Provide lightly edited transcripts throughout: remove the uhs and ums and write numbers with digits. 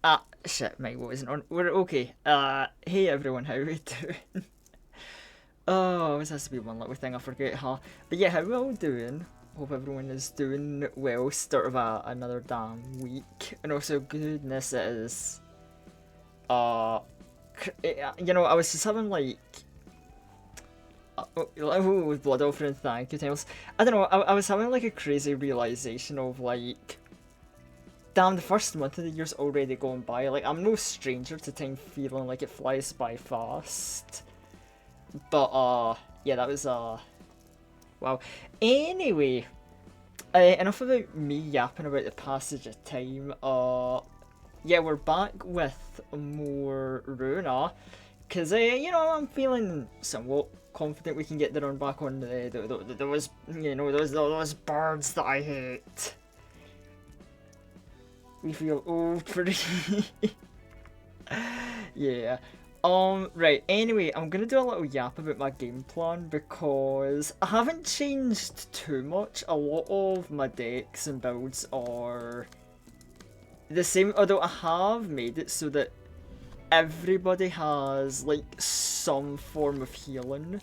Ah, shit, my wasn't on. We're okay. Hey everyone, how we doing? Oh, this has to be one little thing I forget, huh? But yeah, how we all doing? Hope everyone is doing well. Start of another damn week. And also, goodness, it is. Uh, I was just having like. With Blood Offering, thank you, Tails. I don't know, I was having like a crazy realization of like. Damn, the first month of the year's already gone by. Like, I'm no stranger to time feeling like it flies by fast. But, yeah, that was, wow. Anyway, enough about me yapping about the passage of time. Yeah, we're back with more Runa. Because, I'm feeling somewhat confident we can get the run back on those, those birds that I hate. We feel old for yeah. Right, anyway, I'm gonna do a little yap about my game plan because I haven't changed too much. A lot of my decks and builds are the same, although I have made it so that everybody has, like, some form of healing.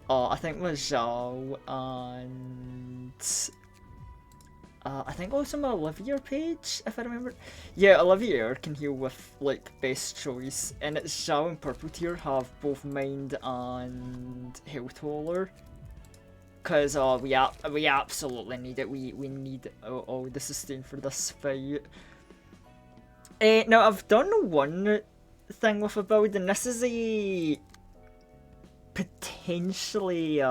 I think with Zhao and I think also my Olivier page, if I remember. Yeah, Olivier can heal with, like, best choice, and it's Zhao and Purple Tier have both Mind and Health Hauler. Because we absolutely need it. We need all the sustain for this fight. Now, I've done one thing with a build, and this is a potentially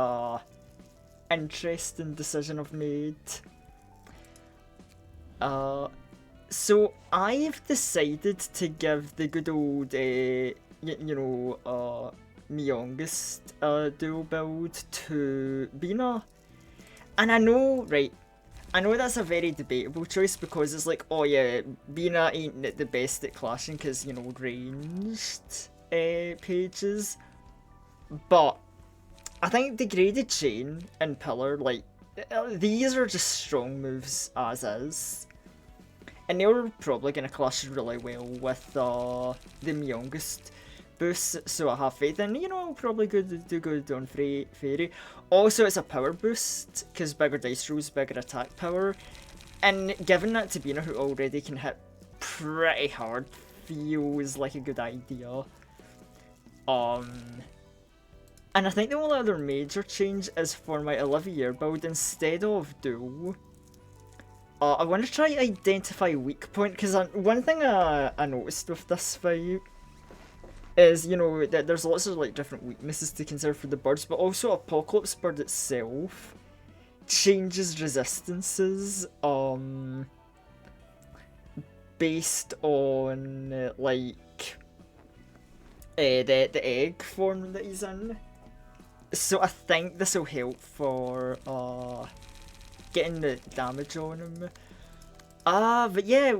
interesting decision I've made. So I've decided to give the good old, Myongest dual build to Bina. And I know, right, I know that's a very debatable choice because it's like, oh yeah, Bina ain't the best at clashing because, ranged pages. But I think Degraded Chain and Pillar, like, these are just strong moves as is. And they're probably going to clash really well with the Myongest boost, so I have faith in, probably do good on Fairy. Also, it's a power boost, because bigger dice rolls, bigger attack power, and given that Tabina, who already can hit pretty hard, feels like a good idea. And I think the only other major change is for my Olivier build, instead of dual, I want to try to identify weak point, because one thing I noticed with this fight is, that there's lots of like different weaknesses to consider for the birds, but also Apocalypse Bird itself changes resistances based on the egg form that he's in. So I think this will help for getting the damage on him. But yeah,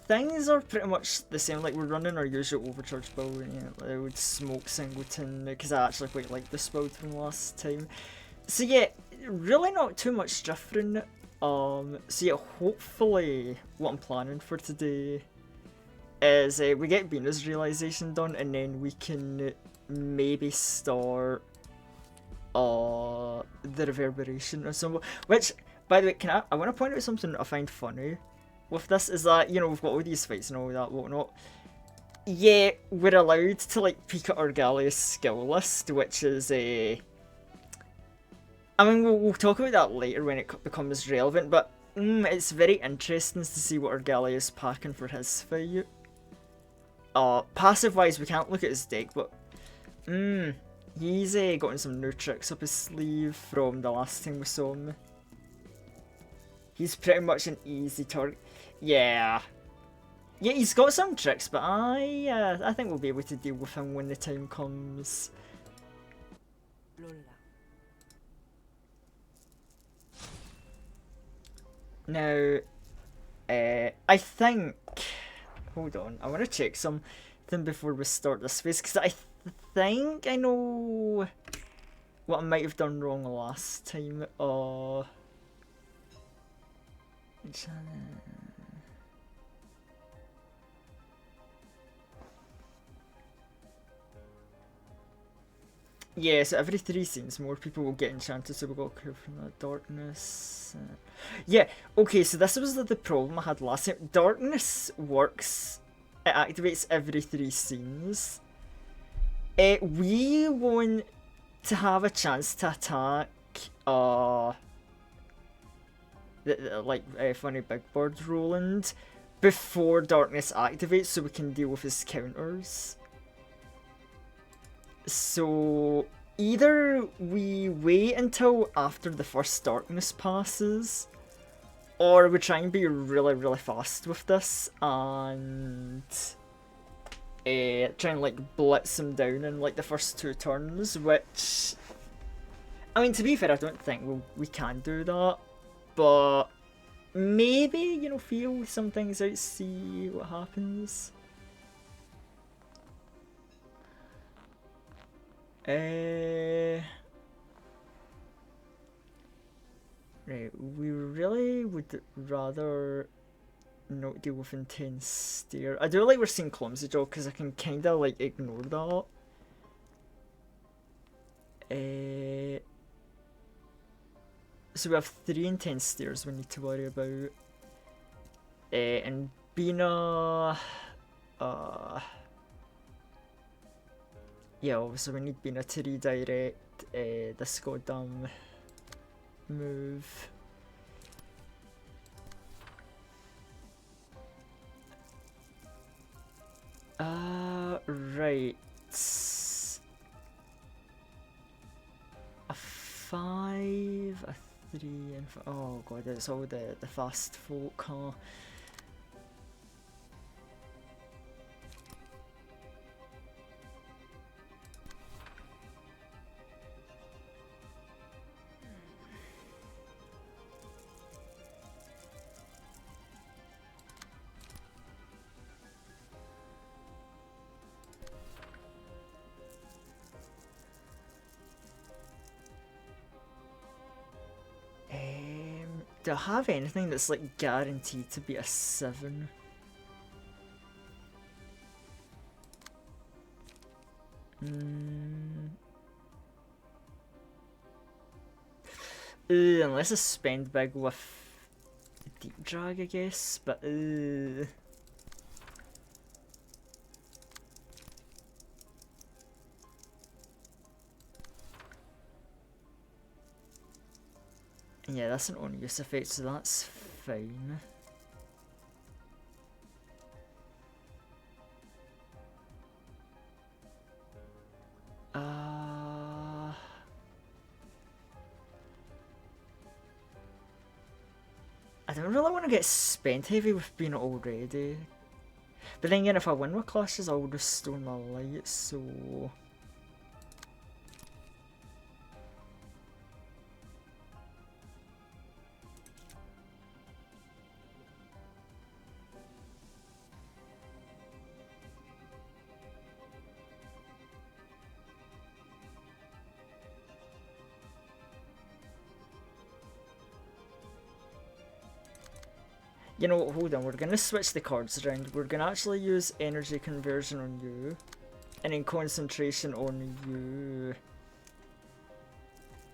things are pretty much the same. Like, we're running our usual overcharge build, I would smoke Singleton, because I actually quite like this build from last time. So yeah, really not too much different. So yeah, hopefully what I'm planning for today is we get Venus realization done, and then we can maybe start the reverberation or something. Which, by the way, I want to point out something I find funny with this is that, we've got all these fights and all that whatnot. Yeah, we're allowed to like peek at Orgalia's skill list, which is a. I mean, we'll talk about that later when it becomes relevant, but it's very interesting to see what Orgalia's packing for his fight. Passive wise, we can't look at his deck, but he's gotten some new tricks up his sleeve from the last time we saw him. He's pretty much an easy target. Yeah. Yeah, he's got some tricks, but I think we'll be able to deal with him when the time comes. Now, I think... Hold on, I want to check something before we start this phase, because I think I know what I might have done wrong last time. Yeah, so every 3 scenes, more people will get enchanted, so we've got to clear from that darkness. Yeah, okay, so this was the problem I had last time. Darkness works, it activates every 3 scenes. We want to have a chance to attack, Funny Big Bird Roland before darkness activates so we can deal with his counters. So either we wait until after the first darkness passes, or we try and be really, really fast with this and try and like blitz him down in like the first 2 turns, which, I mean, to be fair, I don't think we can do that, but maybe, you know, feel some things out, see what happens. Right, we really would rather not deal with intense stare. I do like we're seeing clumsy jaw because I can kinda like ignore that. So we have 3 intense stares we need to worry about. And Bina, yeah, obviously we need Bina to redirect this goddamn move. Right. A 5, a 3, and oh god, it's all the fast folk, huh? Do I have anything that's like guaranteed to be a 7? Unless I spend big with Deep Drag, I guess, but yeah, that's an on-use effect, so that's fine. I don't really want to get spent heavy with being already. But then again, if I win with clashes, I'll restore my light, so... You know, hold on, we're gonna switch the cards around. We're gonna actually use energy conversion on you, and then concentration on you.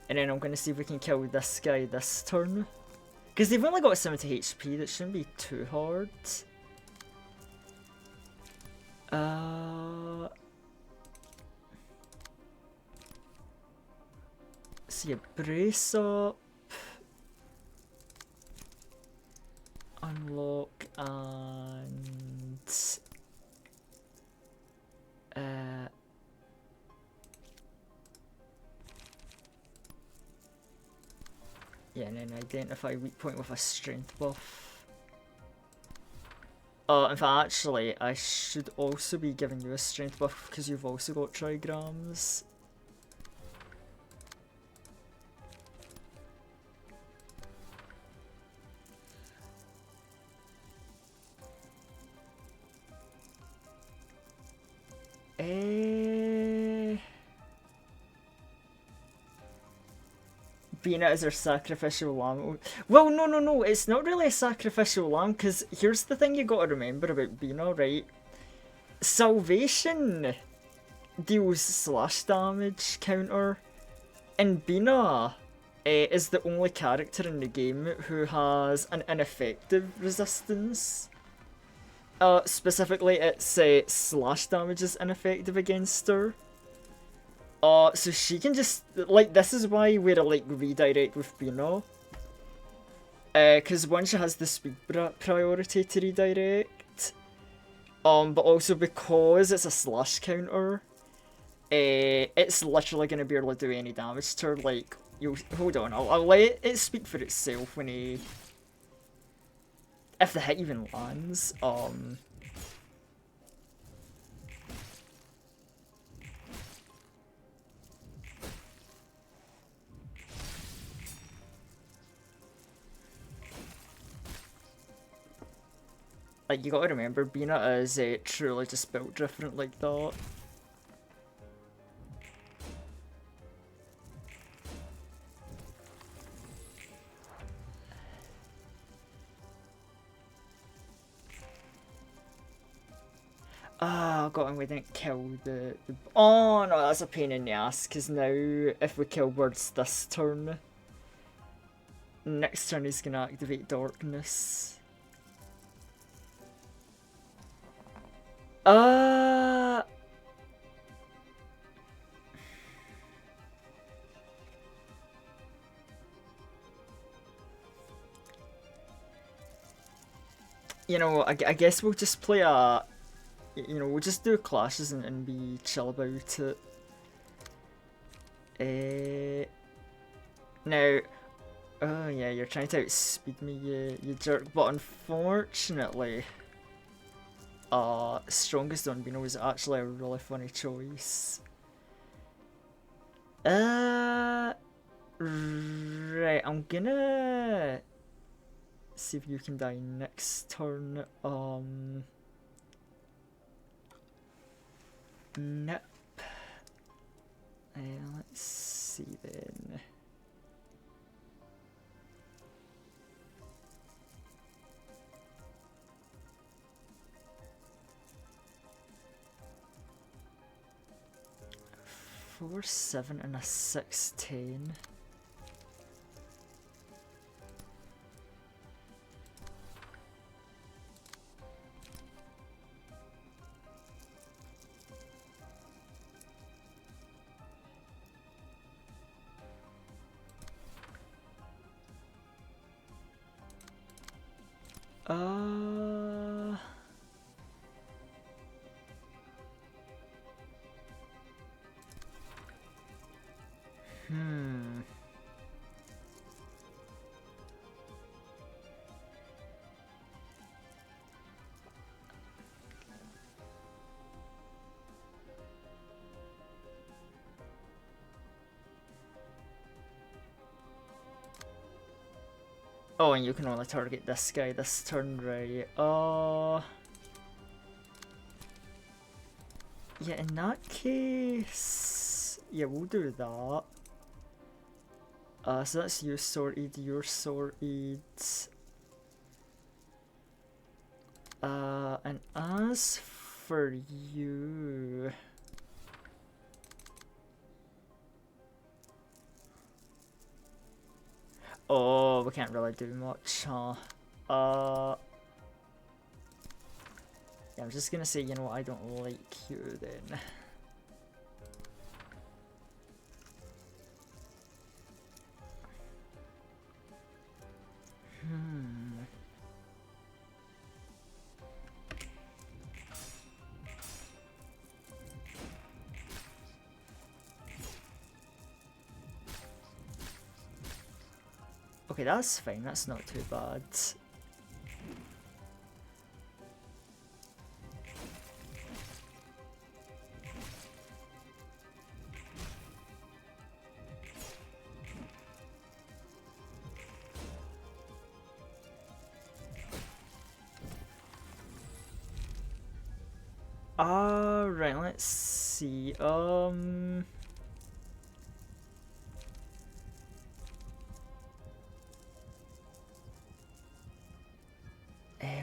And then I'm gonna see if we can kill this guy this turn. Because they've only got 70 HP, that shouldn't be too hard. See a brace up. Unlock and yeah, and then identify weak point with a strength buff. In fact, actually, I should also be giving you a strength buff because you've also got trigrams. Bina is our sacrificial lamb. Well, no, it's not really a sacrificial lamb, because here's the thing you gotta remember about Bina, right? Salvation deals slash damage counter. And Bina is the only character in the game who has an ineffective resistance. Specifically, it's slash damage is ineffective against her. So she can just, like, this is why we're like redirect with Bina. Because one, she has the speed priority to redirect. But also because it's a slash counter, it's literally gonna be able to do any damage to her. Like, you hold on, I'll let it speak for itself when if the hit even lands. Like, you gotta remember, Bina is truly just built different like that. Ah, God, and we didn't kill the... Oh, no, that's a pain in the ass, because now, if we kill birds this turn, next turn he's gonna activate Darkness. You know, I guess we'll just play a... You know, we'll just do clashes and be chill about it. Now... Oh yeah, you're trying to outspeed me, you jerk, but unfortunately... Strongest on Bino was actually a really funny choice. Right, I'm gonna... see if you can die next turn. Nope. Let's see then. Four, 7, and a 6-10. Oh, and you can only target this guy this turn, right? Yeah, in that case... Yeah, we'll do that. So that's you sorted, you're sorted. And as for you... Oh, we can't really do much, huh? Yeah, I'm just gonna say, you know what, I don't like you then. Okay, that's fine, that's not too bad. Alright, let's see,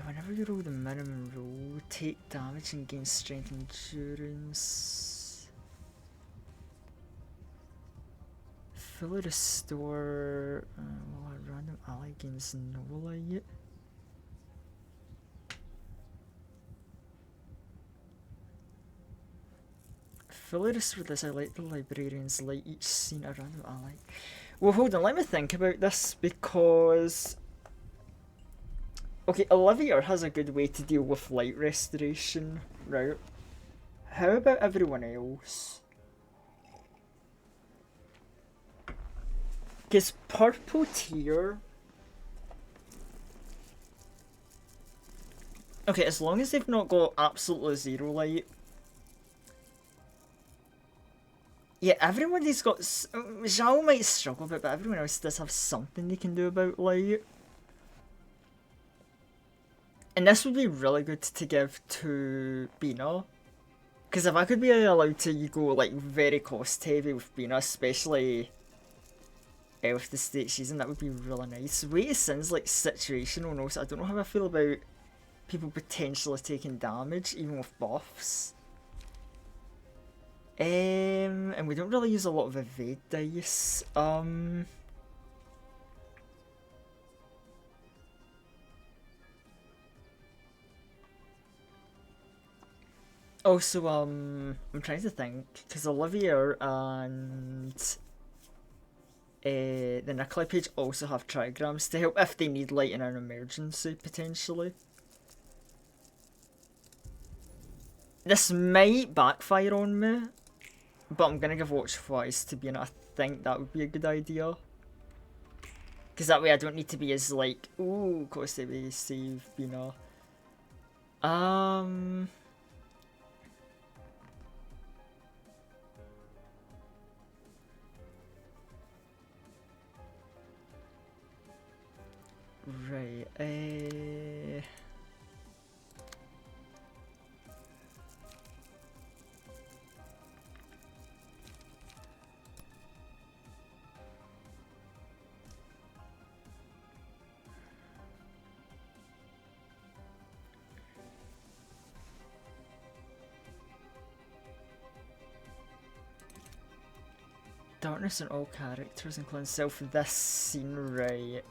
whenever you roll the minimum roll, take damage and gain strength and endurance. fully restore random ally gains no light. Fully restore this, I let the librarians light each scene a random ally. Well, hold on, let me think about this, because... Okay, Olivia has a good way to deal with light restoration, right? How about everyone else? Because purple tier... Okay, as long as they've not got absolutely zero light. Yeah, everybody's got... Zhao might struggle a bit, but everyone else does have something they can do about light. And this would be really good to give to Bina. Because if I could be allowed to go like very cost heavy with Bina, especially with the state she's in, that would be really nice. Wait Sin's like situational notes. I don't know how I feel about people potentially taking damage, even with buffs. And we don't really use a lot of evade dice. Also, I'm trying to think, because Olivia and the Nikolai page also have trigrams to help if they need light in an emergency, potentially. This might backfire on me, but I'm gonna give Watch Twice to be in it. I think that would be a good idea. Because that way I don't need to be as like, ooh, cost heavy, save, you know. Right, darkness in all characters, including self in this scene, right.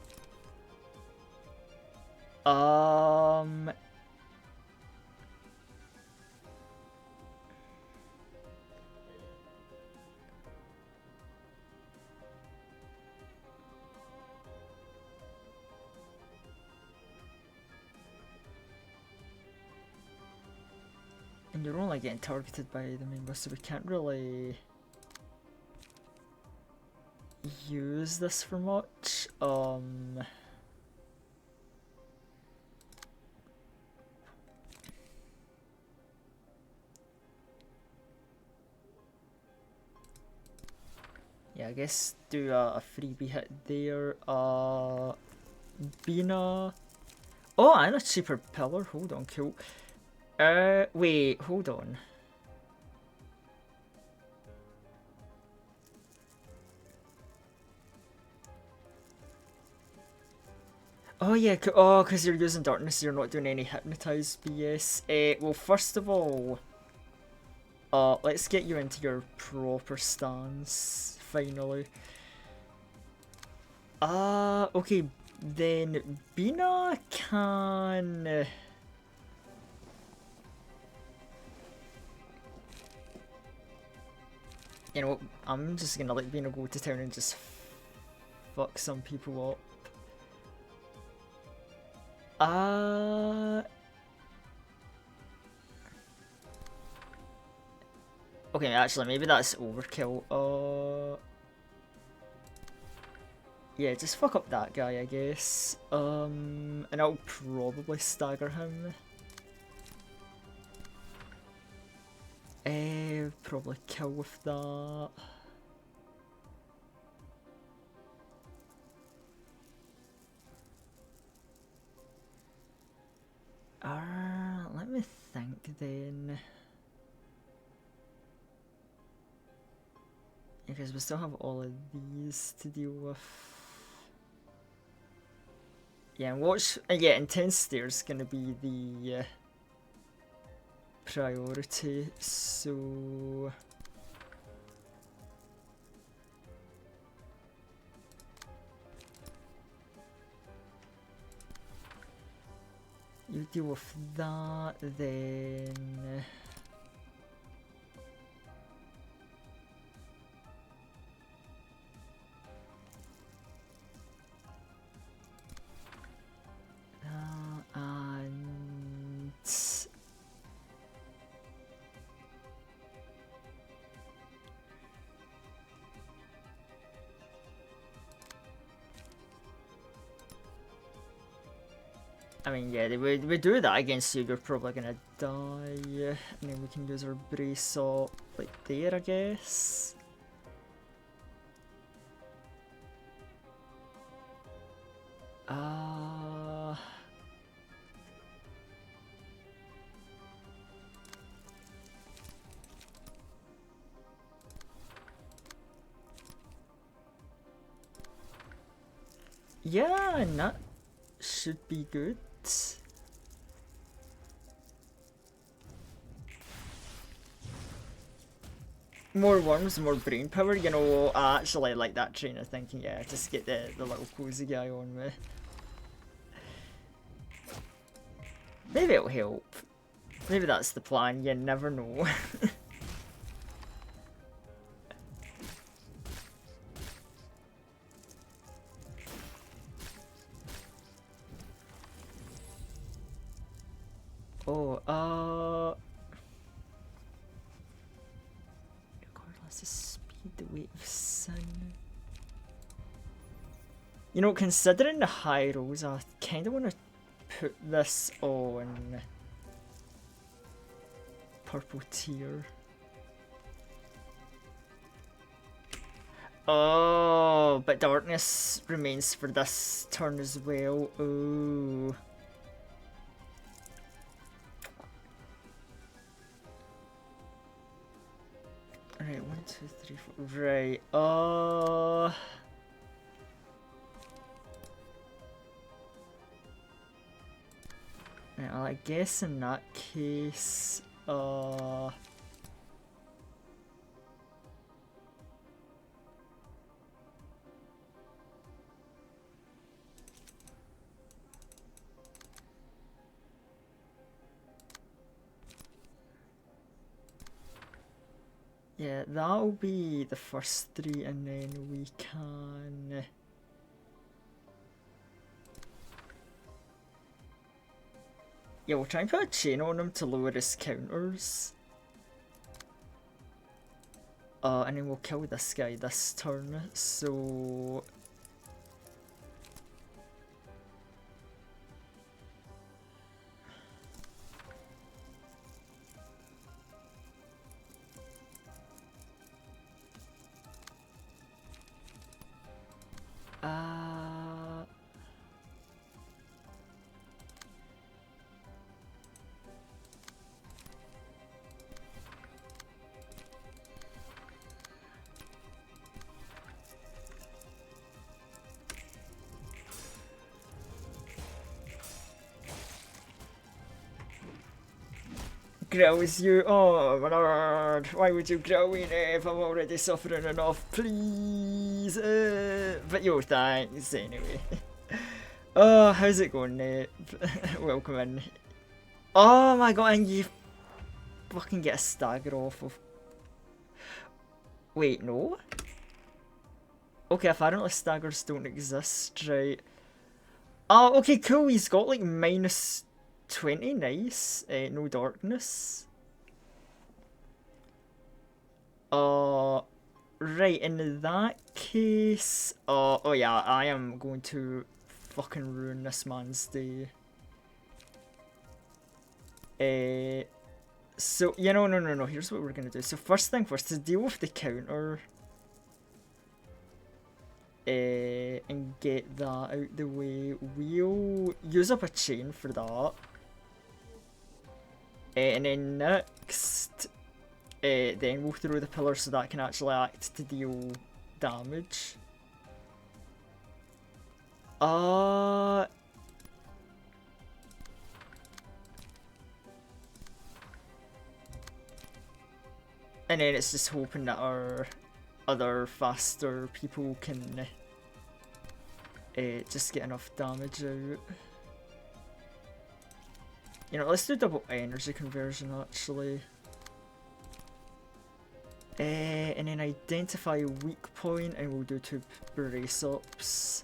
And you're only getting targeted by the main boss, so we can't really use this for much. Yeah, I guess do a freebie hit there. Bina. Oh, and a cheaper pillar. Hold on, cool. Wait, hold on. Oh yeah, oh, because you're using darkness, you're not doing any hypnotize BS. Well, first of all, let's get you into your proper stance, finally. Okay, then Bina can... You know, I'm just gonna let Bina go to town and just fuck some people up. Okay, actually, maybe that's overkill. Yeah, just fuck up that guy, I guess. And I'll probably stagger him. Probably kill with that. Let me think then. Because we still have all of these to deal with. Yeah, and watch. Yeah, intense stairs gonna be the priority. So You deal with that, then... and... I mean, yeah, we do that against you, you're probably gonna die. And then we can use our brace up, like there, I guess. Yeah, and that should be good. More worms, more brain power, you know. I actually like that train of thinking. Yeah, just get the little cozy guy on me. Maybe it'll help. Maybe that's the plan, you never know. Oh, regardless of speed, the weight of sun. You know, considering the high rolls, I kind of want to put this on purple tier. Oh, but darkness remains for this turn as well. Oh. Right, 1, 2, 3, 4. Right. Right, well, I guess in that case, yeah, that'll be the first 3, and then we can... Yeah, we'll try and put a chain on him to lower his counters. And then we'll kill this guy this turn, so... Grills you? Oh my lord, why would you grill me if I'm already suffering enough? Please! But yo, thanks anyway. Oh, how's it going, Nate? Welcome in. Oh my god, and you fucking get a stagger off of... Wait, no? Okay, apparently staggers don't exist, right? Oh, okay, cool, he's got like minus 20, nice. No darkness. Right, in that case... oh yeah, I am going to fucking ruin this man's day. So, yeah, no, here's what we're gonna do. So first thing first, to deal with the counter... and get that out the way, we'll use up a chain for that. And then next, then we'll throw the pillar so that can actually act to deal damage. And then it's just hoping that our other faster people can just get enough damage out. You know, let's do double energy conversion actually. And then identify a weak point, and we'll do 2 brace ups.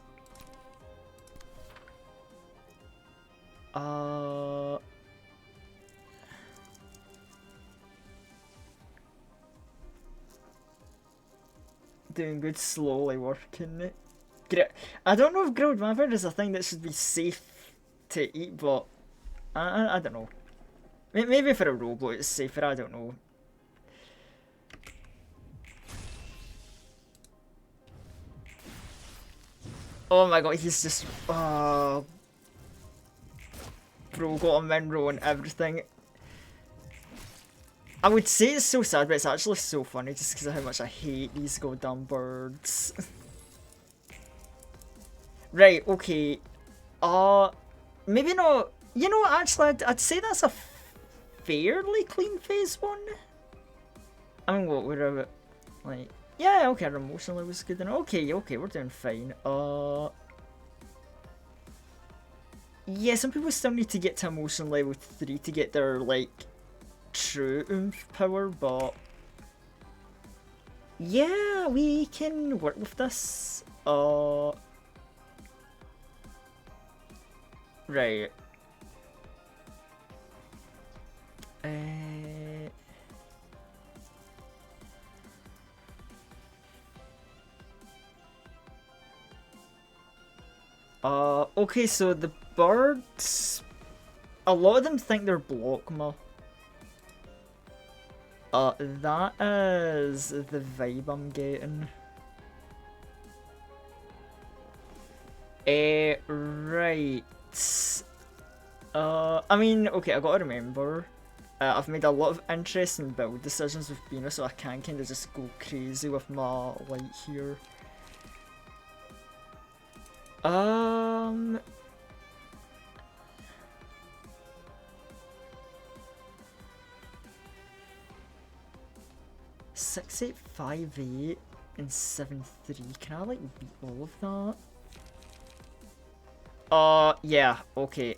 Doing good, slowly working. I don't know if grilled matter is a thing that should be safe to eat, but I don't know. Maybe for a robot it's safer, I don't know. Oh my god, he's just... bro, got a mineral and everything. I would say it's so sad, but it's actually so funny just because of how much I hate these goddamn birds. Right, okay. Maybe not... You know, actually, I'd say that's a fairly clean phase 1. I mean, what would it... Like... Yeah, okay, our emotion level was good enough. Okay, we're doing fine. Yeah, some people still need to get to emotion level 3 to get their, like, true oomph power, but... Yeah, we can work with this. Right. Okay, so the birds... A lot of them think they're Blockma. That is the vibe I'm getting. Right. I mean, okay, I gotta remember. I've made a lot of interesting build decisions with Bina, so I can kind of just go crazy with my light here. Six, 8, 5, 8, and 7, 3. Can I like beat all of that? Yeah, okay.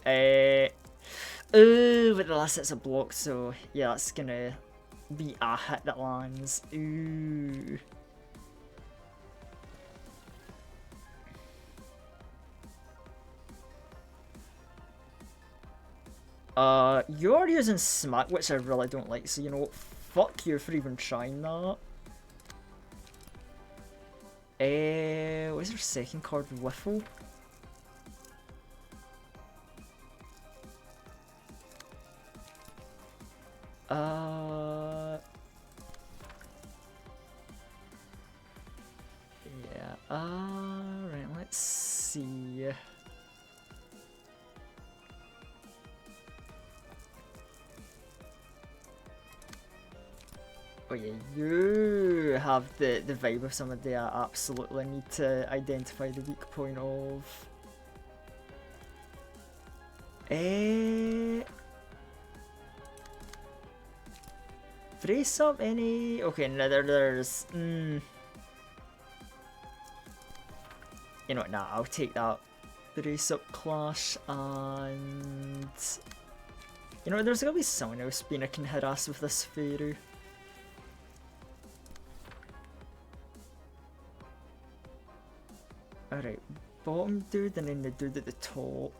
But the last set's a block, so yeah, that's gonna be a hit that lands. Ooh. You're using Smack, which I really don't like, so you know what? Fuck you for even trying that. What's our second card? Whiffle? Yeah, right, let's see. Oh yeah, you have the vibe of somebody I absolutely need to identify the weak point of. Brace up any... Okay, no, there's... You know what, nah, I'll take that brace up clash, and... You know, there's gonna be someone else Bina can harass with this Fairy. Alright, bottom dude and then the dude at the top.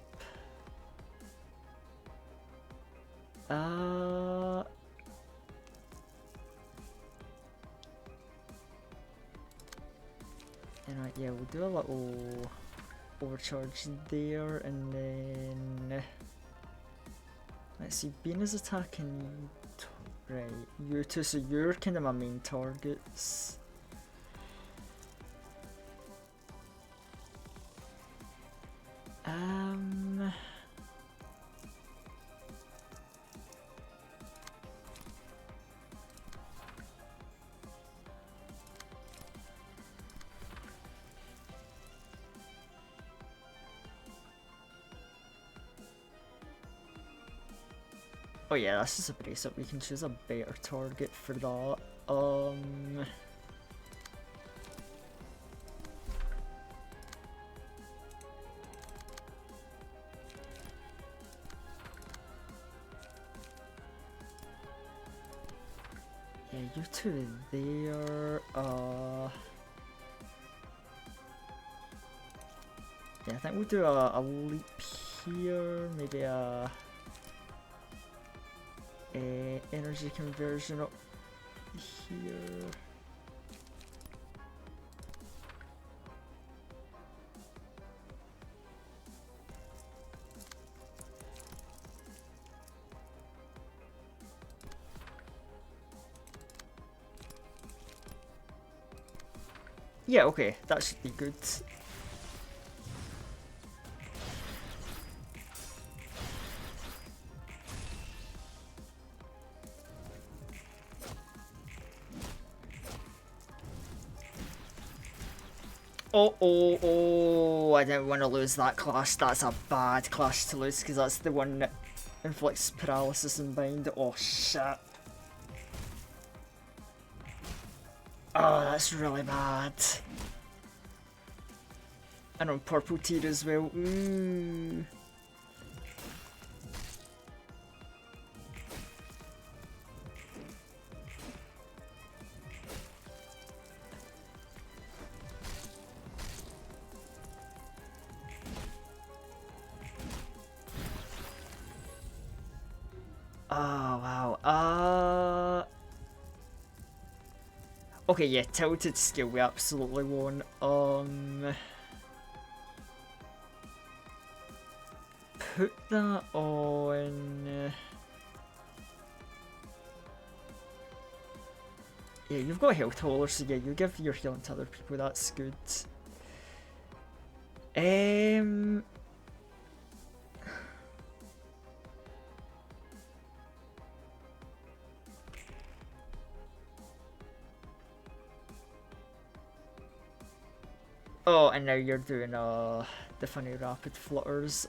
And yeah, we'll do a little overcharge there, and then let's see, Bina's attacking right, you two, so you're kind of my main targets. Oh yeah, that's just a brace up. We can choose a better target for that. to there. Yeah, I think we'll do a leap here, maybe a energy conversion up here. Yeah, okay, that should be good. Oh, I didn't want to lose that clash. That's a bad clash to lose because that's the one that inflicts paralysis and bind. Oh, shit. Oh, that's really bad. And on purple tier as well. Ooh. Oh, wow. Okay, yeah, tilted skill we absolutely won. Put that on. Yeah, you've got health haulers, so yeah, you give your healing to other people, that's good. Oh, and now you're doing the funny rapid flutters.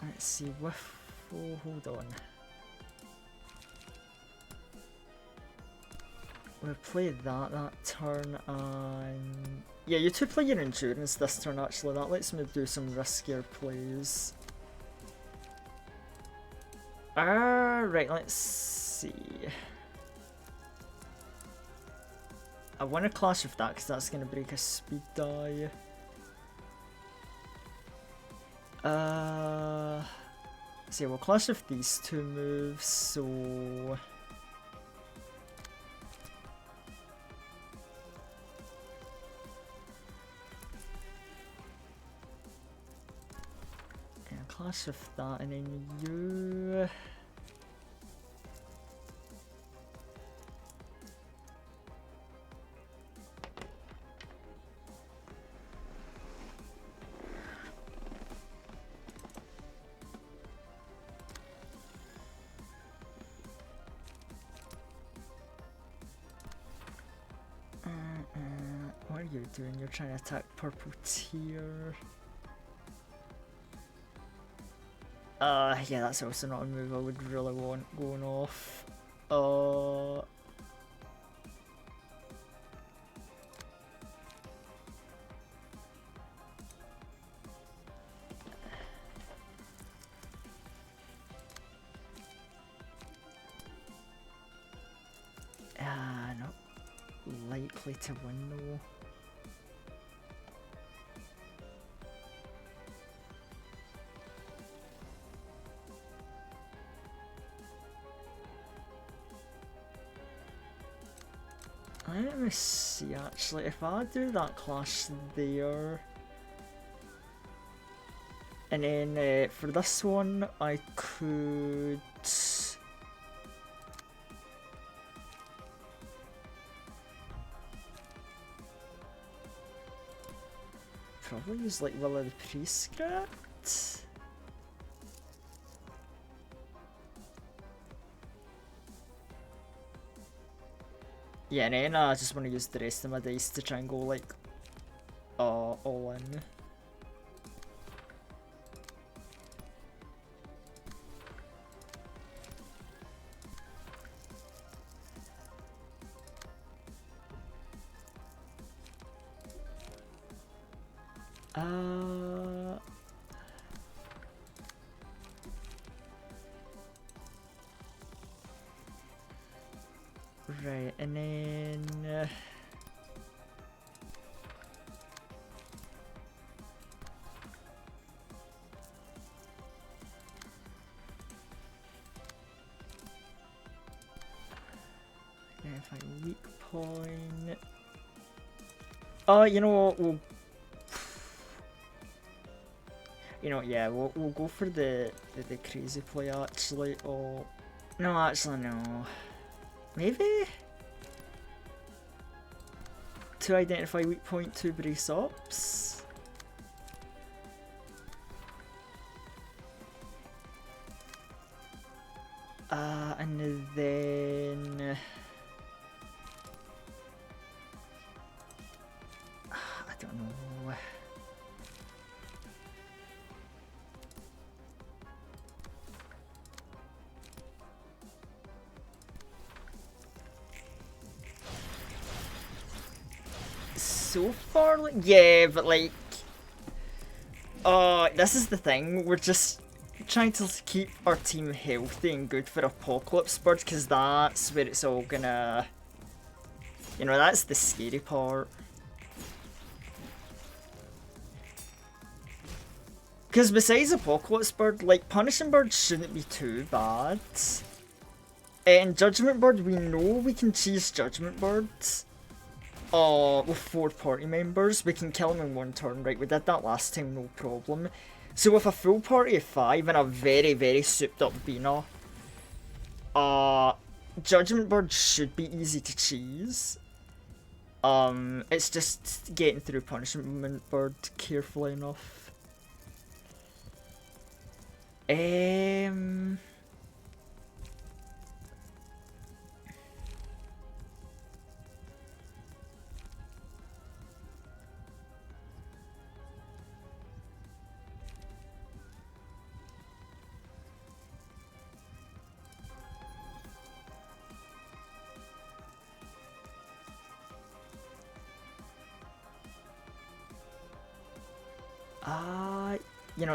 Let's see, whiff. Oh, hold on. We'll play that turn, and yeah, you two play your endurance this turn actually. That lets me do some riskier plays. Right, let's see. I want to clash with that because that's going to break a speed die. See, we'll clash with these two moves, so... yeah, clash with that, and then you... What are you doing? You're trying to attack purple tier. Yeah, that's also not a move I would really want going off. Not likely to win though. Let me see actually, if I do that clash there, and then for this one I could probably use like Will of the Prescript. Yeah, and then I just want to use the rest of my dice to try and go like all in. Right, and then if I weak point. You know what? Yeah, we'll go for the crazy play actually. Oh, no, actually no. Maybe to identify weak point, to brace ups. And then I don't know. So far, like, yeah, but like, this is the thing. We're just trying to keep our team healthy and good for Apocalypse Bird, because that's where it's all gonna, that's the scary part. Because besides Apocalypse Bird, like, Punishing Bird shouldn't be too bad. And Judgment Bird, we know we can cheese Judgment Bird. With 4 party members, we can kill them in 1 turn, right? We did that last time, no problem. So with a full party of 5 and a very, very souped up Bina, Judgment Bird should be easy to cheese. It's just getting through Punishment Bird carefully enough.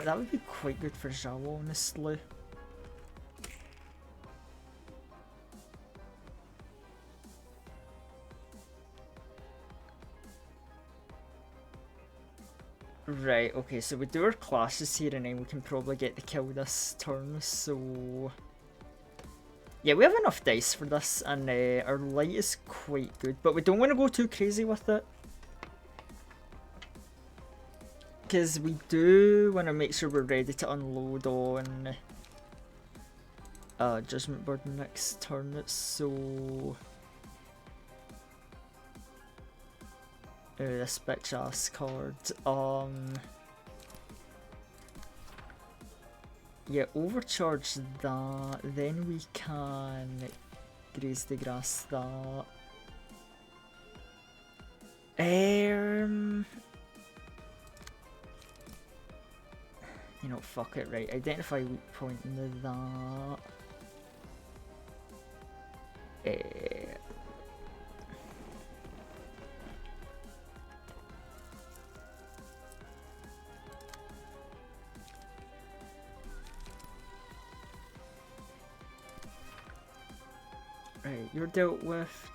That would be quite good for Zhao, honestly. Right, okay, so we do our classes here and then we can probably get the kill this turn, so... Yeah, we have enough dice for this, and our light is quite good, but we don't want to go too crazy with it. Because we do want to make sure we're ready to unload on Judgment Bird next turn, so... this bitch ass card. Yeah, overcharge that, then we can graze the grass that. Fuck it, right. Identify weak point into that. Right, you're dealt with,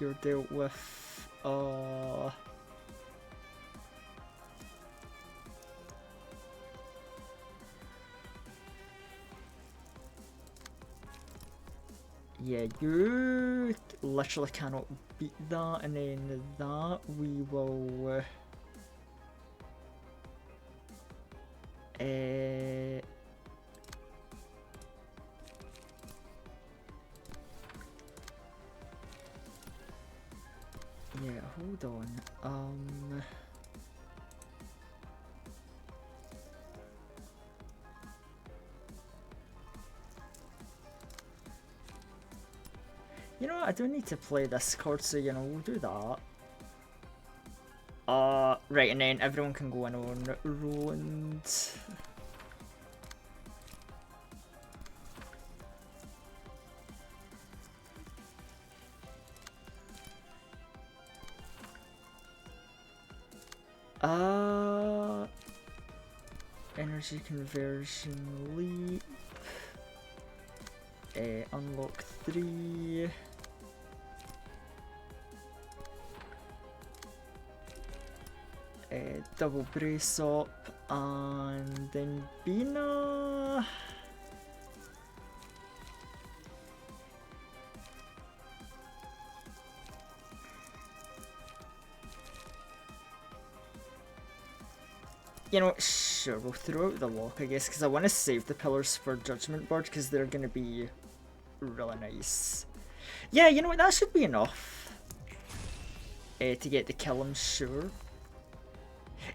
yeah, you literally cannot beat that, and then that we will... yeah, hold on. You know what, I do need to play this card, so you know, we'll do that. Right, and then everyone can go in on Roland. Energy conversion leap. Unlock 3. Double brace up, and then Bina. You know, sure, we'll throw out the lock, I guess, because I want to save the pillars for Judgment Board, because they're going to be really nice. Yeah, you know what, that should be enough to get the kill, I'm sure.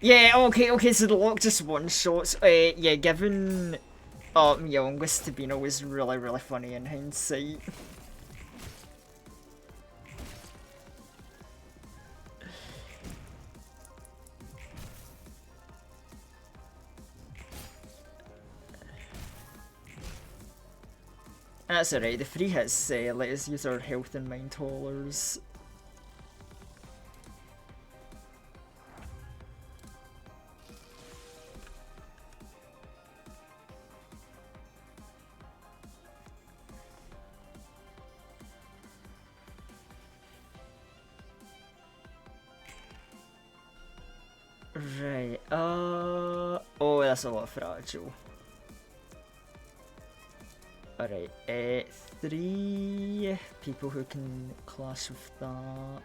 Yeah, okay, so the lock just one-shots. Yeah, given Myongus to Bina was really funny in hindsight. That's alright, the free hits let us use our health and mind haulers. Right, oh, that's a lot fragile. Alright, 3 people who can clash with that.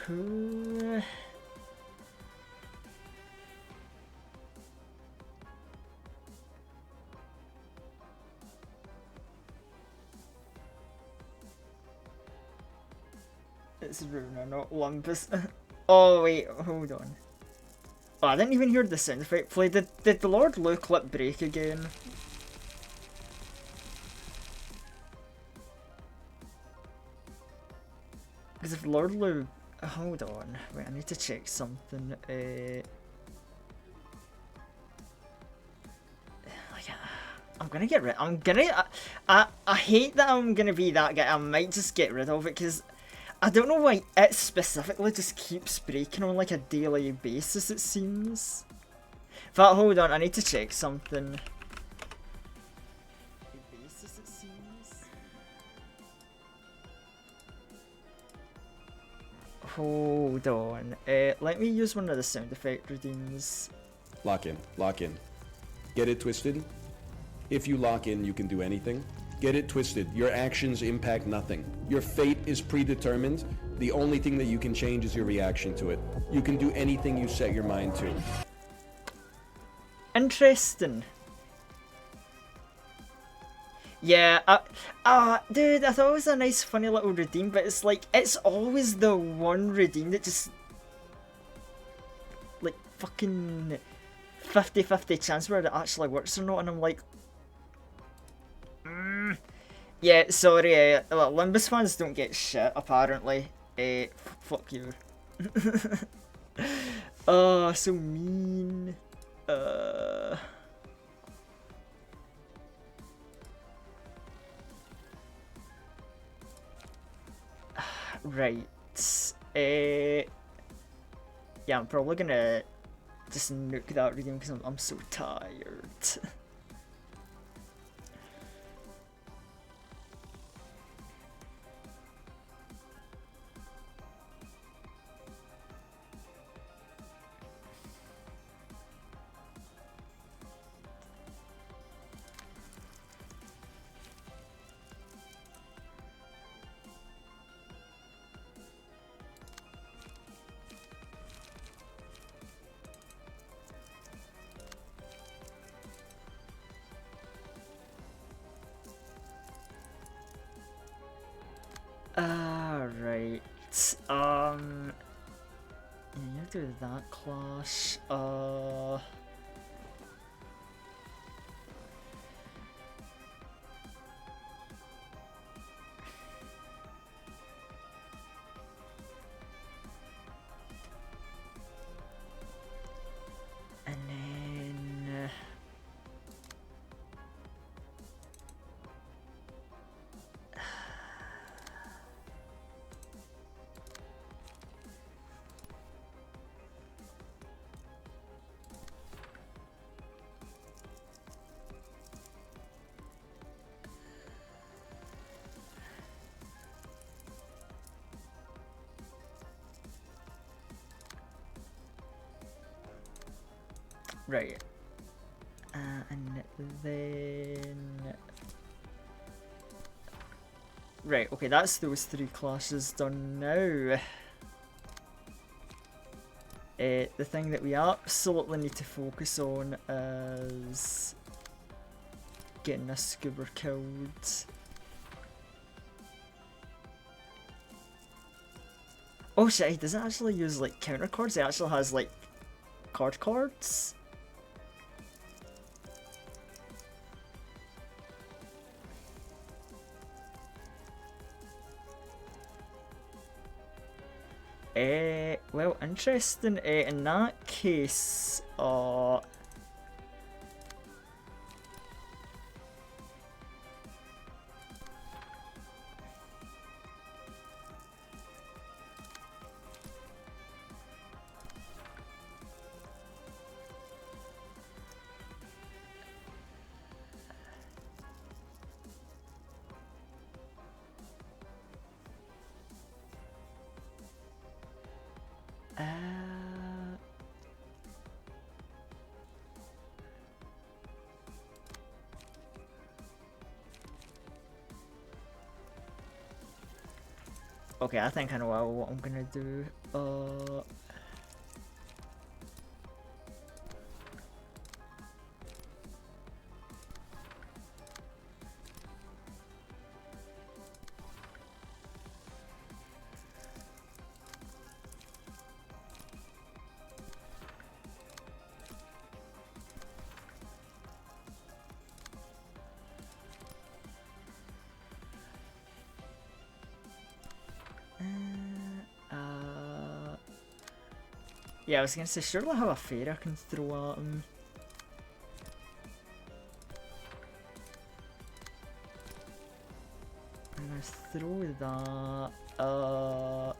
Who? It's Runa, not Lumpus. Oh wait, hold on. Oh, I didn't even hear the sound effect play. Did the Lord Lu clip break again? Because if Lord Lu... Hold on. Wait, I need to check something. I'm gonna get rid... I hate that I'm gonna be that guy. I might just get rid of it because... I don't know why it specifically just keeps breaking on like a daily basis, it seems. But hold on, I need to check something. Basis, it seems. Hold on. Let me use one of the sound effect redeems. Lock in, lock in. Get it twisted. If you lock in, you can do anything. Get it twisted. Your actions impact nothing. Your fate is predetermined. The only thing that you can change is your reaction to it. You can do anything you set your mind to. Interesting. Yeah, dude, I thought it was a nice funny little redeem, but it's like, it's always the one redeem that just, like, fucking 50-50 chance where it actually works or not, and I'm like, yeah, sorry, well, Limbus fans don't get shit, apparently. Fuck you. Oh, so mean. Right. Yeah, I'm probably gonna just nuke that redeem because I'm so tired. Yeah, you do that clash. And then right. And then right, okay, that's those 3 clashes done now. The thing that we absolutely need to focus on is getting a scuba killed. Oh shit, he doesn't actually use like counter cards, he actually has like cards. Well, interesting. In that case, okay, I think I know what I'm gonna do. Yeah, I was gonna say, surely I have a fair I can throw at him. I'm gonna throw that.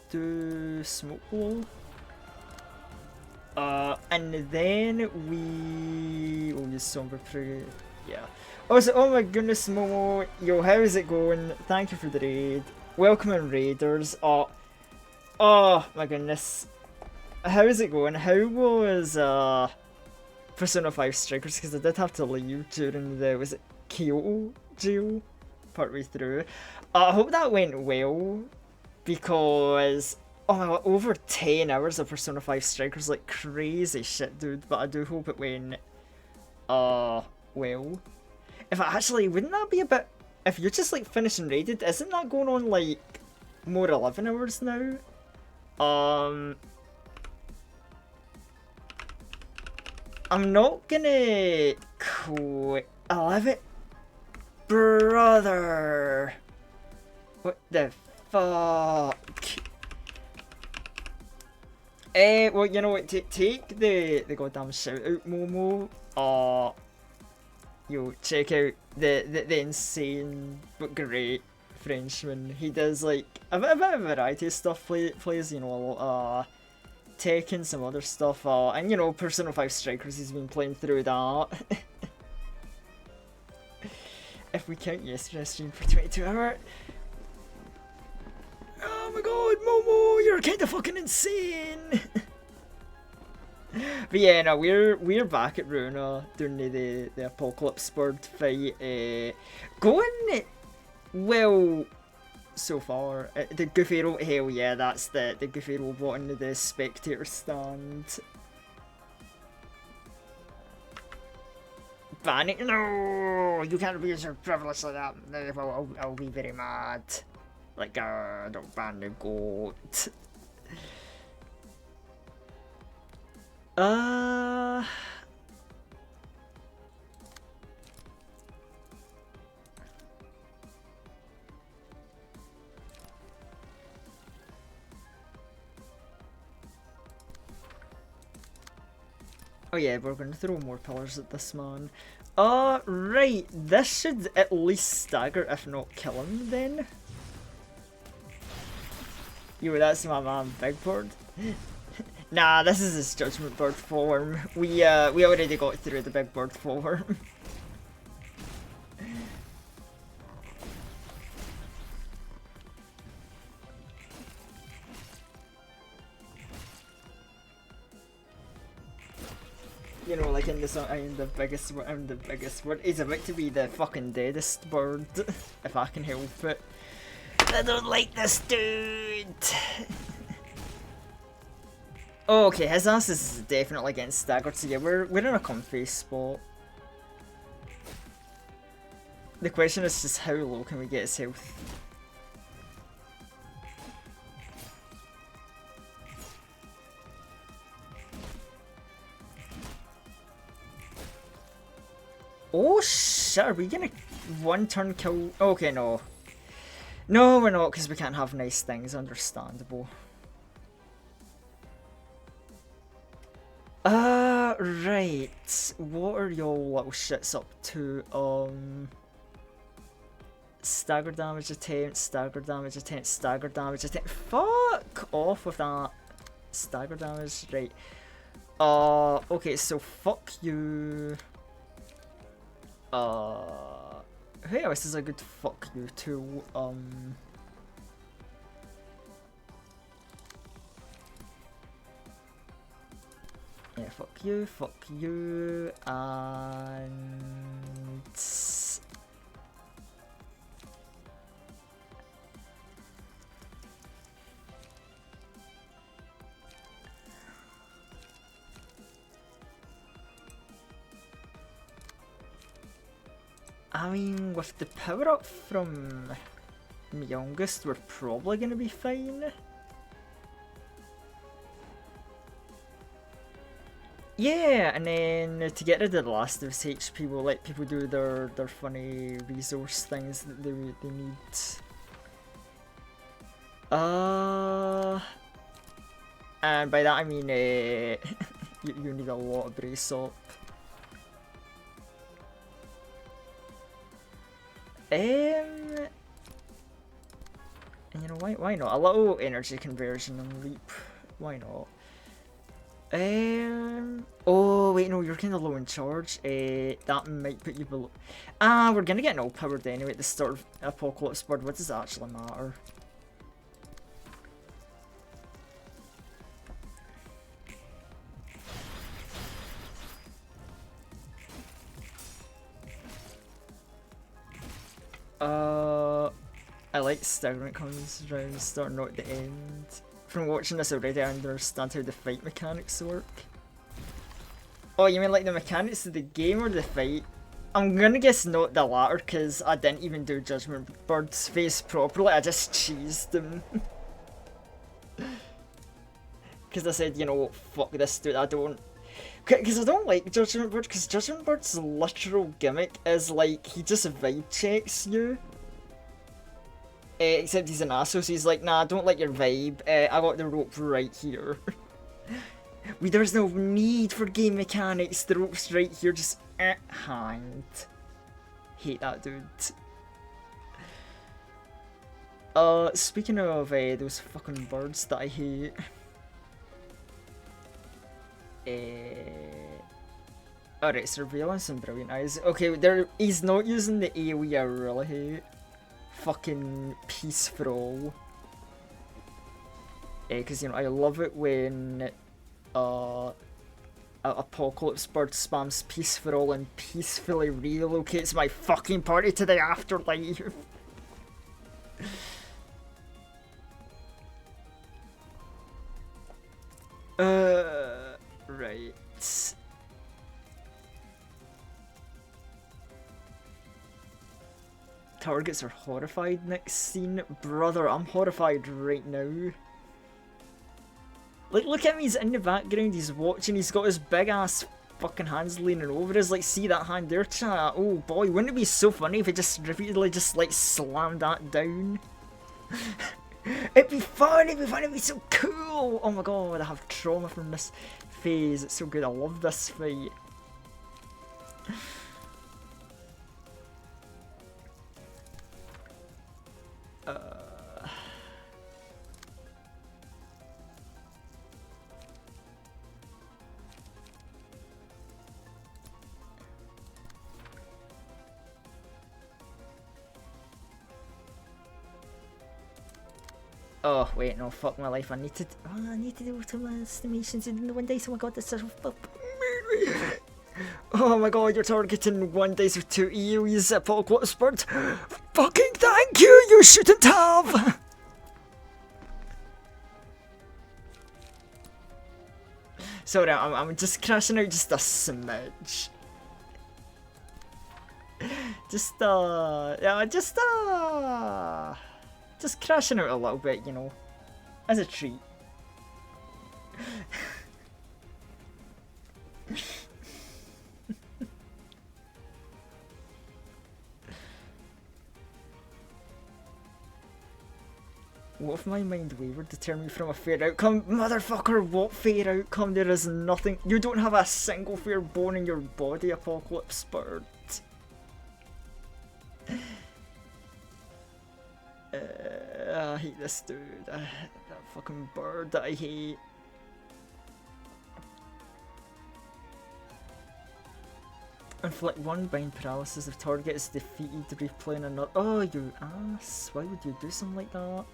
Do smoke blow. And then we will use Somber Prey. Yeah. Also, oh my goodness, Momo. Yo, how's it going? Thank you for the raid. Welcome in, Raiders. Oh my goodness. How's it going? How was Persona 5 Strikers? Because I did have to leave during the, was it Kyoto jail partway through. I hope that went well, because oh my god, over 10 hours of Persona 5 Strikers, like crazy shit, dude. But I do hope it went well. If I actually, wouldn't that be a bit, if you're just like finishing rated, isn't that going on like more 11 hours now? I'm not gonna quit. I love it. Brother! What the fuck? Well, you know what? Take the goddamn shout out, Momo. Yo, check out the insane but great Frenchman. He does like a bit of variety of stuff. Plays, you know, Tekken, some other stuff, and you know, Persona 5 Strikers, he's been playing through that. If we count yesterday's stream for 22 hours. Oh my god, Momo, you're kinda fucking insane! But yeah, no, we're back at Runa during the Apocalypse Bird fight. Going well so far. The Goofy robot, hell yeah, that's the Goofy robot in the spectator stand. Banning? No, you can't abuse your privilege like that. I'll be very mad. Like, don't ban the goat. Oh yeah, we're gonna throw more pillars at this man. Right, this should at least stagger, if not kill him then. Yo, that's my man, Big Bird. Nah, this is his Judgment Bird form. We already got through the Big Bird form. You know, like in the song, I'm the biggest one. He's about to be the fucking deadest bird, if I can help it. I don't like this dude! Oh, okay, his ass is definitely getting staggered, so yeah, we're in a comfy spot. The question is just how low can we get his health? Oh shit, are we gonna one turn kill? Okay, no. No, we're not, because we can't have nice things, understandable. Right. What are y'all little shits up to? Stagger damage attempt, stagger damage attempt, stagger damage attempt. Fuck off with that. Stagger damage, right. Okay, so fuck you. Who else is a good fuck you to? Yeah, fuck you, and... I mean, with the power up from Youngest, we're probably gonna be fine. Yeah, and then to get rid of the last of his HP, we'll let people do their funny resource things that they need. And by that I mean, you need a lot of brace up. And you know, why not? A little energy conversion and leap. Why not? Oh wait, no, you're kind of low in charge. That might put you below. We're gonna get all powered anyway at the start of Apocalypse Bird. What does that actually matter? I like staggering comes around starting out at the end. From watching this already, I understand how the fight mechanics work. Oh, you mean like the mechanics of the game or the fight? I'm gonna guess not the latter, because I didn't even do Judgment Bird's face properly, I just cheesed him. Because I said, you know, fuck this dude, I don't... Because I don't like Judgment Bird, because Judgment Bird's literal gimmick is like, he just vibe checks you. Except he's an asshole, so he's like, nah, I don't like your vibe, I got the rope right here. There's no need for game mechanics, the rope's right here, just hand. Hate that dude. Speaking of those fucking birds that I hate. Alright, surveillance and brilliant eyes. Okay, he's not using the AoE I really hate. Fucking peace for all. Because, you know, I love it when Apocalypse Bird spams peace for all and peacefully relocates my fucking party to the afterlife. Right. Targets are horrified next scene. Brother, I'm horrified right now. Like, look at him, he's in the background, he's watching, he's got his big ass fucking hands leaning over us. Like, see that hand there, chat? Oh boy, wouldn't it be so funny if it just repeatedly just like slammed that down? It'd be fun, it'd be so cool! Oh my god, I have trauma from this phase, it's so good, I love this fight. Oh wait, no, fuck my life. I need to do some estimations in the 1 dice. Oh my god, that's such a oh my god, you're targeting 1 dice with 2 EOEs at Apocalypse Bird. Fucking thank you, you shouldn't have! Sorry, I'm just crashing out just a smidge. Just crashing out a little bit, you know, as a treat. What if my mind wavered to turn me from a fair outcome? Motherfucker, what fair outcome? There is nothing. You don't have a single fair bone in your body, Apocalypse Bird. I hate this dude. That fucking bird that I hate. Inflict 1 bind paralysis if target is defeated, replaying another. Oh, you ass. Why would you do something like that?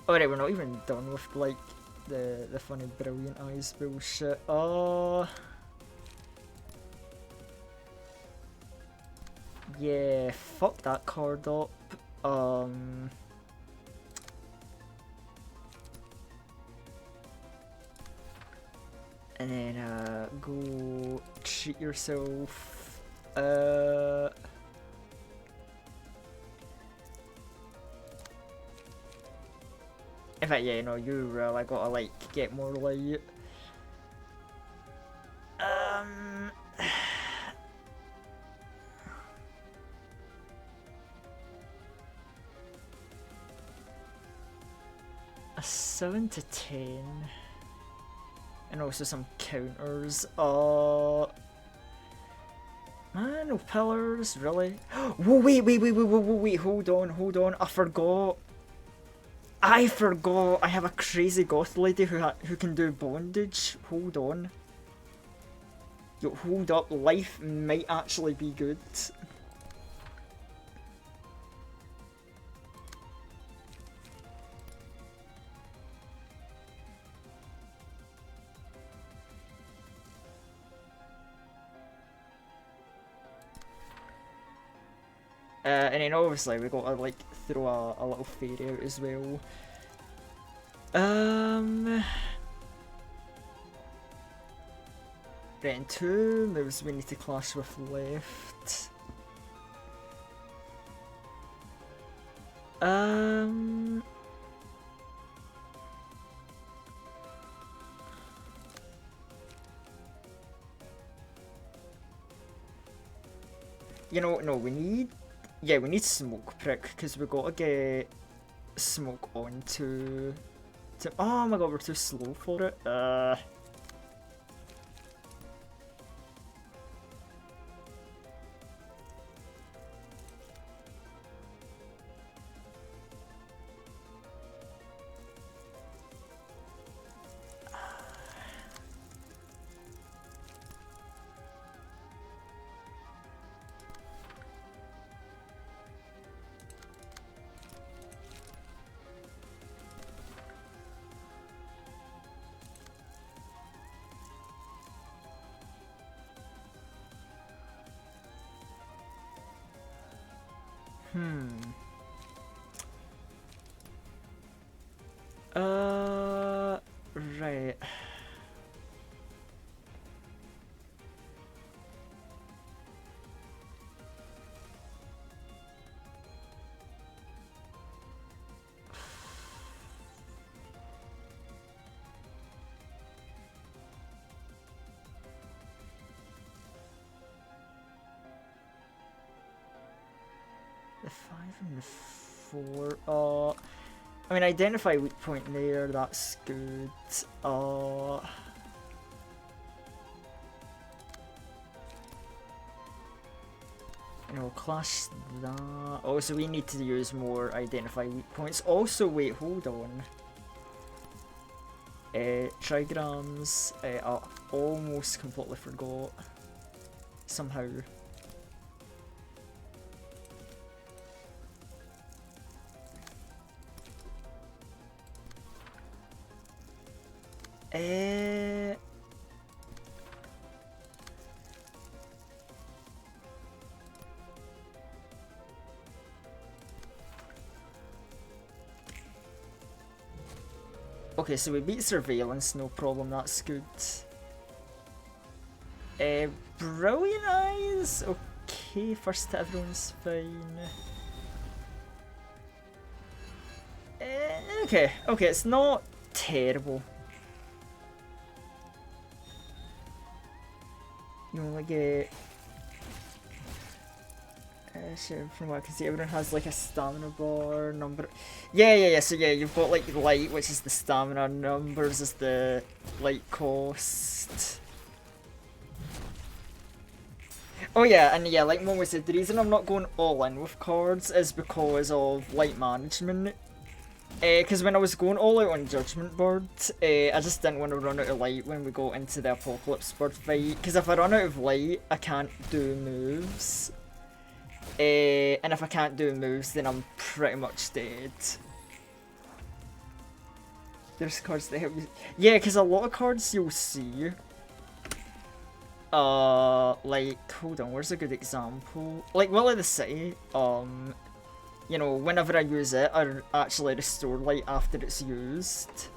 Alright, we're not even done with like the funny brilliant eyes bullshit. Oh yeah, fuck that card up. And then go treat yourself. In fact, yeah, no, you really gotta like get more light. A 7 to 10. And also some counters. Man, no pillars, really? Whoa, wait, hold on, I forgot. I have a crazy goth lady who can do bondage. Hold on. Yo, hold up, life might actually be good. And then obviously we gotta like throw a little fairy out as well. Then 2 moves we need to clash with left. You know, no, we need smoke prick because we gotta get smoke onto. Oh my god, we're too slow for it. Right. The 5 and the 4. I mean, identify weak point there. That's good. And we'll clash that. Oh, so we need to use more identify weak points. Also, wait, hold on. Trigrams. I almost completely forgot. Somehow. Okay, so we beat surveillance, no problem, that's good. Brilliant eyes? Okay, first to everyone's fine. Okay, it's not terrible. You only get... Sure, from what I can see, everyone has like a stamina bar number. Yeah. So yeah, you've got like light, which is the stamina, numbers is the light cost. Oh yeah, and yeah, like Momo said, the reason I'm not going all in with cards is because of light management. Because when I was going all out on Judgment Bird, I just didn't want to run out of light when we go into the Apocalypse Bird fight. Because if I run out of light, I can't do moves. And if I can't do moves, then I'm pretty much dead. There's cards that help you. Yeah, because a lot of cards you'll see. Like, hold on, where's a good example? Like, Will of the City, you know, whenever I use it, I actually restore light after it's used.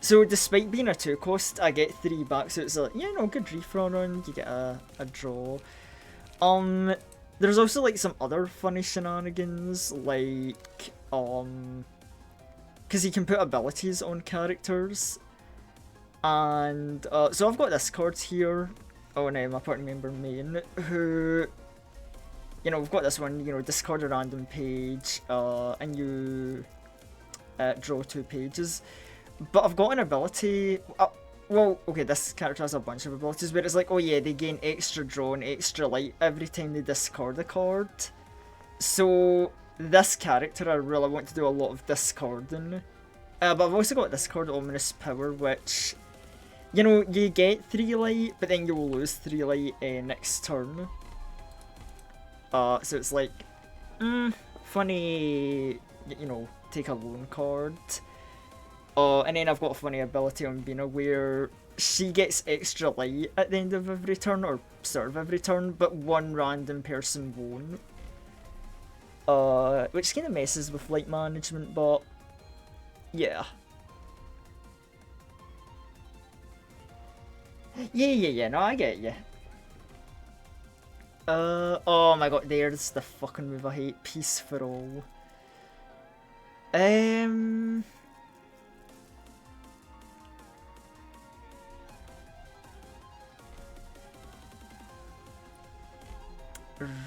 So, despite being a 2 cost, I get 3 back, so it's a, you know, good refrun run, you get a draw. There's also, like, some other funny shenanigans, like, because you can put abilities on characters. And, so I've got this card here, on my party member main, who, you know, we've got this one, you know, discard a random page, and you draw 2 pages. But I've got an ability, well, okay, this character has a bunch of abilities, but it's like, oh yeah, they gain extra draw and extra light every time they discard a card. So, this character, I really want to do a lot of discarding. But I've also got this card, Ominous Power, which, you know, you get 3 light, but then you will lose 3 light next turn. So it's like, funny, you know, take a lone card. And then I've got a funny ability on Bina where she gets extra light at the end of every turn, or sort of every turn, but one random person won't. Which kind of messes with light management, but yeah. Yeah, no, I get you. Oh my god, there's the fucking move I hate, Peace for All.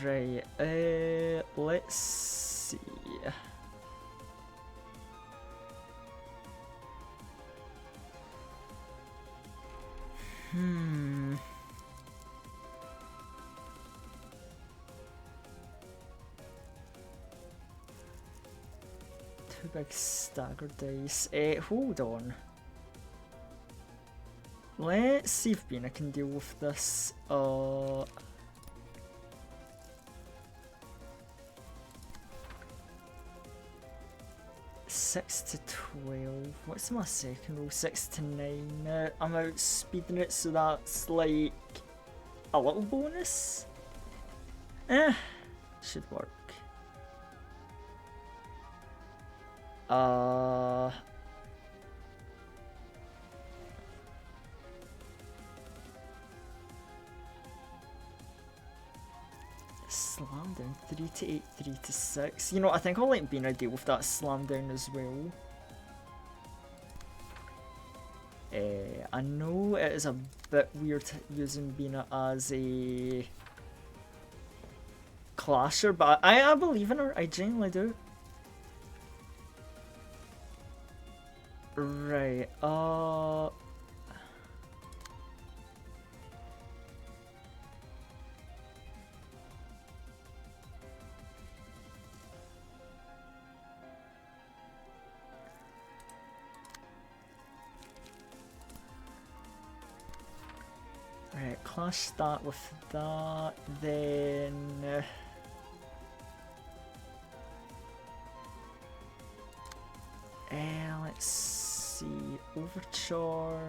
Right, let's see. Two big stagger dice. Hold on. Let's see if Bina can deal with this. 6 to 12. What's my second roll? 6 to 9. I'm outspeeding it, so that's like a little bonus. Should work. Slam down 3 to 8, 3 to 6. You know, I think I'll let Bina deal with that slam down as well. I know it is a bit weird using Bina as a clasher, but I believe in her. I genuinely do. Right, right, clash that with that, then... let's see, overcharge...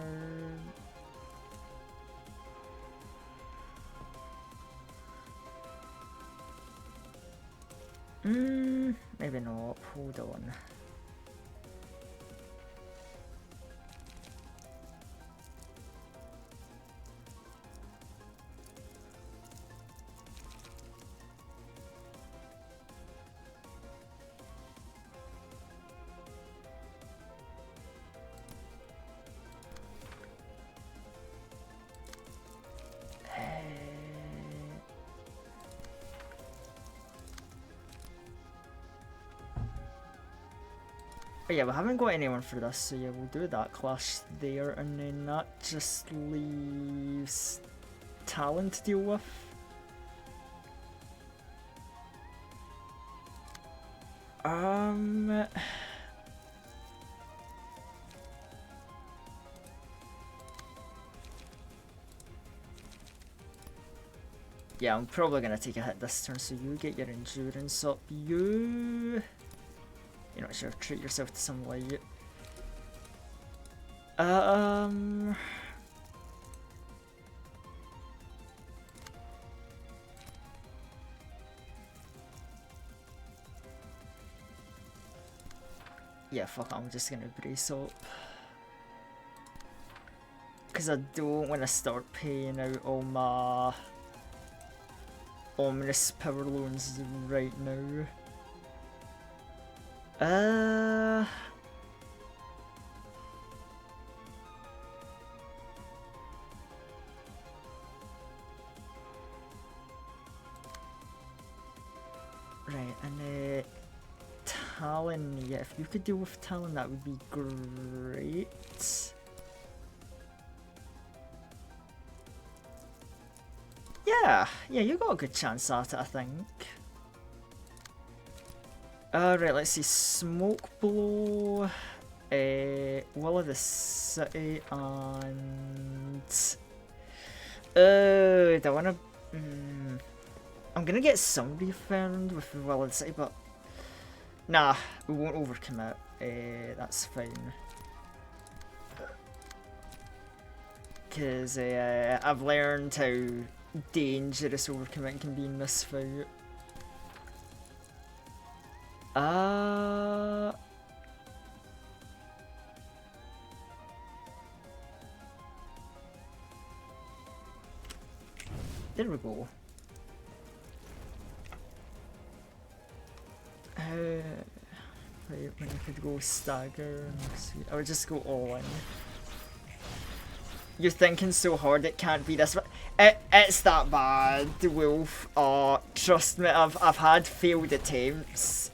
maybe not, hold on. Oh yeah, we haven't got anyone for this, so yeah, we'll do that clash there, and then that just leaves Talon to deal with. Yeah, I'm probably gonna take a hit this turn, so you get your endurance up. You know, sure, treat yourself to some light. Yeah, fuck it, I'm just gonna brace up. Because I don't want to start paying out all my ominous power loans right now. Right, and Talon, yeah, if you could deal with Talon, that would be great. Yeah, you got a good chance at it, I think. Right, let's see, Smoke Blow, Will of the City, and... do I wanna... I'm gonna get some refund with Will of the City, but... Nah, we won't overcommit, that's fine. Because I've learned how dangerous overcommitting can be in this fight. There we go. Right, when I could go stagger, I would just go all in. You're thinking so hard it can't be this, but it's that bad, Wolf. Trust me, I've had failed attempts.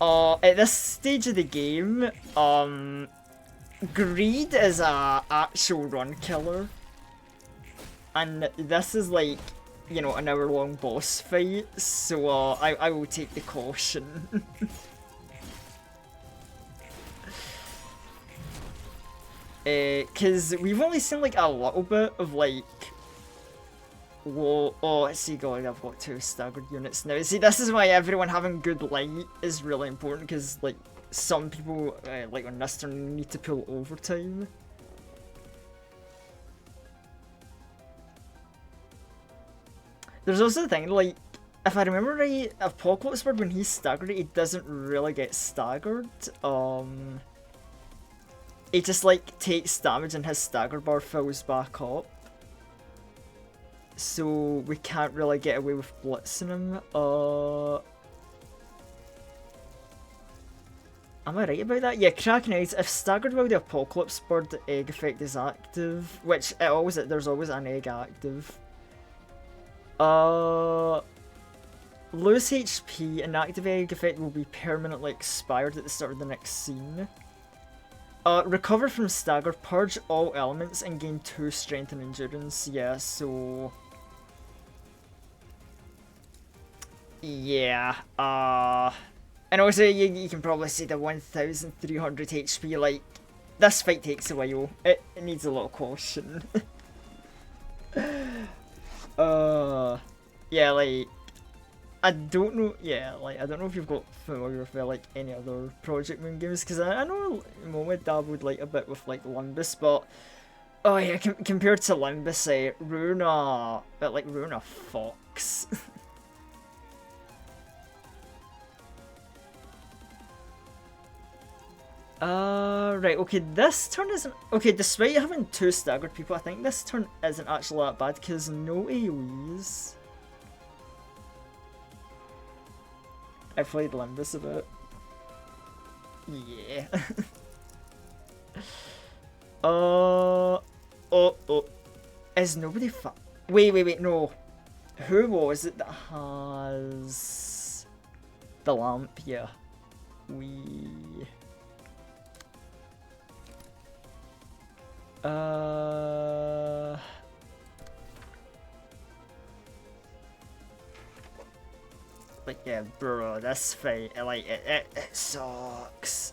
At this stage of the game, Greed is a actual run killer, and this is like, you know, an hour-long boss fight. So I will take the caution. Cause we've only seen like a little bit of like, whoa, oh, see, God, I've got 2 staggered units now. See, this is why everyone having good light is really important, because like some people, like on this turn, need to pull overtime. There's also the thing, like, if I remember right, Apocalypse Bird, when he's staggered, he doesn't really get staggered. He just like takes damage and his stagger bar fills back up. so we can't really get away with blitzing him. Am I right about that? Yeah, Kraken Eggs. If staggered while the Apocalypse Bird, the egg effect is active, which there's always an egg active. Lose HP, an active egg effect will be permanently expired at the start of the next scene. Recover from stagger, purge all elements and gain 2 strength and endurance. Yeah, so... yeah, and also, you can probably see the 1300 HP, like, this fight takes a while. It needs a lot of caution. Yeah, like, I don't know, yeah, like, I don't know if you've got familiar with, like, any other Project Moon games, because I know Momo dabbled, like, a bit with, like, Limbus, but, oh yeah, compared to Limbus, Runa Fox. Right, okay, this turn isn't... okay, despite having 2 staggered people, I think this turn isn't actually that bad, because no AoEs. I played Limbus a bit. Yeah. Oh. Is nobody wait, no. Who was it that has... the lamp? Yeah. Like, yeah, bro, this fight, like, it sucks.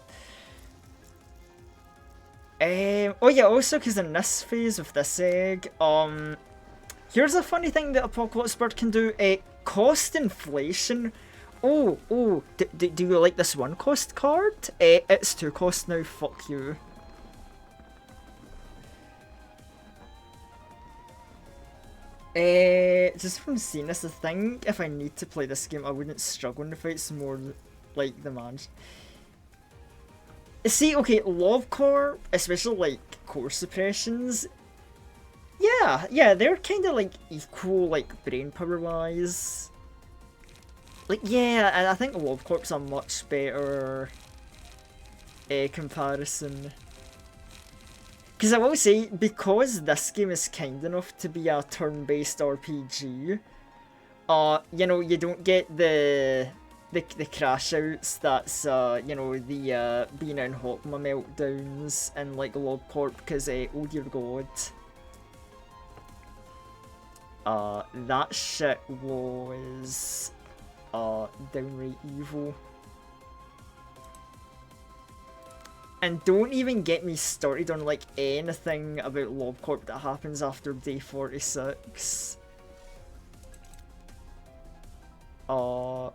Oh yeah, also, because in this phase with this egg, here's a funny thing that Apocalypse Bird can do, cost inflation. Do you like this 1 cost card? It's 2 cost now, fuck you. Just from seeing this, I think if I need to play this game, I wouldn't struggle in the fights more like the man. See, okay, Love Core, especially like core suppressions, yeah, they're kind of like equal, like brain power wise. Like, yeah, and I think Love Corp's a much better comparison. Because I will say, because this game is kind enough to be a turn-based RPG, you know, you don't get the crash outs that's, you know, the Bina and Hokma meltdowns and like Log Corp, because, oh dear god. That shit was, downright evil. And don't even get me started on, like, anything about LobCorp that happens after day 46.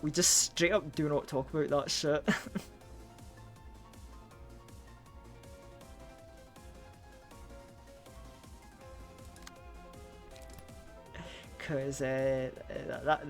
We just straight up do not talk about that shit. Cause, that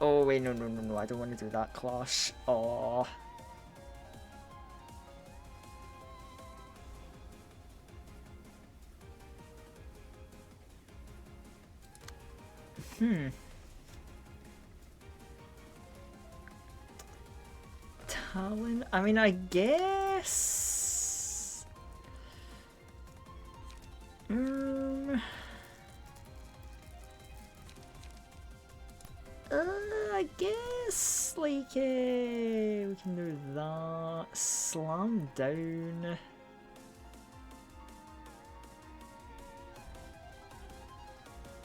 oh wait, no, I don't want to do that clash. Oh. Talon, I mean, I guess... I guess, like, we can do that. Slam down.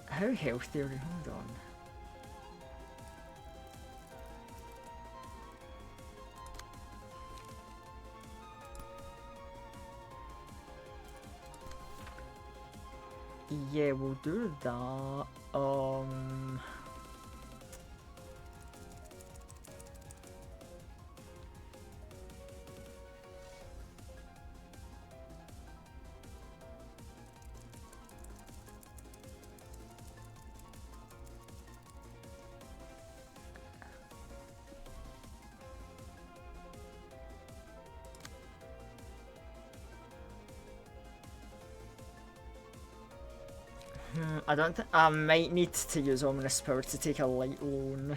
How healthy are we? Hold on. Yeah, we'll do that. I don't think I might need to use Ominous Power to take a light loan.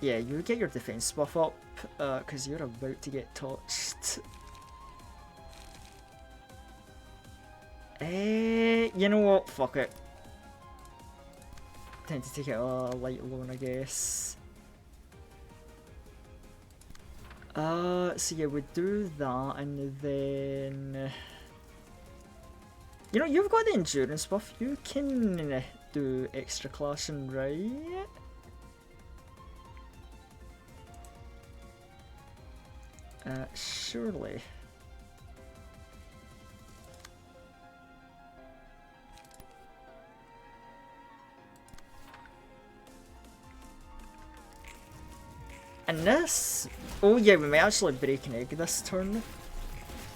Yeah, you get your defense buff up, because you're about to get touched. You know what? Fuck it. Tend to take it a light loan, I guess. So yeah, we do that, and then... You know, you've got the endurance buff. You can do extra clashing, right? Surely. And this... Oh yeah, we might actually break an egg this turn.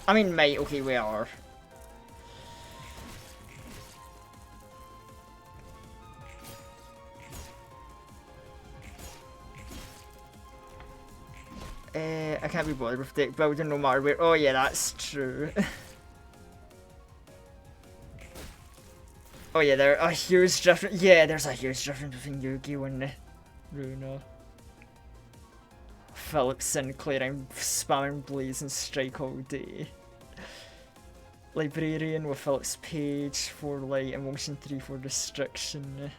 I mean, might. Okay, we are. I can't be bothered with deck building no matter where. Oh yeah, that's true. Oh yeah, there's a huge difference. Yeah, there's a huge difference between Yu-Gi-Oh and Runa. Philip Sinclair, I'm spamming Blaze and Strike all day. Librarian with Philip's Page for light, Emotion 3 for restriction.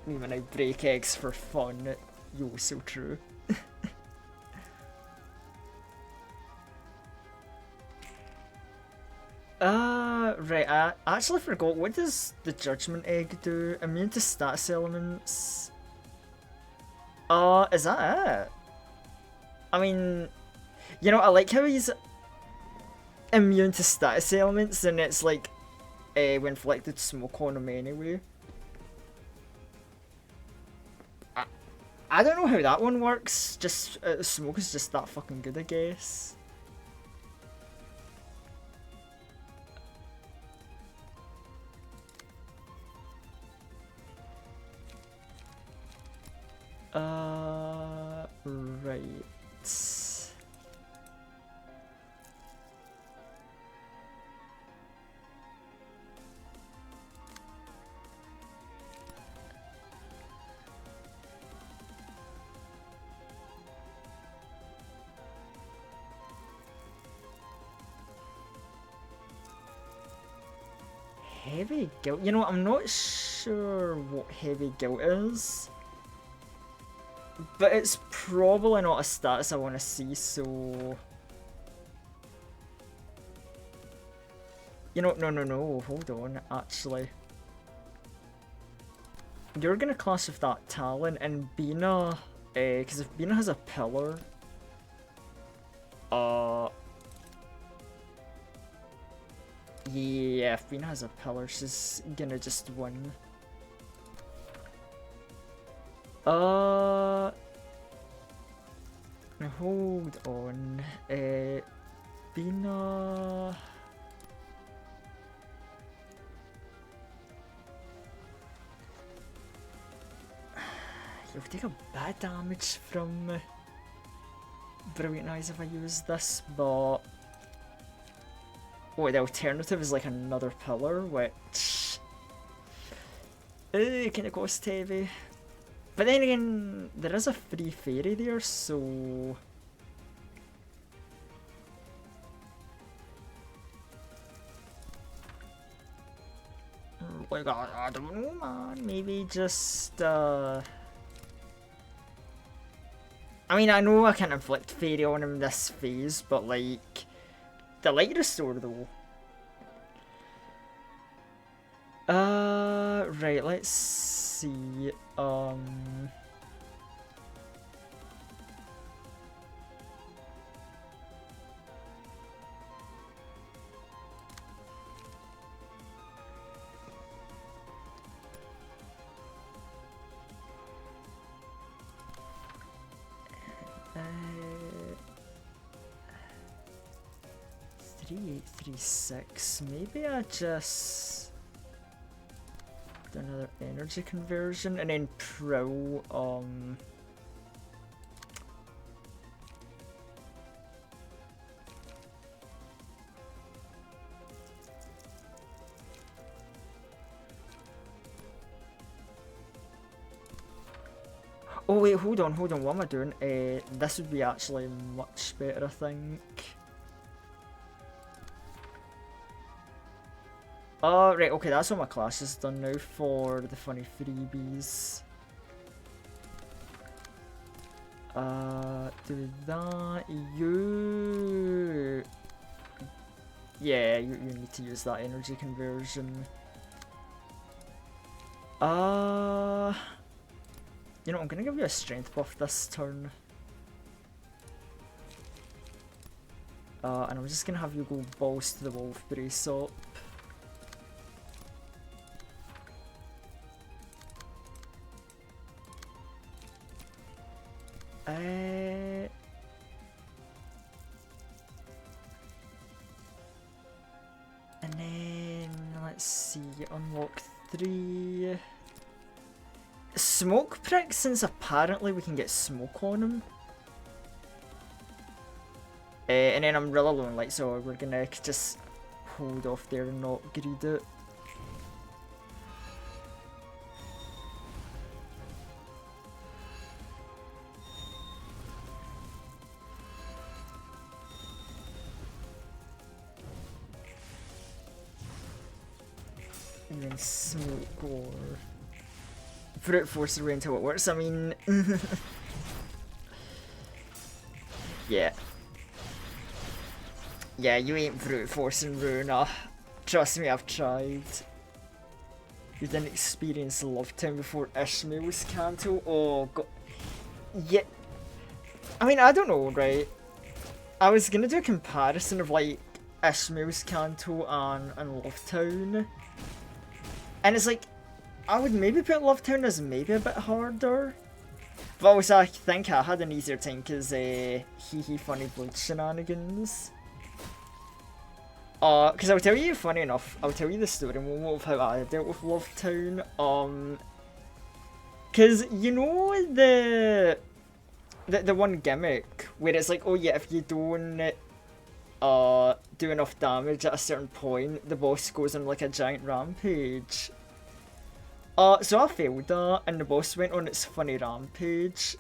Me when I break eggs for fun. Yo, so true. Right, I actually forgot, what does the Judgment Egg do? Immune to status elements. Is that it? I mean, you know, I like how he's immune to status elements and it's like, when inflicted smoke on him anyway. I don't know how that one works, just, smoke is just that fucking good, I guess. Right. Heavy guilt? You know, I'm not sure what heavy guilt is. But it's probably not a status I want to see, so... You know, no, hold on, actually. You're gonna clash with that Talon, and Bina, because if Bina has a pillar... Yeah, if Bina has a pillar, she's gonna just win. Now hold on. Bina. You'll take a bad damage from Brilliant Eyes if I use this, but oh, the alternative is like another pillar, which kind of cost heavy. But then again, there is a free fairy there, so... Like, I don't know, man. Maybe just, I mean, I know I can't inflict fairy on him this phase, but, like... The light restore, though. Right, let's see, $3,836. Maybe I just... do another energy conversion, and then Prowl, oh wait, hold on, what am I doing? This would be actually much better, I think. Oh, right, okay, that's what my class has done now for the funny freebies. Do that, you... Yeah, you need to use that energy conversion. You know, I'm gonna give you a strength buff this turn. And I'm just gonna have you go balls to the wolf brace up. And then, let's see, unlock 3. Smoke prick, since apparently we can get smoke on him. And then I'm really low on light, so we're gonna just hold off there and not greed it. And then smoke or brute force the way until it works. I mean, yeah, you ain't brute forcing Runa. Trust me, I've tried. You didn't experience Love Town before Ishmael's Canto. Oh god, yeah. I mean, I don't know, right? I was gonna do a comparison of like Ishmael's Canto and Love Town. And it's like, I would maybe put Love Town as maybe a bit harder. But also, I think I had an easier time because hee funny blood shenanigans. Because I'll tell you, funny enough, I'll tell you the story moment of how I dealt with Love Town. Because you know the one gimmick where it's like, oh yeah, if you don't do enough damage at a certain point, the boss goes on like a giant rampage. So I failed that, and the boss went on its funny rampage.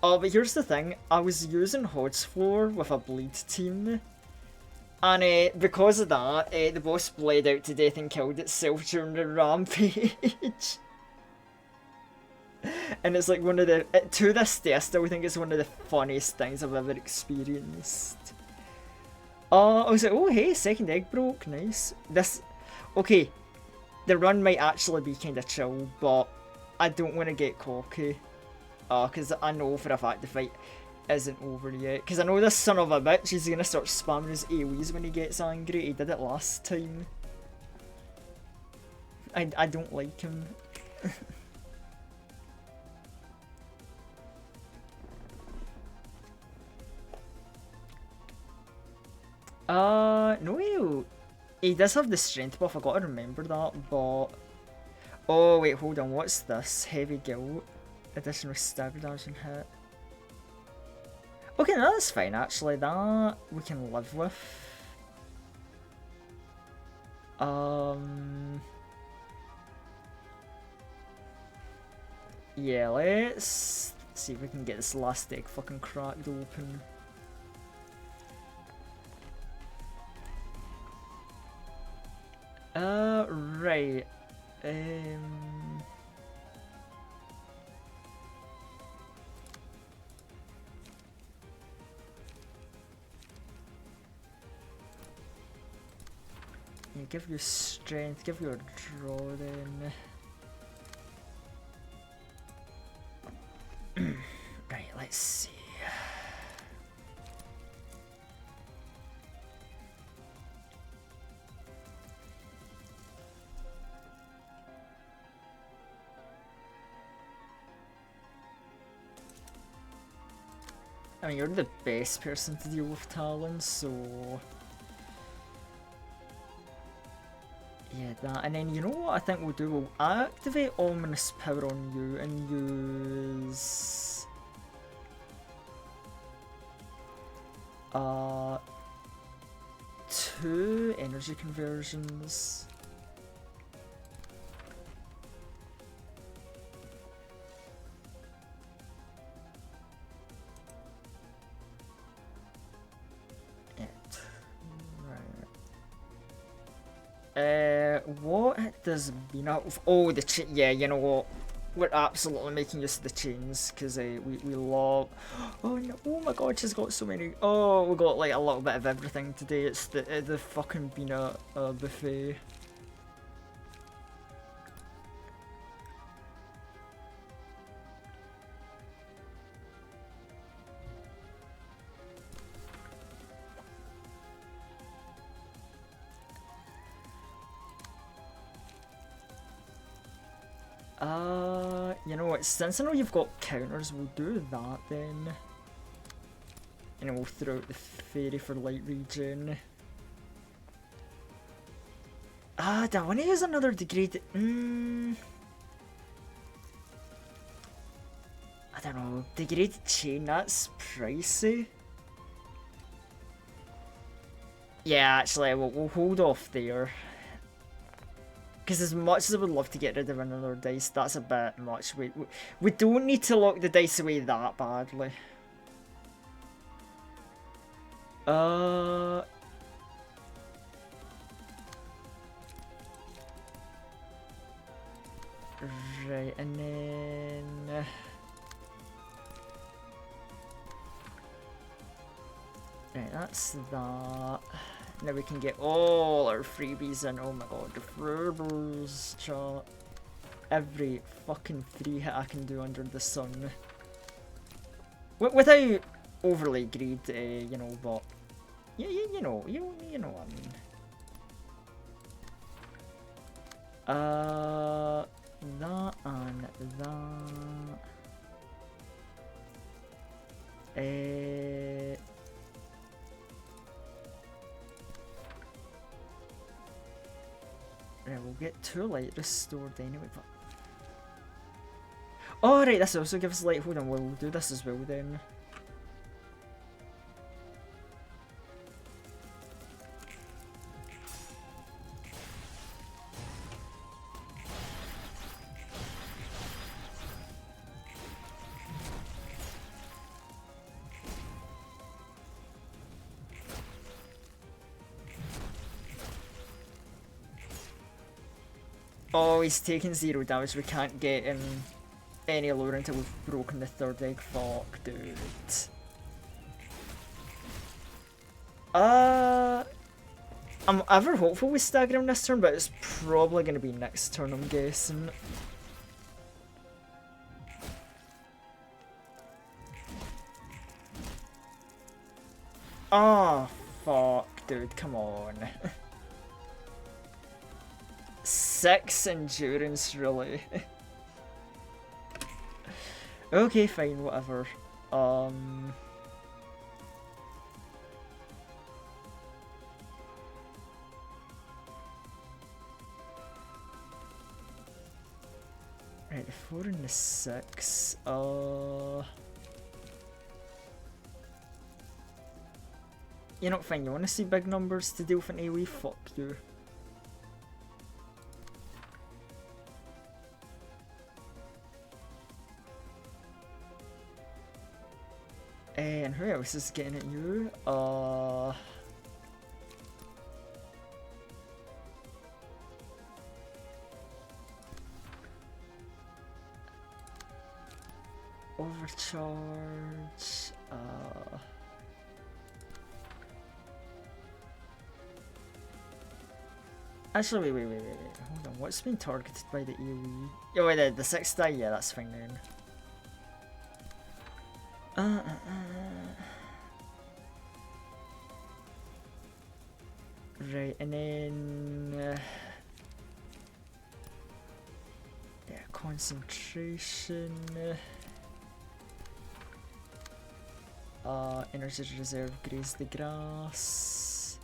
But here's the thing, I was using Hod's Floor with a bleed team. And because of that, the boss bled out to death and killed itself during the rampage. And it's like one of the, to this day, I still think it's one of the funniest things I've ever experienced. I was like, oh hey, second egg broke, nice. Okay, the run might actually be kind of chill, but I don't want to get cocky. Because I know for a fact the fight isn't over yet. Because I know this son of a bitch is going to start spamming his AoEs when he gets angry. He did it last time. I don't like him. No, he does have the strength buff, I gotta remember that, but... Oh, wait, hold on, what's this? Heavy guilt. Additional stagger damage and hit. Okay, no, that's fine, actually, that we can live with. Yeah, let's see if we can get this last egg fucking cracked open. Right. Yeah, give you strength, give you a draw then. Right, let's see. I mean, you're the best person to deal with Talon, so... Yeah, that, and then you know what I think we'll do? We'll activate Ominous Power on you and use... 2 energy conversions. What does Bina... Oh, the chain. Yeah, you know what? We're absolutely making use of the chains because we love... Oh no! Oh my god, she's got so many... Oh, we got like a little bit of everything today. It's the fucking Bina buffet. You know what, since I know you've got counters, we'll do that then. And then we'll throw out the fairy for light regen. Do I want to use another degraded... I don't know, degraded chain, that's pricey. Yeah, actually, we'll hold off there. Because as much as I would love to get rid of another dice, that's a bit much. We don't need to lock the dice away that badly. Right, and then... Right, that's that. Now we can get all our freebies in. Oh my god, the Frubbles chat. Every fucking free hit I can do under the sun. Without overly greed, you know, but... Yeah, you know what I mean. That and that. Right, we'll get 2 light restored anyway, but... Oh, right, this also gives light. Hold on, we'll do this as well then. Oh, he's taking 0 damage. We can't get him any lower until we've broken the 3rd egg. Fuck, dude. I'm ever hopeful we stagger him this turn, but it's probably going to be next turn, I'm guessing. Oh, fuck, dude, come on. 6 endurance, really. Okay, fine, whatever. Right, the 4 and the 6. You know, fine, you want to see big numbers to deal with an AoE? Fuck you. And who else is getting at you? Overcharge. Actually, wait. Hold on. What's been targeted by the AoE? Oh, wait, the 6th die? Yeah, that's fine then. Right, and then... yeah, concentration... energy reserve, graze the grass...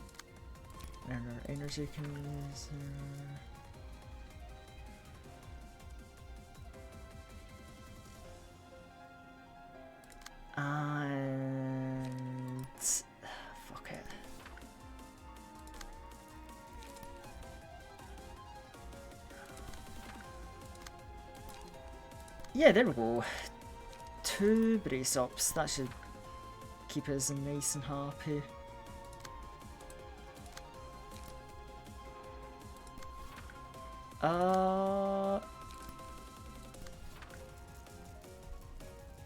And our energy consumer. And fuck it. Yeah, there we go. 2 brace ups. That should keep us nice and happy.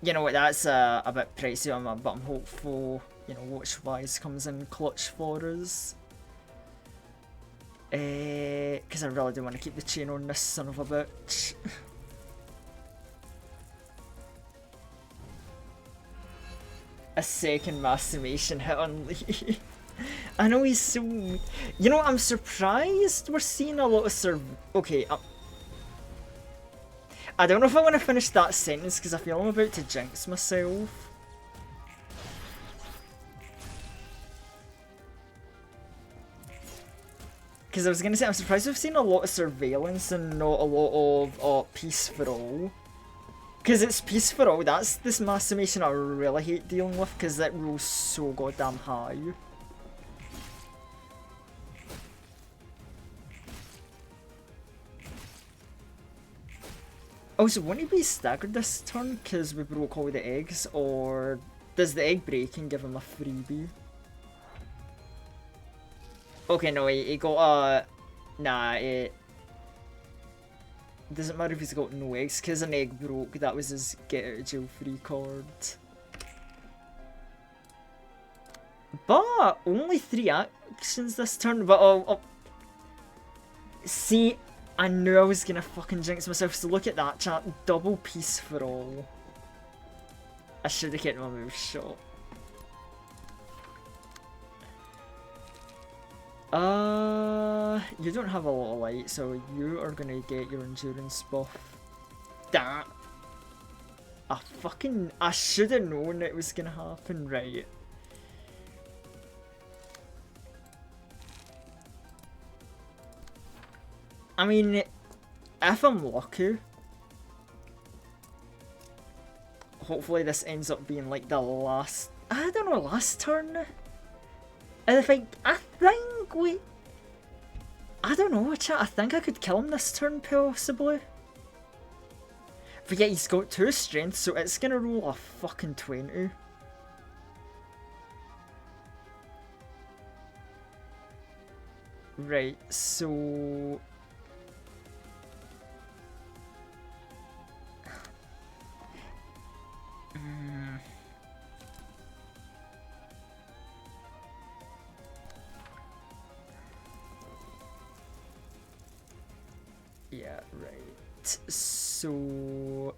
You know what, that's a bit pricey on that, but I'm hopeful, you know, Watchwise comes in clutch for us. Because I really do want to keep the chain on this son of a bitch. A second masturbation hit on Lee. I know he's so... You know, I'm surprised we're seeing a lot of Okay, I don't know if I want to finish that sentence because I feel I'm about to jinx myself. Because I was going to say, I'm surprised we've seen a lot of surveillance and not a lot of peace for all. Because it's peace for all, that's this masturbation I really hate dealing with because it rolls so goddamn high. Also, wouldn't he be staggered this turn because we broke all the eggs, or does the egg breaking give him a freebie? Okay, no, he got nah, it doesn't matter if he's got no eggs, because an egg broke, that was his get out of jail free card. But, only 3 actions this turn, but see, I knew I was gonna fucking jinx myself, so look at that chat, double peace for all. I should have kept my move shot. You don't have a lot of light, so you are gonna get your endurance buff. Damn. I should have known it was gonna happen, right? I mean, if I'm lucky, hopefully this ends up being like the last, I don't know, last turn? I think we, I don't know, chat, I think I could kill him this turn, possibly. But yeah, he's got 2 strength, so it's gonna roll a fucking 20. Right, so... Yeah, right. So...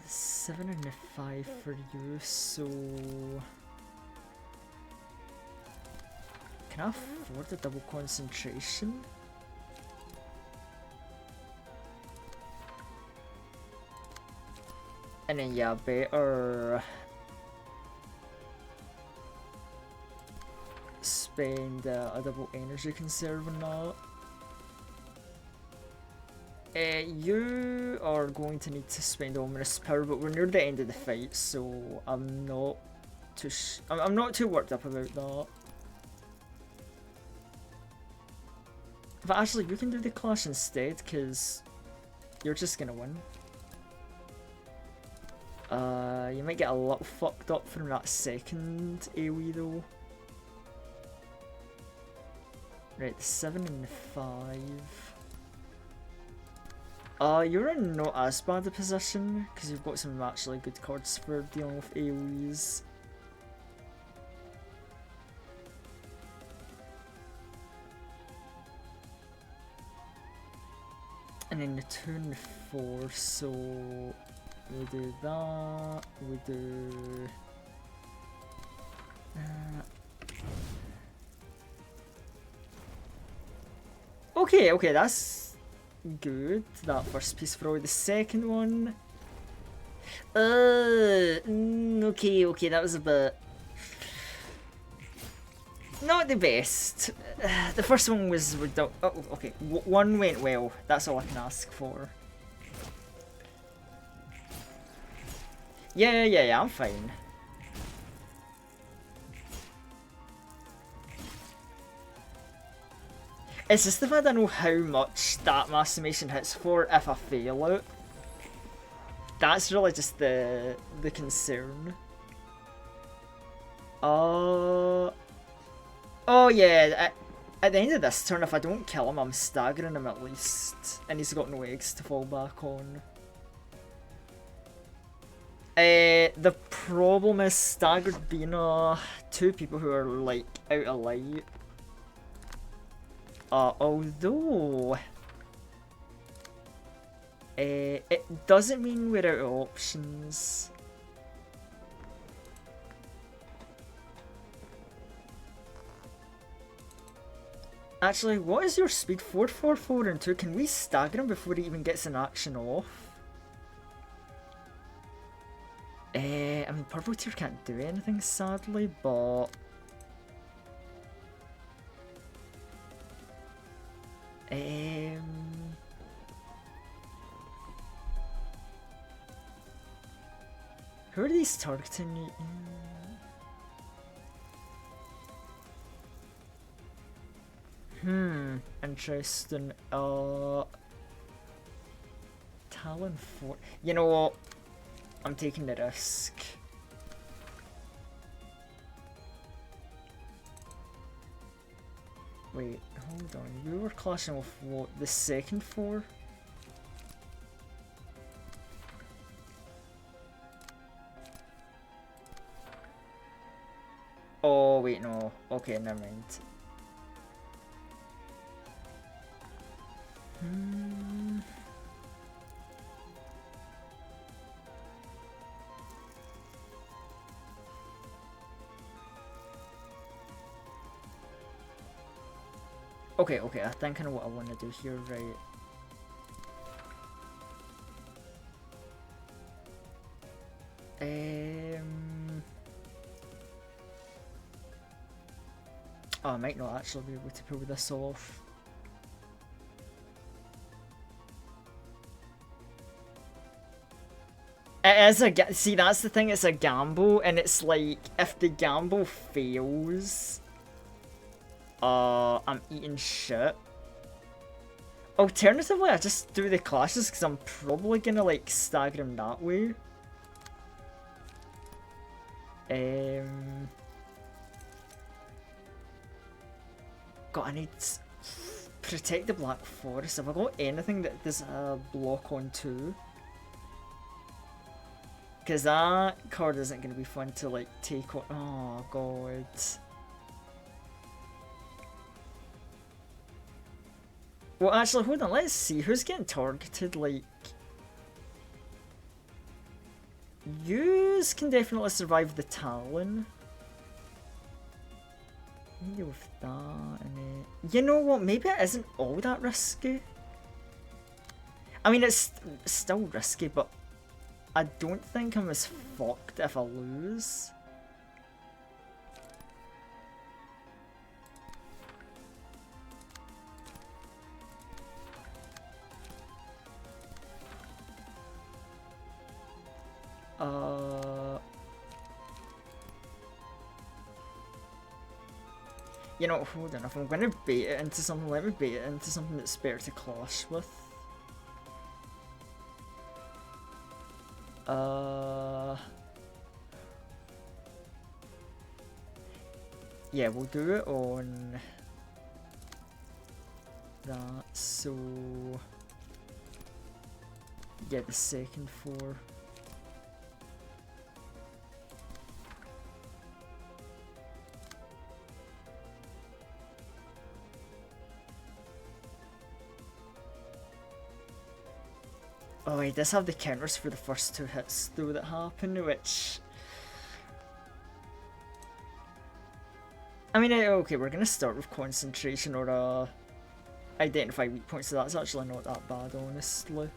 $7 and a 5 for you, so... Can I afford the double concentration? And then yeah, better spend a double energy conserve on that. You are going to need to spend Ominous Power, but we're near the end of the fight, so I'm not too I'm not too worked up about that. But actually, you can do the clash instead, because you're just gonna win. You might get a little fucked up from that second AoE though. Right, the 7 and the 5. You're in not as bad a position, because you've got some actually good cards for dealing with AoEs. And then the 2 and the 4, so... We do that. We do. Okay, okay, that's good. That first piece for all. The second one. Okay, okay, that was a bit. Not the best. The first one was. Oh, okay. One went well. That's all I can ask for. Yeah, I'm fine. It's just the fact I know how much that masturbation hits for if I fail it. That's really just the concern. Oh yeah, at the end of this turn, if I don't kill him, I'm staggering him at least. And he's got no eggs to fall back on. The problem is staggered Bina, two people who are like out of light. Although it doesn't mean we're out of options. Actually, what is your speed? 4, 4, 4, and 2. Can we stagger him before he even gets an action off? I mean, Purple Tier can't do anything, sadly, but... Who are these targeting? Interesting. Talon 4. You know what? I'm taking the risk. Wait, hold on. We were clashing with what? The second 4? Oh, wait, no. Okay, never mind. Okay, okay, I think I know what I want to do here, right? Oh, I might not actually be able to pull this off. It is a see, that's the thing, it's a gamble, and it's like, if the gamble fails, I'm eating shit. Alternatively, I just do the clashes, because I'm probably gonna, like, stagger him that way. God, I need protect the Black Forest. Have I got anything that there's a block on too? Because that card isn't going to be fun to like take on. Oh god. Well, actually, hold on. Let's see who's getting targeted. Like, yous can definitely survive the Talon. Maybe with that and it. You know what? Maybe it isn't all that risky. I mean, it's still risky, but I don't think I'm as fucked if I lose. You know, hold on, if I'm gonna bait it into something, let me bait it into something that's better to clash with. Yeah, we'll do it on that, so... Yeah, the second 4. Oh, he does have the counters for the first 2 hits though that happen, which... I mean, okay, we're gonna start with concentration or identify weak points, so that's actually not that bad, honestly.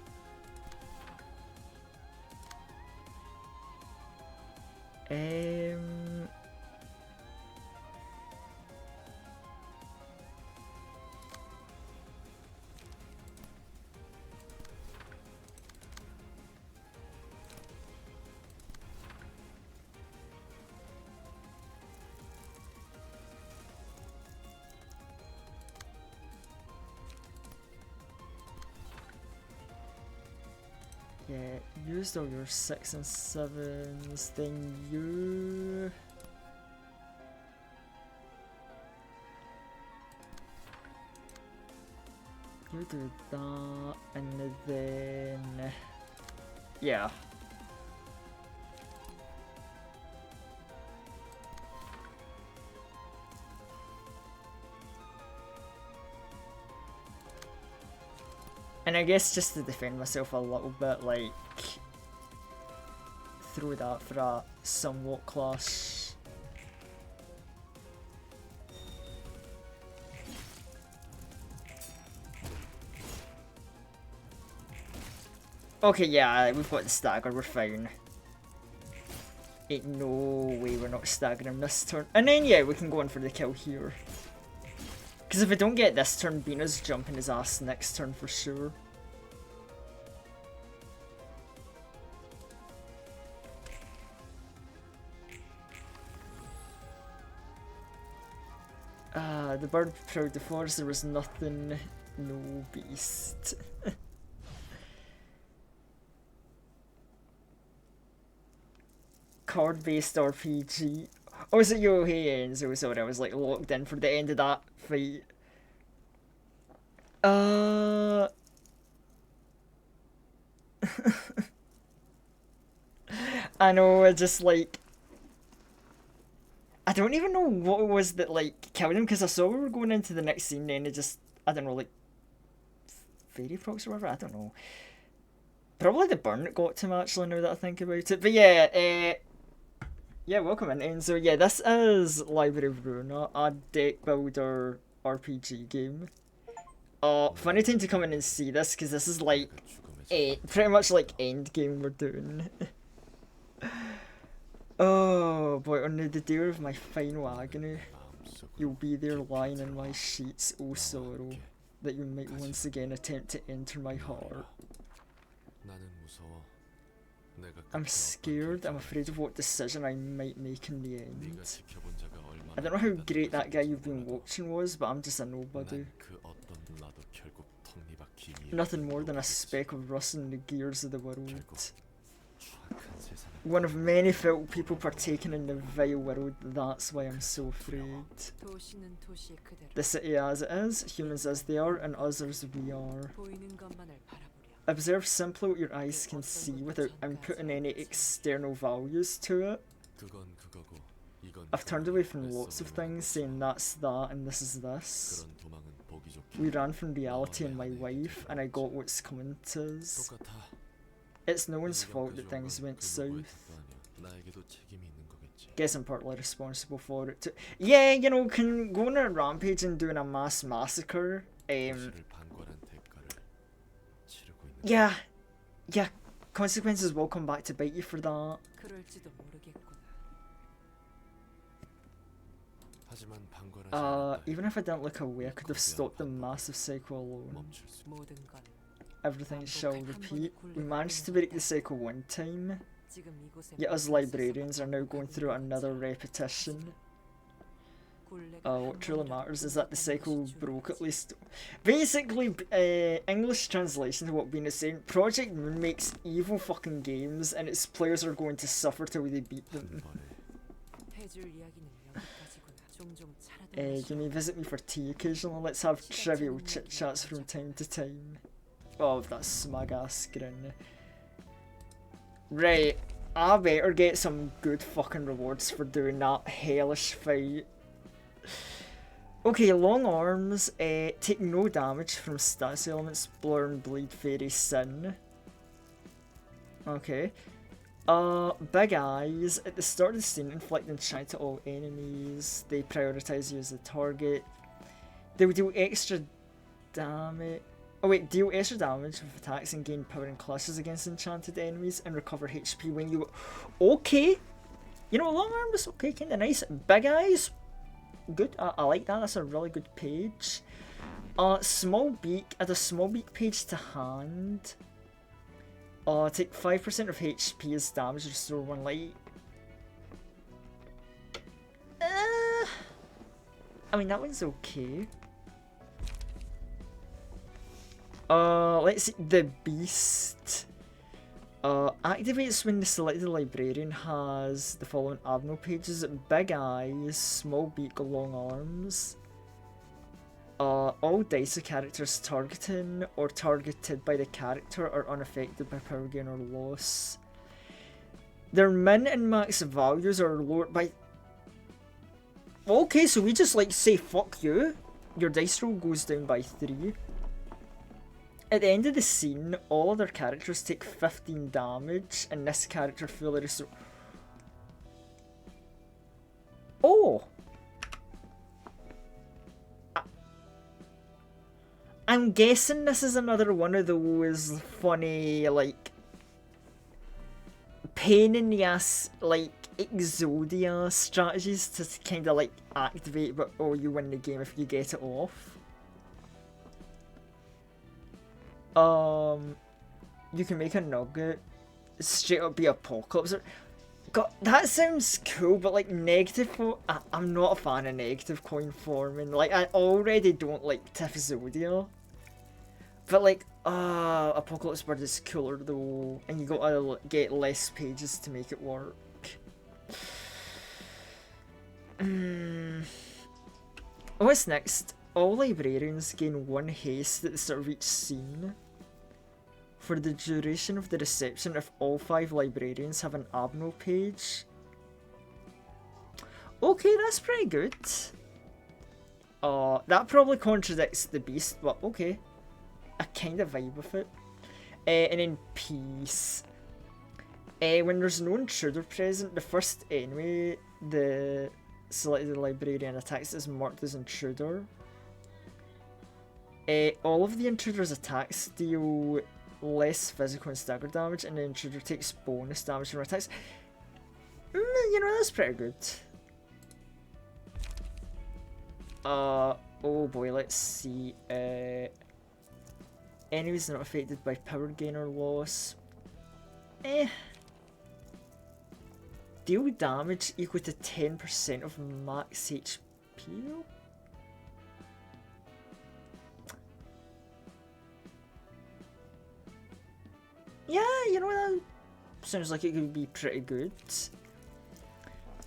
Yeah, used all your 6 and 7s, then you... You do that, and then... Yeah. And I guess just to defend myself a little bit, like... Throw that for a somewhat clash. Okay, yeah, we've got the stagger, we're fine. Ain't no way we're not staggering this turn. And then, yeah, we can go in for the kill here. Because if we don't get this turn, Bina's jumping his ass next turn for sure. The bird proud the forest, there was nothing, no beast. Card-based RPG. Oh, is it Yohei Enzo? Sorry, I was like locked in for the end of that fight. I know, I just like... I don't even know what it was that like killed him, because I saw we were going into the next scene and it just, I don't know, like... Fairy procs or whatever, I don't know. Probably the burn that got to him actually, now that I think about it. But yeah, yeah, welcome in. And so yeah, this is Library of Ruina, a deck builder RPG game. Funny time to come in and see this, because this is like, pretty much like end game we're doing. Oh boy, on the day of my final agony, you'll be there lying in my sheets, oh sorrow, that you might once again attempt to enter my heart. I'm scared, I'm afraid of what decision I might make in the end. I don't know how great that guy you've been watching was, but I'm just a nobody. Nothing more than a speck of rust in the gears of the world. One of many felt people partaking in the vile world, that's why I'm so afraid. The city as it is, humans as they are, and us as we are. Observe simply what your eyes can see without inputting any external values to it. I've turned away from lots of things, saying that's that and this is this. We ran from reality and my wife, and I got what's coming to us. It's no one's fault that things went south. Guess I'm partly responsible for it too. Yeah, you know, can going on a rampage and doing a mass massacre, yeah, consequences will come back to bite you for that. Even if I didn't look away, I could have stopped the massive cycle alone. Everything shall repeat. We managed to break the cycle one time, yet us librarians are now going through another repetition. What truly matters is that the cycle broke at least. Basically, English translation to what Bean is saying, Project Moon makes evil fucking games and its players are going to suffer till they beat them. You may visit me for tea occasionally, let's have trivial chit-chats from time to time. Oh, that smug ass grin. Right, I better get some good fucking rewards for doing that hellish fight. Okay, long arms, take no damage from status elements, blur and bleed, fairy, sin. Okay. Big eyes. At the start of the scene, inflict enchant to all enemies. They prioritize you as a target. They will deal extra damage. Oh wait, deal extra damage with attacks and gain power in clashes against enchanted enemies and recover HP when you... Okay! You know, long arm is okay, kinda nice. Big eyes, good. I like that, that's a really good page. Small beak, add a small beak page to hand. Take 5% of HP as damage, restore 1 light. I mean, that one's okay. Let's see, the beast. Activates when the selected librarian has the following abno pages: big eyes, small beak, long arms. All dice of characters targeting or targeted by the character are unaffected by power gain or loss. Their min and max values are lowered by... Okay, so we just like say fuck you. Your dice roll goes down by 3. At the end of the scene, all other characters take 15 damage, and this character fully restores... Oh! I'm guessing this is another one of those funny, like, pain in the ass, like, Exodia strategies to kind of, like, activate, but oh, you win the game if you get it off. You can make a nugget, straight up be Apocalypse. God, that sounds cool, but like negative, I'm not a fan of negative coin forming. Like, I already don't like Typhozodia. But like, Apocalypse Bird is cooler though, and you gotta get less pages to make it work. What's next? All librarians gain 1 haste at the start of each scene. For the duration of the reception, if all 5 librarians have an abno page. Okay, that's pretty good. That probably contradicts the beast, but okay. I kind of vibe with it. And then peace. When there's no intruder present, the first enemy the selected librarian attacks is marked as intruder. All of the intruder's attacks deal less physical and stagger damage, and the intruder takes bonus damage from attacks. You know, that's pretty good. Oh boy, let's see. Enemies not affected by power gain or loss. Deal damage equal to 10% of max HP. Yeah, you know, that sounds like it could be pretty good.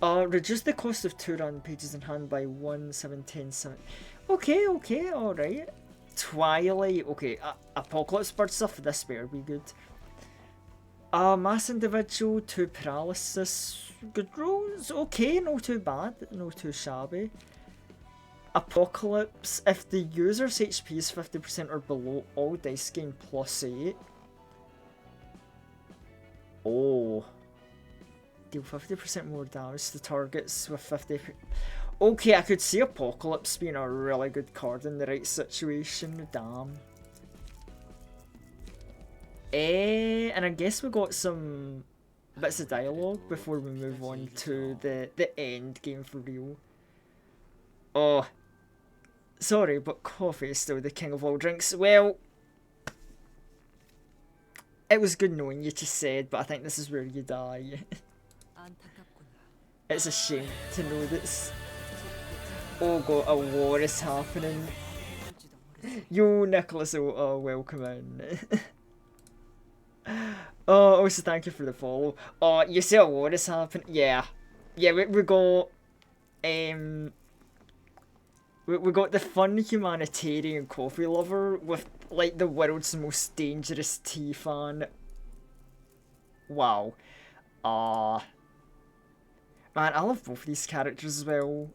Reduce the cost of 2 random pages in hand by 1, 7, 10, 7. Okay, alright. Twilight, okay. Apocalypse Bird stuff, this better be good. Mass Individual, 2 paralysis. Good rolls, okay, not too bad, not too shabby. Apocalypse, if the user's HP is 50% or below, all dice gain +8. Oh. Deal 50% more damage to targets with 50%. Okay, I could see Apocalypse being a really good card in the right situation. Damn. And I guess we got some bits of dialogue before we move on to the end game for real. Oh. Sorry, but coffee is still the king of all drinks. Well, it was good knowing you, just said, but I think this is where you die. It's a shame to know this. Oh god, a war is happening. Yo, Nicholas, welcome in. Also thank you for the follow. You say a war is happening? Yeah. Yeah, we got... We got the fun humanitarian coffee lover with, like, the world's most dangerous tea fan. Wow. Man, I love both these characters as well.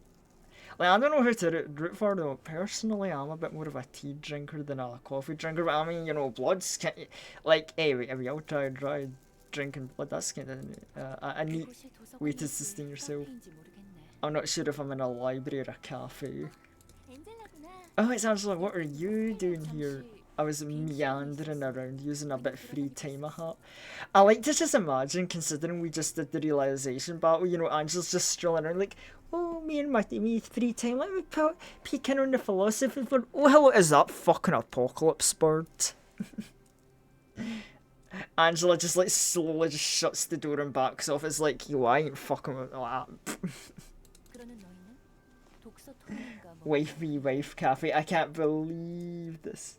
Like, I don't know who to root for though. Personally, I'm a bit more of a tea drinker than a coffee drinker. But I mean, you know, Bloods can't... Like, hey, have you all tried drinking blood. That's kind of a neat way to sustain yourself. I'm not sure if I'm in a library or a cafe. Oh, it's Angela, what are you doing here? I was meandering around using a bit of free time I had. I like to just imagine, considering we just did the realization battle, you know, Angela's just strolling around like, oh, me and my free time, let me peek in on the philosophy for, oh, hello, is that fucking apocalypse bird? Angela just like slowly just shuts the door and backs off. It's like, yo, I ain't fucking with that. Wife v wife cafe. I can't believe this.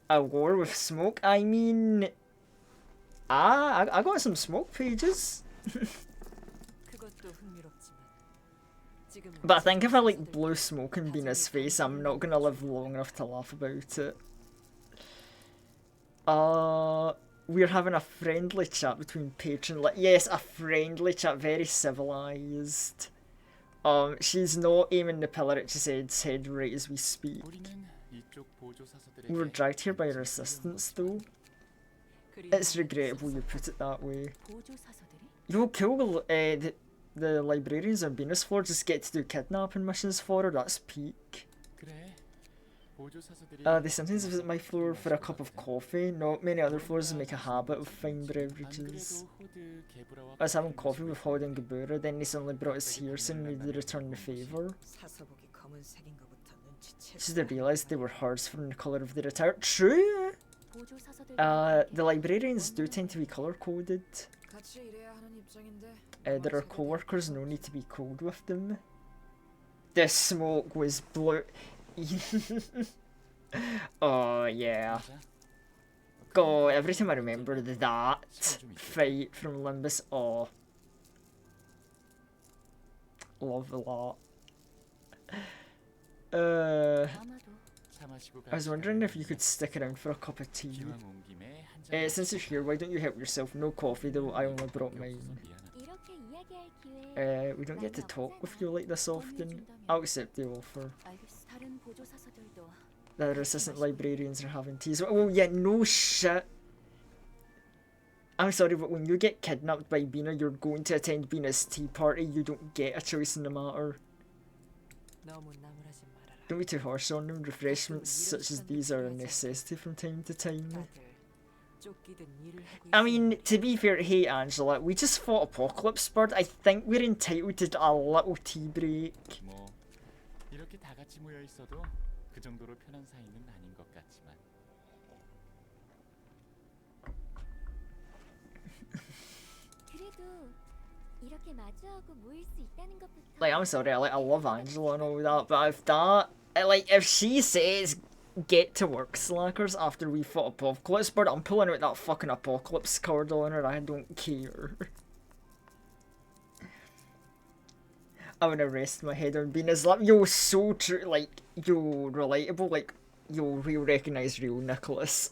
A war with smoke? I mean... I got some smoke pages. But I think if I like blow smoke in Bina's face, I'm not gonna live long enough to laugh about it. We're having a friendly chat between patron. Yes, a friendly chat, very civilized. She's not aiming the pillar at Giselle's head right as we speak. We were dragged here by our assistants though. It's regrettable you put it that way. Yo, cool, the librarians on Venus floor just get to do kidnapping missions for her, that's peak. They sometimes visit my floor for a cup of coffee. Not many other floors make a habit of fine beverages. I was having coffee with Hod and Gebura, then they suddenly brought us here saying we need to return the favour. Just they realised they were hers from the colour of their attire. True! The librarians do tend to be colour coded. There are co-workers, no need to be cold with them. The smoke was blue. Oh yeah. God, every time I remember that fight from Limbus, oh. Love a lot. I was wondering if you could stick around for a cup of tea. Since you're here, why don't you help yourself? No coffee though, I only brought mine. We don't get to talk with you like this often. I'll accept the offer. The other assistant librarians are having tea. Oh yeah, no shit. I'm sorry, but when you get kidnapped by Bina, you're going to attend Bina's tea party. You don't get a choice in the matter. Don't be too harsh on them. Refreshments such as these are a necessity from time to time. I mean, to be fair, hey Angela, we just fought Apocalypse Bird. I think we're entitled to a little tea break. Like, I'm sorry, I love Angela and all that, but if she says get to work, slackers, after we fought Apocalypse Bird, I'm pulling out that fucking Apocalypse card on her, I don't care. I'm gonna rest my head on Bina's lap. Yo, so true, like, yo, relatable, like, yo, real recognise real Nicholas.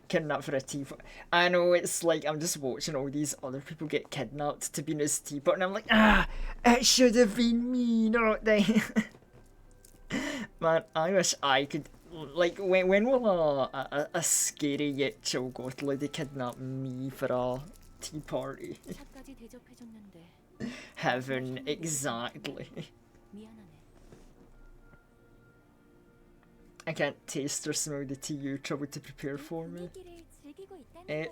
Kidnapped for a teapot. I know, it's like I'm just watching all these other people get kidnapped to Bina's teapot, and I'm like, it should have been me, not them. Man, I wish I could. Like, when will a scary yet chill goth lady kidnap me for a tea party? Heaven, exactly. I can't taste or smell the tea you troubled to prepare for me.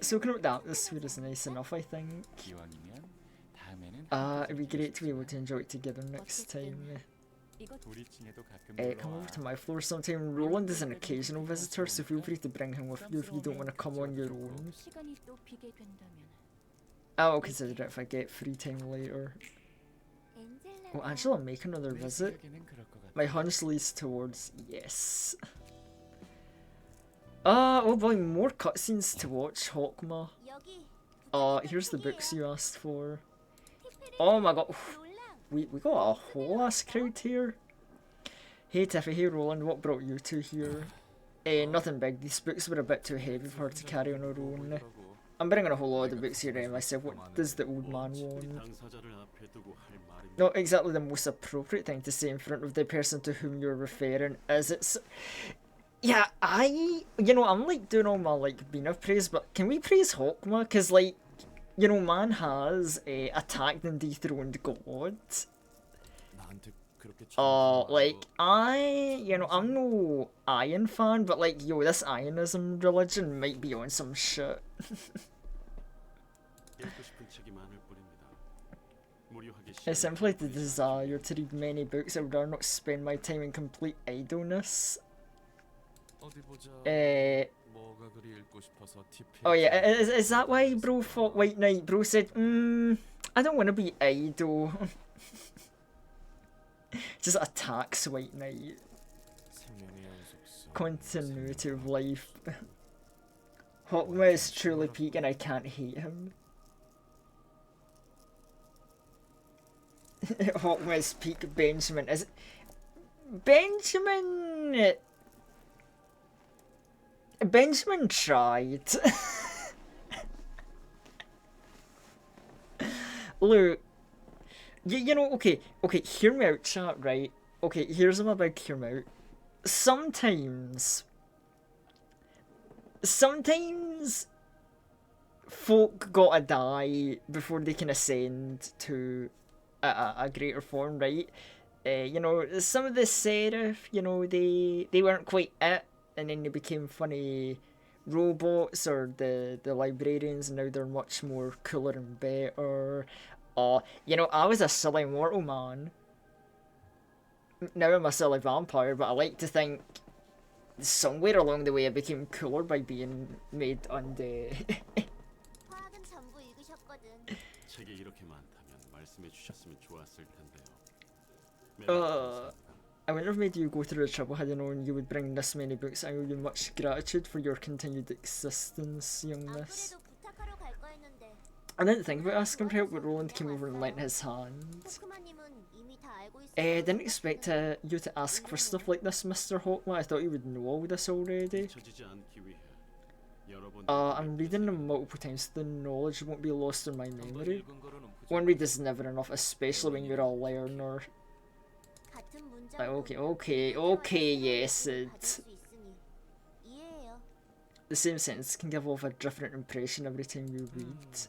Soaking up the atmosphere is nice enough, I think. It'd be great to be able to enjoy it together next time. Come over to my floor sometime. Roland is an occasional visitor, so feel free to bring him with you if you don't want to come on your own. I'll consider it if I get free time later. Will Angela make another visit? My hunch leads towards yes. Oh boy, more cutscenes to watch, Hawkma. Here's the books you asked for. Oh my god, we got a whole ass crowd here. Hey Tiffy, hey Roland, what brought you two here? Nothing big, these books were a bit too heavy for her to carry on her own. I'm bringing a whole lot of the books here myself. What does the old man want? Not exactly the most appropriate thing to say in front of the person to whom you're referring, is it? Yeah, I'm like doing all my like Bina praise, but can we praise Hawkma? Cause like, man has attacked and dethroned God. 나한테 그렇게 좋은 Like I'm no Iron fan, but like, this Ionism religion might be on some shit. 읽고 싶은 책이 많을 뿐입니다. 무료하게 I simply the desire to read many books. I would rather not spend my time in complete idleness. 어디 보자. 뭐가 그리 읽고 싶어서 TP. Oh yeah, is that why bro fought White Knight? Bro said, I don't want to be idle. Just attacks White Knight. 생명의 연속성. Continuity of life. Hawkma is truly peak and I can't hate him. Hawkma is peak Benjamin. Is Benjamin? Benjamin tried. Look, okay, hear me out, chat, right? Okay, here's my big hear me out. Sometimes folk gotta die before they can ascend to a greater form, right? Some of the Seraph, they weren't quite it, and then they became funny robots, or the librarians, and now they're much more cooler and better. I was a silly mortal man. Now I'm a silly vampire, but I like to think somewhere along the way I became cooler by being made undead. 화학은 전부 읽으셨거든. 책이 이렇게 많다면 말씀해 주셨으면 좋았을 텐데요. I wouldn't have made you go through the trouble had I known you would bring this many books. I owe you much gratitude for your continued existence, young miss. 안 그래도 부탁하러 갈 거였는데. I didn't think about asking for help, but Roland came over and lent his hand. 포크마님은 이미 다 알고 있어. Didn't expect you to ask for stuff like this, Mr. Hawkman. I thought you would know all this already. 잊혀지지 않기 위해 여러 번 I'm reading them multiple times so the knowledge won't be lost in my memory. One read is never enough, especially when you're a learner. 같은 문장으로 Okay, yes, 받을 it's... 수 있으니 이해해요. The same sentence can give off a different impression every time you read.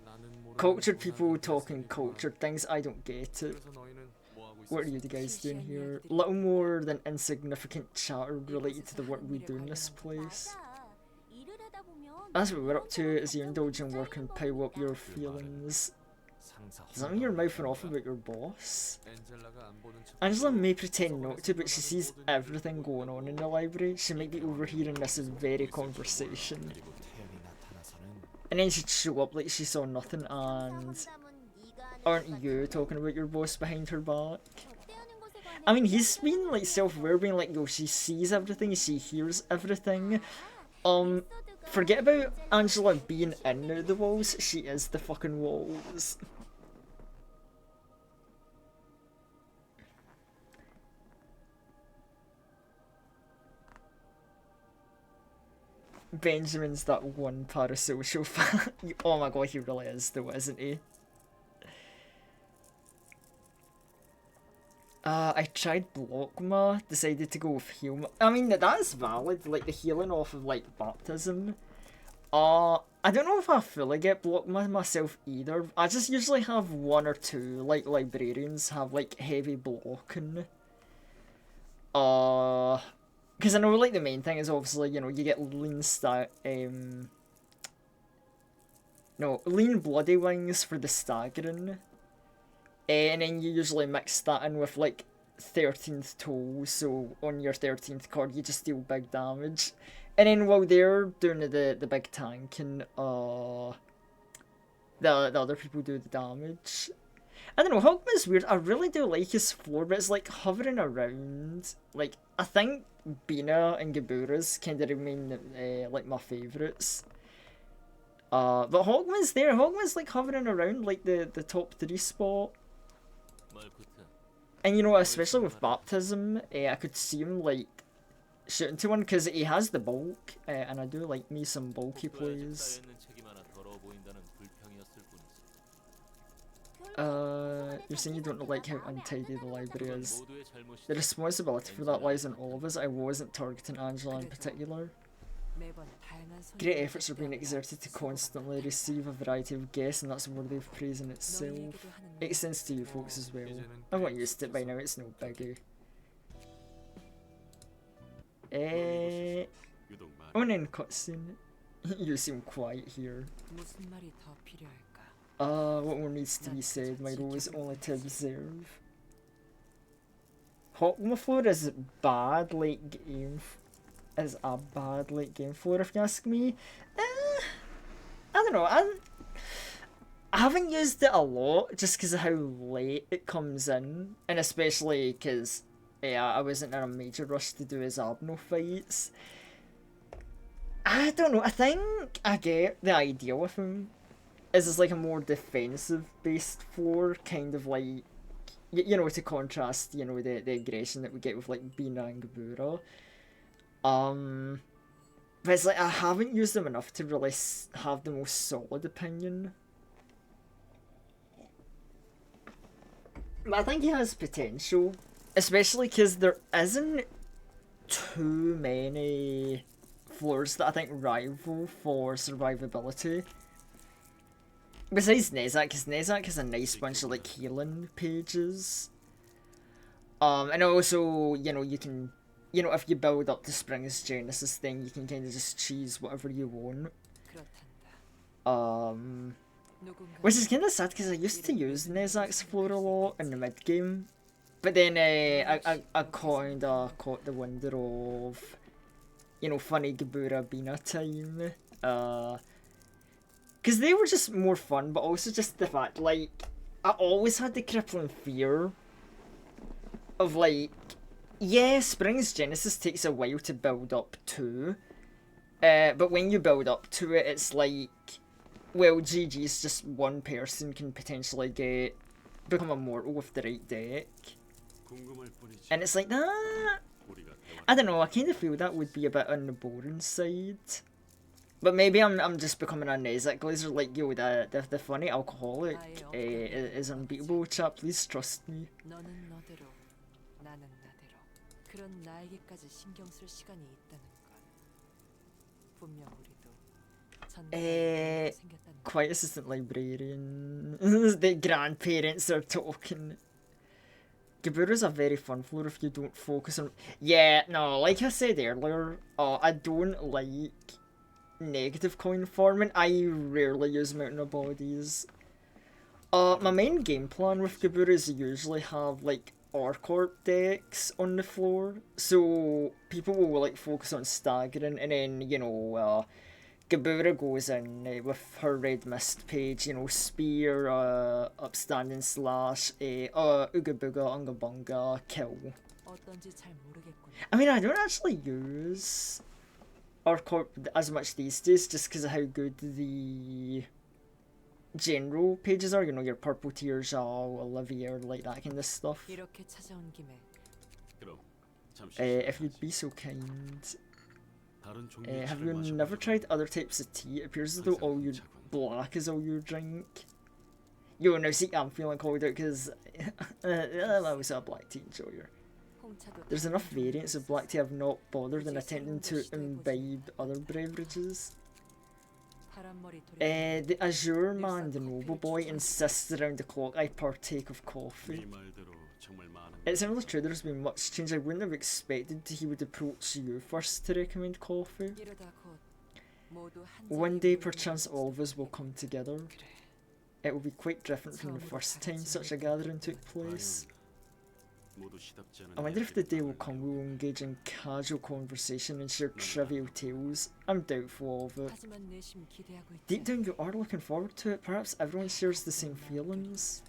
나는 모르는 Cultured people 문화를 talking 가지고 cultured things, I don't get it. 그래서 너희는 뭐 하고 What are you guys doing here? Little more than insignificant chatter related to the work we do in this place. 맞아. 일을 하다 보면 That's what we're up to, is you indulging work and pile up your feelings. Does that mean you're mouthing off about your boss? 엔젤라가 안 보는 척 Angela may pretend not to, but she sees everything going on in the library. She might be overhearing this very conversation. 그리고 태연이 나타나서는 And then she'd show up like she saw nothing, and aren't you talking about your boss behind her back? I mean, he's been like self-aware, being like, yo, she sees everything, she hears everything. Forget about Angela being in the walls, she is the fucking walls. Benjamin's that one parasocial fan. Oh my god, he really is though, isn't he? I tried Blockma, decided to go with Heal. I mean, that's valid, like the healing off of like baptism. I don't know if I fully get Blockma myself either. I just usually have one or two, like librarians have like heavy blocking. Because I know like the main thing is obviously, you get lean lean bloody wings for the staggering. And then you usually mix that in with like 13th toe, so on your 13th card you just deal big damage. And then while they're doing the big tanking, the other people do the damage. I don't know, Hogman's weird. I really do like his floor, but it's like hovering around. Like, I think Bina and Gabura's kind of remain like my favourites. But Hogman's there. Hogman's like hovering around like the top 3 spot. And especially with baptism, I could see him like shooting to one because he has the bulk, and I do like me some bulky plays. You're saying you don't like how untidy the library is. The responsibility for that lies on all of us. I wasn't targeting Angela in particular. Great efforts are being exerted to constantly receive a variety of guests, and that's worthy of praise in itself. It extends to you folks as well. I'm not used to it by now, it's no biggie. On end cutscene. You seem quiet here. What more needs to be said? My role is only to observe. Hogma floor is bad late game. Is a bad late game floor if you ask me. I don't know. I haven't used it a lot just because of how late it comes in, and especially because I wasn't in a major rush to do his Abno fights. I don't know. I think I get the idea with him. Is like a more defensive based floor, kind of like, you know, to contrast, you know, the aggression that we get with like Bina and Gebura. But it's like I haven't used them enough to really have the most solid opinion. But I think he has potential, especially because there isn't too many floors that I think rival for survivability. Besides Nezak, because Nezak has a nice bunch of like healing pages. And also, you know, you can, you know, if you build up the Springs Genesis thing, you can kind of just choose whatever you want. Which is kind of sad because I used to use Nezak's floor a lot in the mid game, but then I kind of caught the wonder of, you know, funny Gebura Bina time. Because they were just more fun, but also just the fact, like, I always had the crippling fear of, like, yeah, Springs Genesis takes a while to build up to, but when you build up to it, it's like, well, GG's just one person can potentially become immortal with the right deck. And it's like, I don't know, I kind of feel that would be a bit on the boring side. But maybe I'm just becoming a Nezak glazer, like, yo, the funny alcoholic is unbeatable, chap, please trust me. Quiet assistant librarian. The grandparents are talking. Gebura's a very fun floor if you don't focus on... Yeah, no, like I said earlier, I don't like negative coin farming. I rarely use Mountain of Bodies. My main game plan with Gebura is usually have, like, Arcorp decks on the floor, so people will, like, focus on staggering, and then, you know, Gebura goes in with her Red Mist page, you know, Spear, Upstanding Slash, Ooga Booga, Unga Bunga, Kill. I mean, I don't actually use Arcorp as much these days just because of how good the general pages are, you know, your Purple Tear, Zhao, Olivia, like that kind of stuff. If you'd be so kind. Have you never tried other types of tea? It appears as though black is all you drink. Yo, now see, I'm feeling called out because I'm also a black tea enjoyer. There's enough variants of black tea I've not bothered in attempting to imbibe other beverages. The Azure Man, the Noble Boy, insists around the clock I partake of coffee. It's really true there's been much change. I wouldn't have expected he would approach you first to recommend coffee. One day perchance all of us will come together. It will be quite different from the first time such a gathering took place. I wonder if the day will come we will engage in casual conversation and share trivial tales. I'm doubtful of it. Deep down you are looking forward to it. Perhaps everyone shares the same feelings.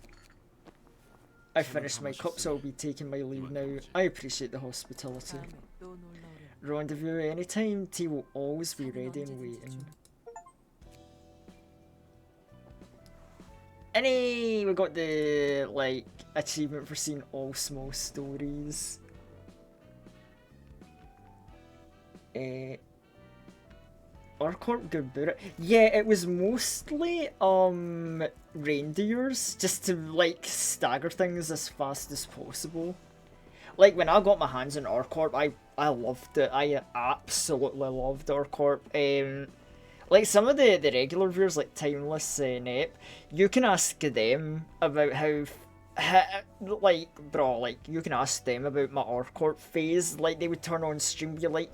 I finished my cup, so I'll be taking my leave now. I appreciate the hospitality. Rendezvous anytime, tea will always be ready and waiting. We got the, like, achievement for seeing all small stories. Orcorp Gerbera. Yeah, it was mostly reindeers, just to like stagger things as fast as possible. Like when I got my hands on Orcorp, I loved it. I absolutely loved Orcorp. Like some of the regular viewers, like Timeless Nep, you can ask them about like, bro, like, you can ask them about my Orcorp phase. Like, they would turn on stream, be like,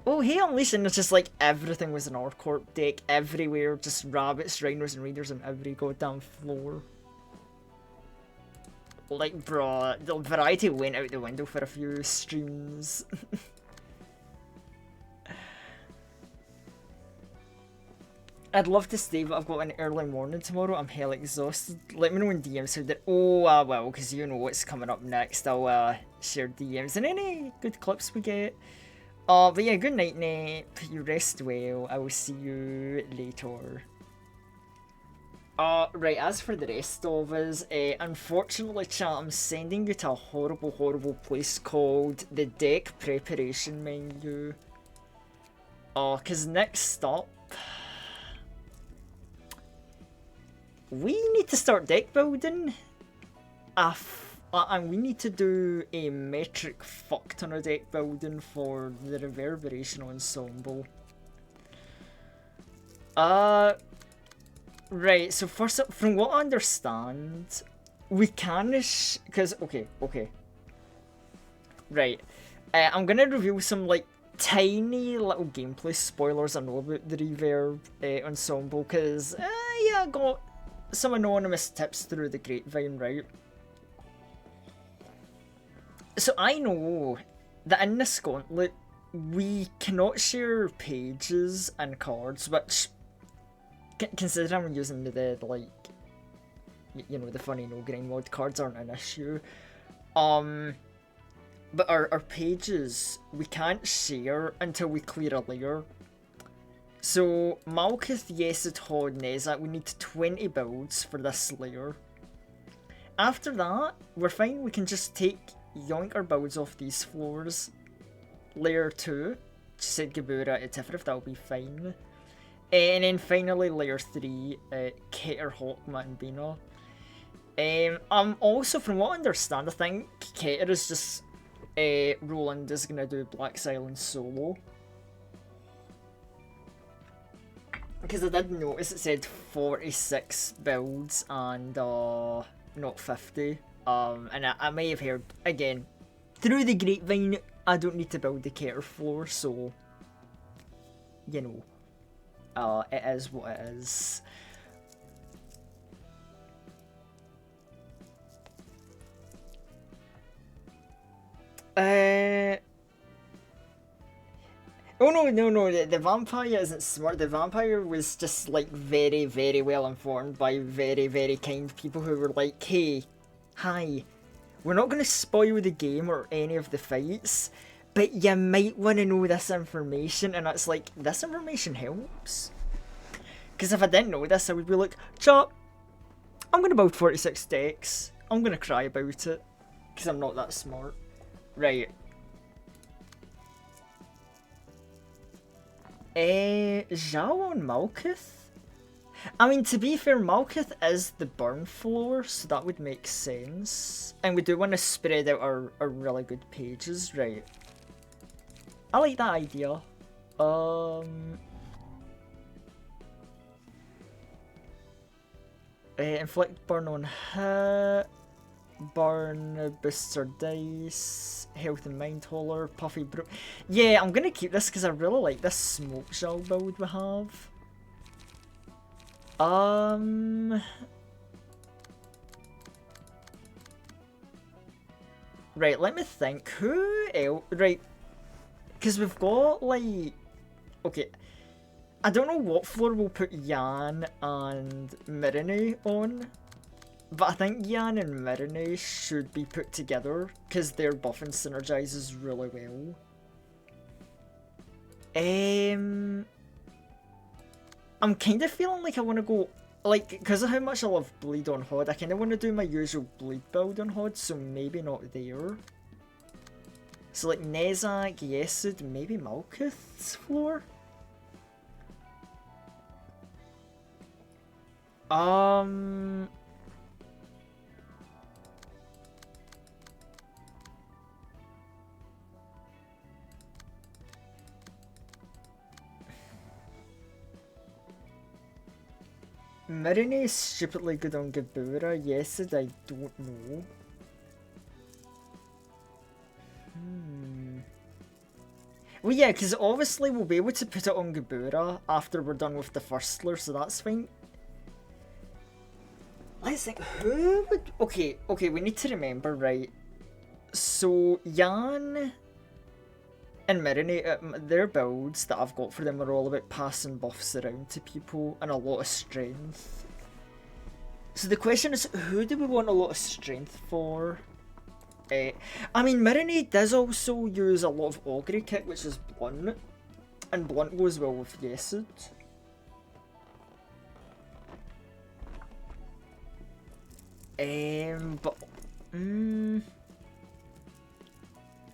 oh, hey, Unleashed, and it's just like, everything was an Orcorp deck everywhere, just rabbits, rhinos, and raiders on every goddamn floor. Like, bro, the variety went out the window for a few streams. I'd love to stay, but I've got an early morning tomorrow. I'm hell exhausted. Let me know in DMs how that. Oh, I will, because you know what's coming up next. I'll share DMs and any good clips we get. But yeah, good night, Nep. You rest well. I will see you later. Right, as for the rest of us, unfortunately, chat, I'm sending you to a horrible, horrible place called the deck preparation menu. Because next up, we need to start deck building, and we need to do a metric fuck ton of deck building for the Reverberation Ensemble. Right, so first up, from what I understand, we can, because, okay. Right, I'm gonna reveal some, like, tiny little gameplay spoilers I know about the Reverb Ensemble, because, yeah, I got some anonymous tips through the grapevine, right? So I know that in this gauntlet, we cannot share pages and cards, which, considering I'm using the like, you know, the funny no grind mod cards aren't an issue. But our pages, we can't share until we clear a layer. So, Malkuth, Yesid, Hod, Nezak, we need 20 builds for this layer. After that, we're fine, we can just yoink our builds off these floors. Layer 2, Sid Gebura, Tifrif, that'll be fine. And then finally, layer 3, Keter, Hawkma, and Bina. Also, from what I understand, I think Keter is just, Roland is gonna do Black Silence solo. Because I did notice it said 46 builds and not 50. And I may have heard, again, through the grapevine, I don't need to build the Keter floor, so, you know, it is what it is. Oh no, the vampire isn't smart. The vampire was just like very, very well informed by very, very kind people who were like, hey, hi, we're not going to spoil the game or any of the fights, but you might want to know this information. And it's like, this information helps. Because if I didn't know this, I would be like, chat, I'm going to build 46 decks. I'm going to cry about it. Because I'm not that smart. Right. Zhao on Malkuth? I mean, to be fair, Malkuth is the burn floor, so that would make sense. And we do want to spread out our really good pages, right? I like that idea. Inflict burn on hit. Burn, booster dice, health and mind holder, puffy bro. Yeah, I'm gonna keep this because I really like this smoke shell build we have. Right, let me think. Who else? Right, because we've got like, okay, I don't know what floor we'll put Yan and Mirene on. But I think Yan and Mirene should be put together, because their buffing synergizes really well. I'm kind of feeling like I want to go, like, because of how much I love Bleed on Hod, I kind of want to do my usual Bleed build on Hod, so maybe not there. So like Nezak, Yesid, maybe Malkuth's floor? Um. Mirine is stupidly good on Gabura. Yes, I don't know. Well, yeah, because obviously we'll be able to put it on Gabura after we're done with the firstler, so that's fine. Let's think, who would... Okay, we need to remember, right? So, Jan and Mirine, their builds that I've got for them are all about passing buffs around to people and a lot of strength. So the question is, who do we want a lot of strength for? I mean, Mirine does also use a lot of Augury Kick, which is Blunt. And Blunt goes well with Yesid. But...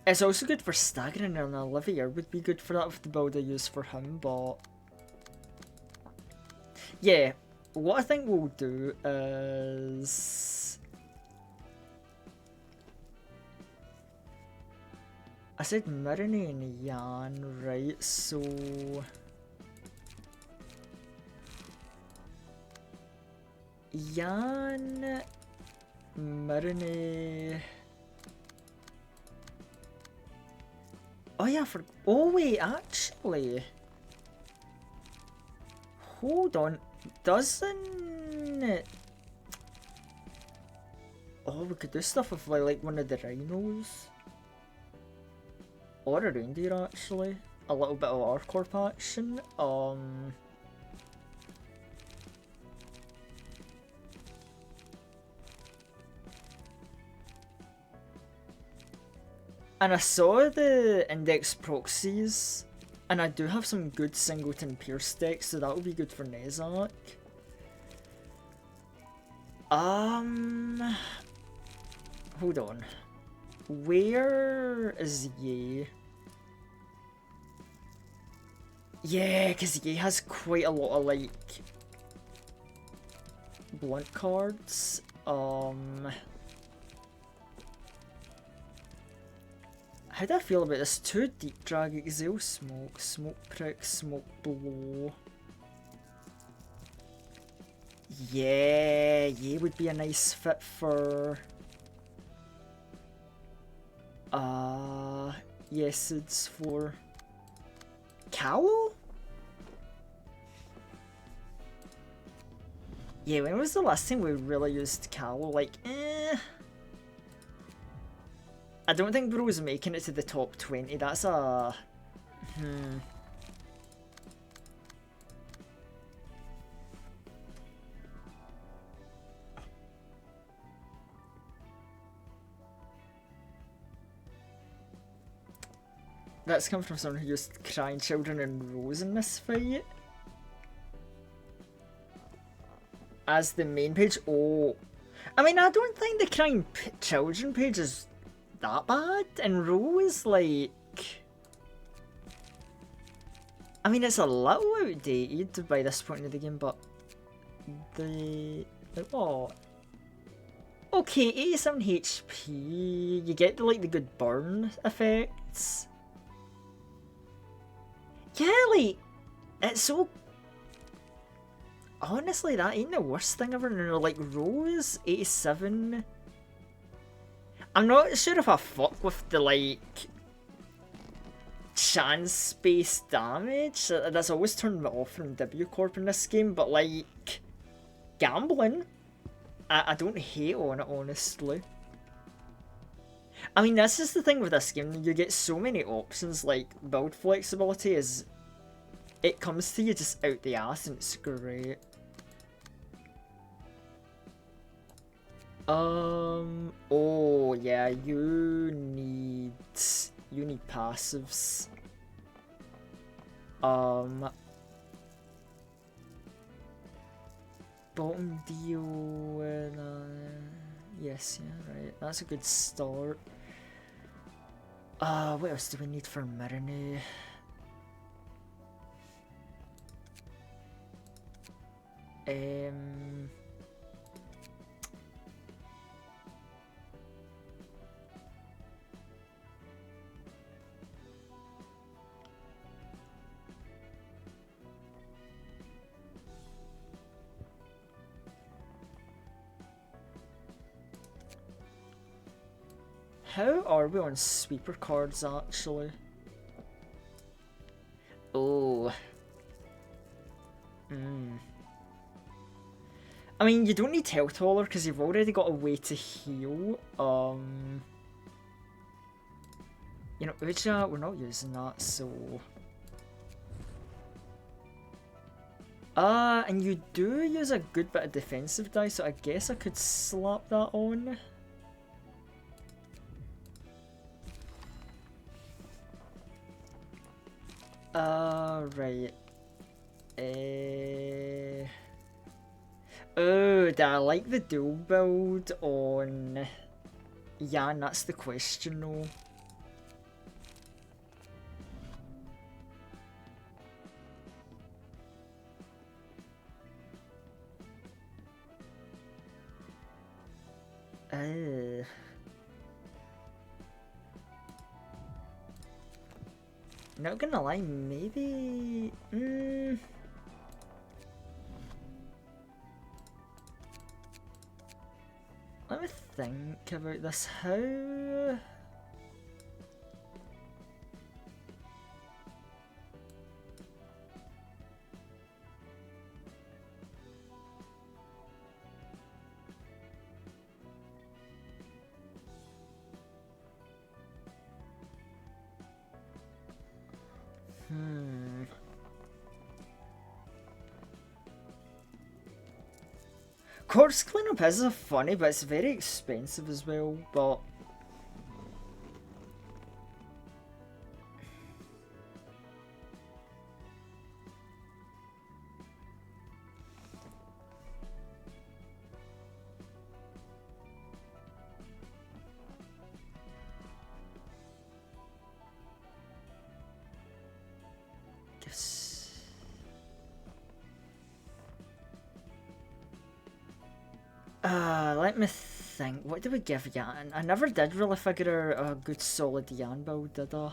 It's also good for staggering, and Olivier would be good for that with the build I use for him, but... Yeah, what I think we'll do is... I said Mirine and Jan, right? So... Jan... Mirine... Oh yeah, oh wait, actually... Hold on, doesn't it... Oh, we could do stuff with like one of the rhinos. Or a reindeer, actually. A little bit of R-Corp action. And I saw the index proxies, and I do have some good singleton Pierce decks, so that will be good for Nezak. Hold on. Where is Ye? Yeah, because Ye has quite a lot of, like, blunt cards. How do I feel about this? 2 Deep Drag, Exhale Smoke, Smoke Prick, Smoke Blow. Yeah, Ye would be a nice fit for... yes, it's for... Callow? Yeah, when was the last time we really used Callow? Like, I don't think Bro's making it to the top 20. That's a... That's come from someone who used Crying Children and Rose in this fight. As the main page? Oh. I mean, I don't think the Crying Children page is that bad. And Rose, like... I mean, it's a little outdated by this point in the game, but... Oh. Okay, 87 HP. You get, like, the good burn effects. Yeah, like, it's so... Honestly, that ain't the worst thing ever. Like, Rose, 87. I'm not sure if I fuck with the, like, chance-based damage. That's always turned me off from W Corp in this game, but, like, gambling, I don't hate on it, honestly. I mean, this is the thing with this game, you get so many options, like, build flexibility is... It comes to you just out the ass and it's great. Oh yeah, you need passives. Bottom deal and yes, yeah, right. That's a good start. What else do we need for Mirine? Um, how are we on sweeper cards actually? Oh. I mean, you don't need Health Hauler because you've already got a way to heal. You know, Uja, we're not using that, so... and you do use a good bit of defensive dice, so I guess I could slap that on. Right. Oh, do I like the dual build on Yan? That's the question though. Not gonna lie, maybe... Let me think about this. How... Corpse cleanup is funny, but it's very expensive as well, but... Let me think. What do we give Yan? I never did really figure out a good solid Yan build, did I?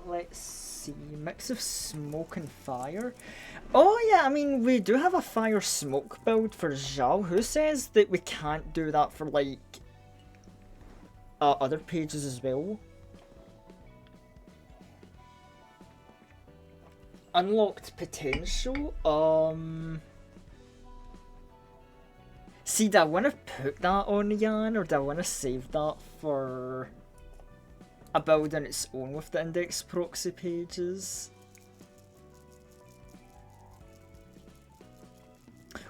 Let's see, mix of smoke and fire. Oh yeah, I mean, we do have a fire smoke build for Zhao. Who says that we can't do that for like other pages as well? Unlocked potential. See, do I want to put that on Yan, or do I want to save that for a build on its own with the index proxy pages?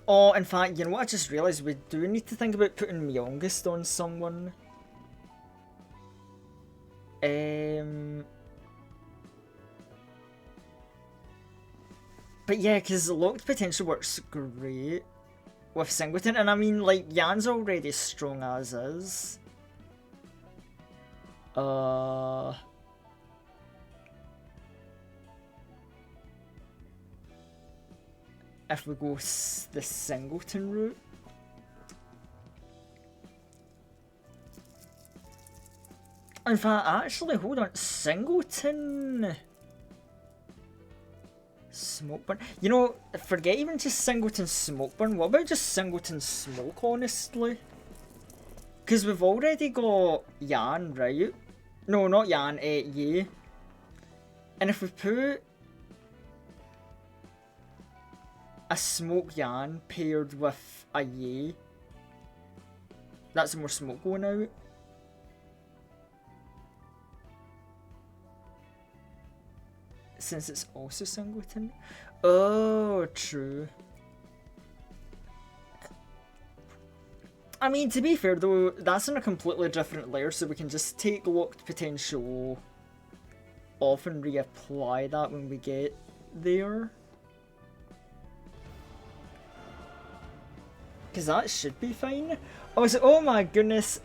Oh, in fact, you know what I just realised? We do need to think about putting Myongest on someone. But yeah, because locked potential works great with Singleton, and I mean, like, Yan's already strong as is. If we go the Singleton route. In fact, actually, hold on, Singleton... Smokeburn. You know, forget even just Singleton Smokeburn. What about just Singleton Smoke, honestly? Because we've already got Yan, right? No, not Yan, Ye. And if we put a Smoke Yan paired with a Ye, that's more smoke going out. Since it's also Singleton. Oh, true. I mean, to be fair though, that's in a completely different layer, so we can just take locked potential off and reapply that when we get there. Because that should be fine. Oh, so, oh my goodness.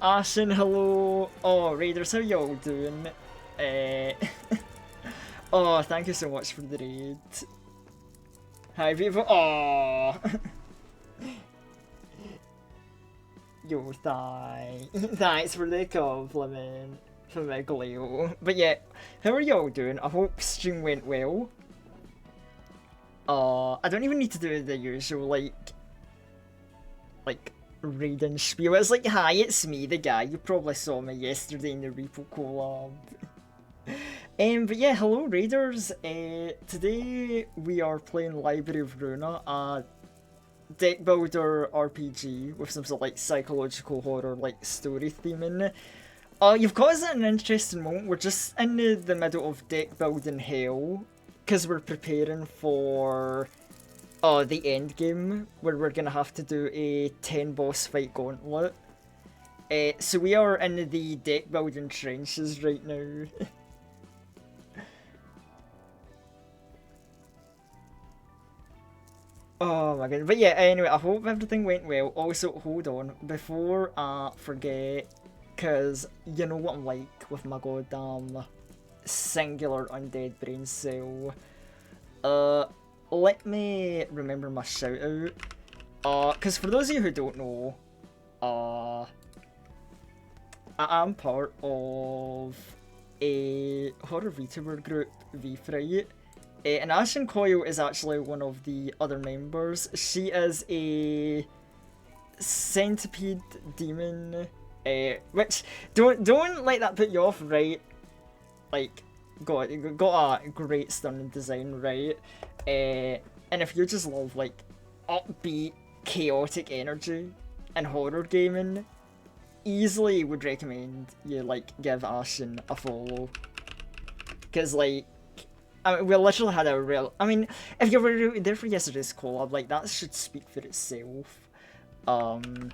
Ashen, hello. Oh, Raiders, how y'all doing? Oh, thank you so much for the raid. Hi, people. Oh. Yo, thanks for the compliment from Megaleo. But yeah, how are y'all doing? I hope stream went well. I don't even need to do the usual, like raiding spiel. It's like, hi, it's me, the guy. You probably saw me yesterday in the Repo collab. But yeah, hello Raiders. Today we are playing Library of Runa, a deck builder RPG with some sort of like psychological horror like story theming. You've got us at an interesting moment. We're just in the middle of deck building hell because we're preparing for the end game where we're gonna have to do a 10 boss fight gauntlet. So we are in the deck building trenches right now. Oh my god. But yeah, anyway, I hope everything went well. Also, hold on, before I forget, because you know what I'm like with my goddamn singular undead brain cell. Let me remember my shout out. Because for those of you who don't know, I am part of a horror VTuber group, VFright. And Ashen Coil is actually one of the other members. She is a centipede demon, which don't let that put you off, right? Like, got a great stunning design, right? And if you just love like upbeat, chaotic energy and horror gaming, easily would recommend you like give Ashen a follow. Cause like, I mean, we literally had a real. I mean, if you were there for yesterday's collab, like that should speak for itself. But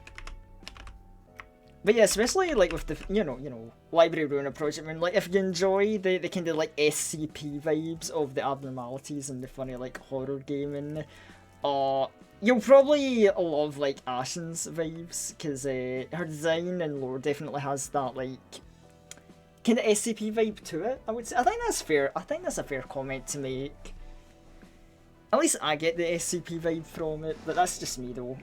yeah, especially like with the you know Library Runa project. I mean, like if you enjoy the kind of like SCP vibes of the abnormalities and the funny like horror gaming, you'll probably love like Ashen's vibes because her design and lore definitely has that like kind of SCP vibe to it, I would say. I think that's fair. I think that's a fair comment to make. At least I get the SCP vibe from it, but that's just me though.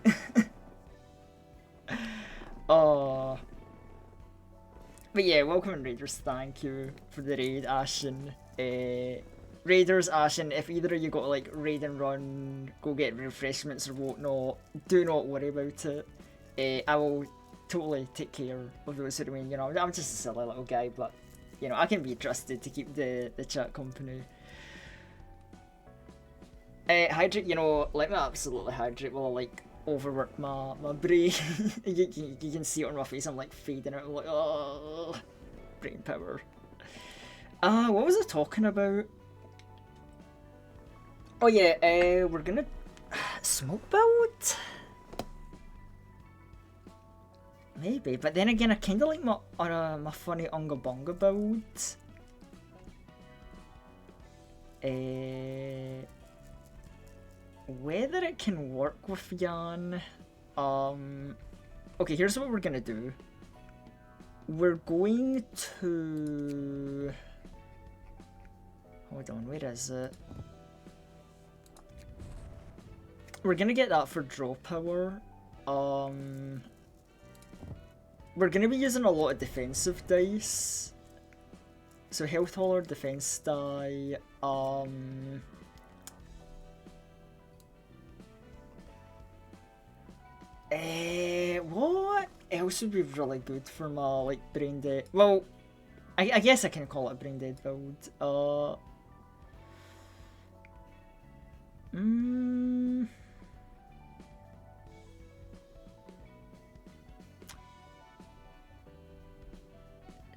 But yeah, welcome in Raiders. Thank you for the raid, Ashen. Raiders, Ashen, if either of you got to like raid and run, go get refreshments or whatnot, do not worry about it. I will totally take care of those who remain. You know, I'm just a silly little guy, but you know, I can be trusted to keep the chat company. Hydrate, you know, let me absolutely hydrate while I like overwork my brain. you can see it on my face. I'm like fading out. I'm like, oh, brain power. What was I talking about? Oh yeah, we're gonna smoke build. Maybe, but then again, I kind of like my funny Unga Bunga build. Whether it can work with Jan. Okay, here's what we're gonna do. We're going to. Hold on, where is it? We're gonna get that for draw power. We're gonna be using a lot of defensive dice. So health hauler, defense die, what else would be really good for my like brain dead? Well, I guess I can call it a brain dead build.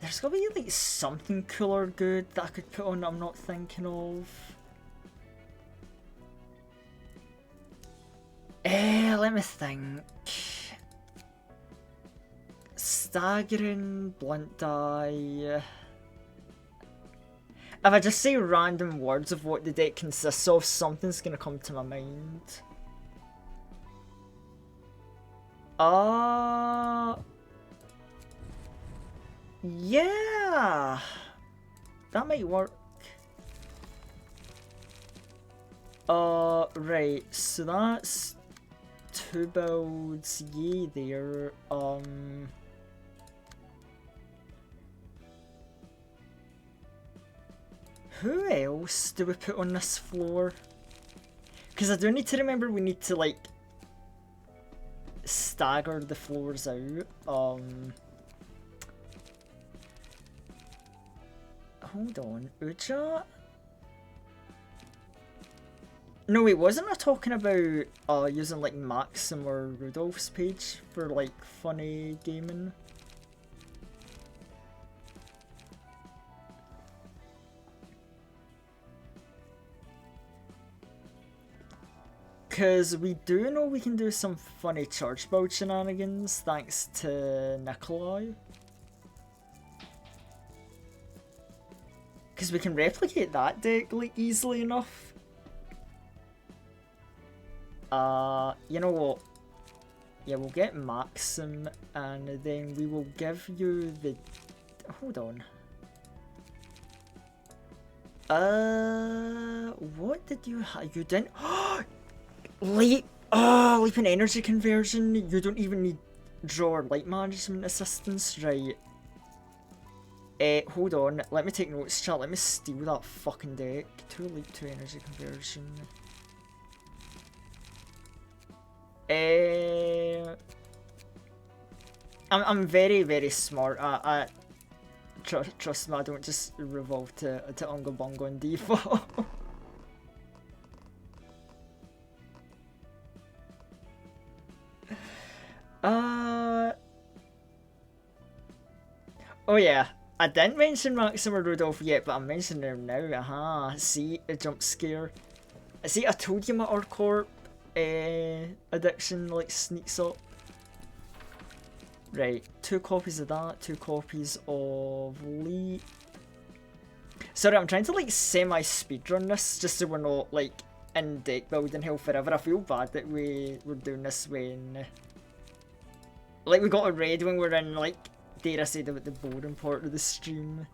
There's gotta be like something cool or good that I could put on that I'm not thinking of. Let me think. Staggering, blunt die. If I just say random words of what the deck consists of, something's gonna come to my mind. Yeah, that might work. Right, so that's 2 builds, yay there. Who else do we put on this floor? Because I do need to remember we need to, like, stagger the floors out. Hold on, Uja? No, wait, wasn't I talking about using, like, Maxim or Rudolph's page for, like, funny gaming? Because we do know we can do some funny charge build shenanigans thanks to Nikolai. Because we can replicate that deck, like, easily enough. You know what? Yeah, we'll get Maxim, and then we will give you the... Hold on. What did you have? You didn't... Leap and energy conversion. You don't even need draw or light management assistance, right? Hold on. Let me take notes, chat. Let me steal that fucking deck. 2 leap, 2 energy conversion. I'm very, very smart. Trust me, I don't just revolve to Unga Bunga and default. Oh yeah, I didn't mention Maxim or Rudolph yet, but I'm mentioning them now. See, a jump scare. See, I told you my Orcorp addiction, like, sneaks up. Right, 2 copies of that, 2 copies of Leap. Sorry, I'm trying to, like, semi-speedrun this, just so we're not, like, in deck building hell forever. I feel bad that we're doing this when... Like, we got a raid when we're in, like, dare I say, the boring part of the stream.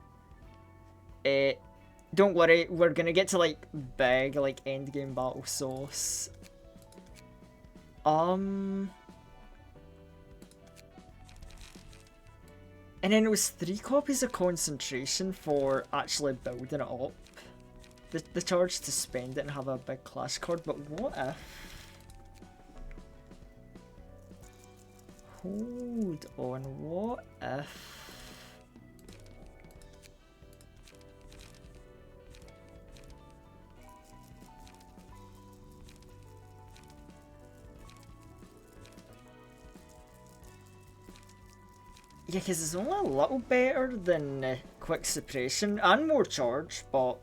Don't worry, we're gonna get to, like, big, like, endgame battle sauce. And then it was 3 copies of concentration for actually building it up. The charge to spend it and have a big clash card, but what if... Hold on, what if... Yeah, because it's only a little better than quick suppression and more charge, but...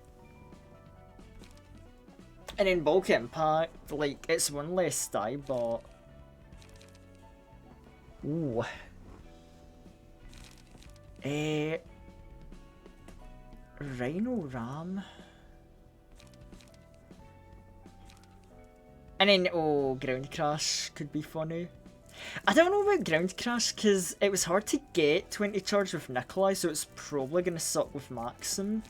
And then bulk impact, like, it's 1 less die, but... Ooh. Rhino Ram. And then, oh, Ground Crash could be funny. I don't know about Ground Crash because it was hard to get 20 charge with Nikolai, so it's probably going to suck with Maxim.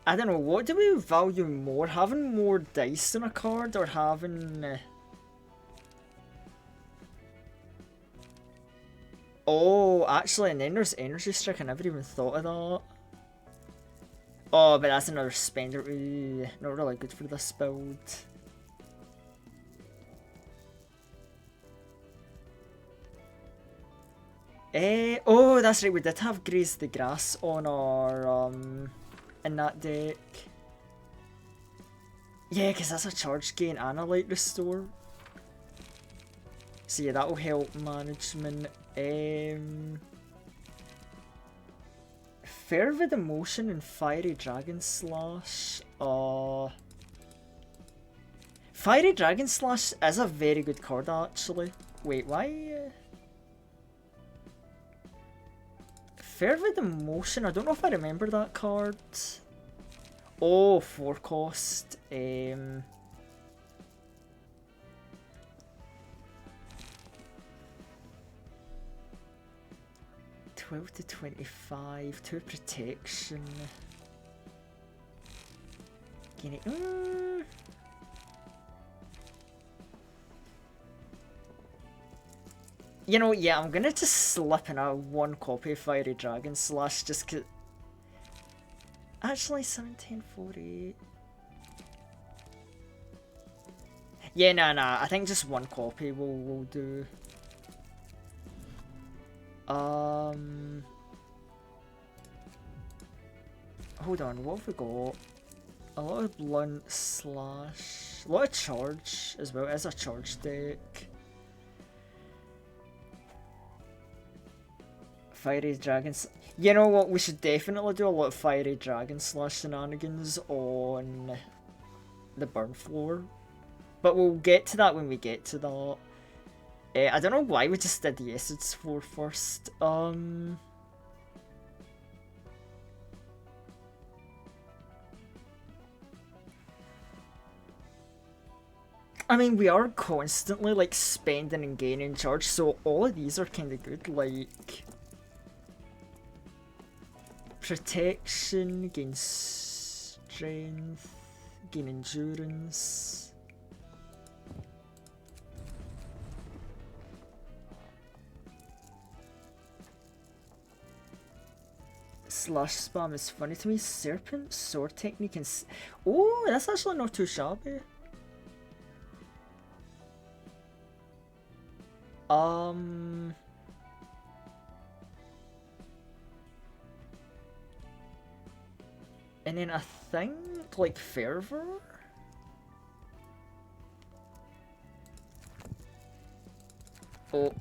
I don't know, what do we value more? Having more dice in a card or having... Oh, actually, and then there's Energy Strike, I never even thought of that. Oh, but that's another spender. Ooh, not really good for this build. Oh, that's right, we did have Graze the Grass on our, in that deck. Yeah, because that's a charge gain and a light restore. So yeah, that'll help management. Fervid Emotion and Fiery Dragon Slash. Fiery Dragon Slash is a very good card actually. Wait, why? Fervid Emotion, I don't know if I remember that card. Oh, 4 cost. 12 to 25, 2 protection. Gain it. You know, yeah, I'm gonna just slip in a 1 copy of Fiery Dragon Slash just cause. Actually, 1748. Yeah, nah, I think just 1 copy will do. Hold on, what have we got? A lot of blunt slash, a lot of charge as well. As a charge deck. Fiery Dragons. You know what? We should definitely do a lot of Fiery Dragon Slash shenanigans on the burn floor, but we'll get to that when we get to that. I don't know why we just did the Essence floor first. I mean, we are constantly like spending and gaining charge, so all of these are kind of good. Like protection, gain strength, gain endurance. Slash spam is funny to me. Serpent sword technique and oh, that's actually not too shabby. And then I think like Fervor. Oh,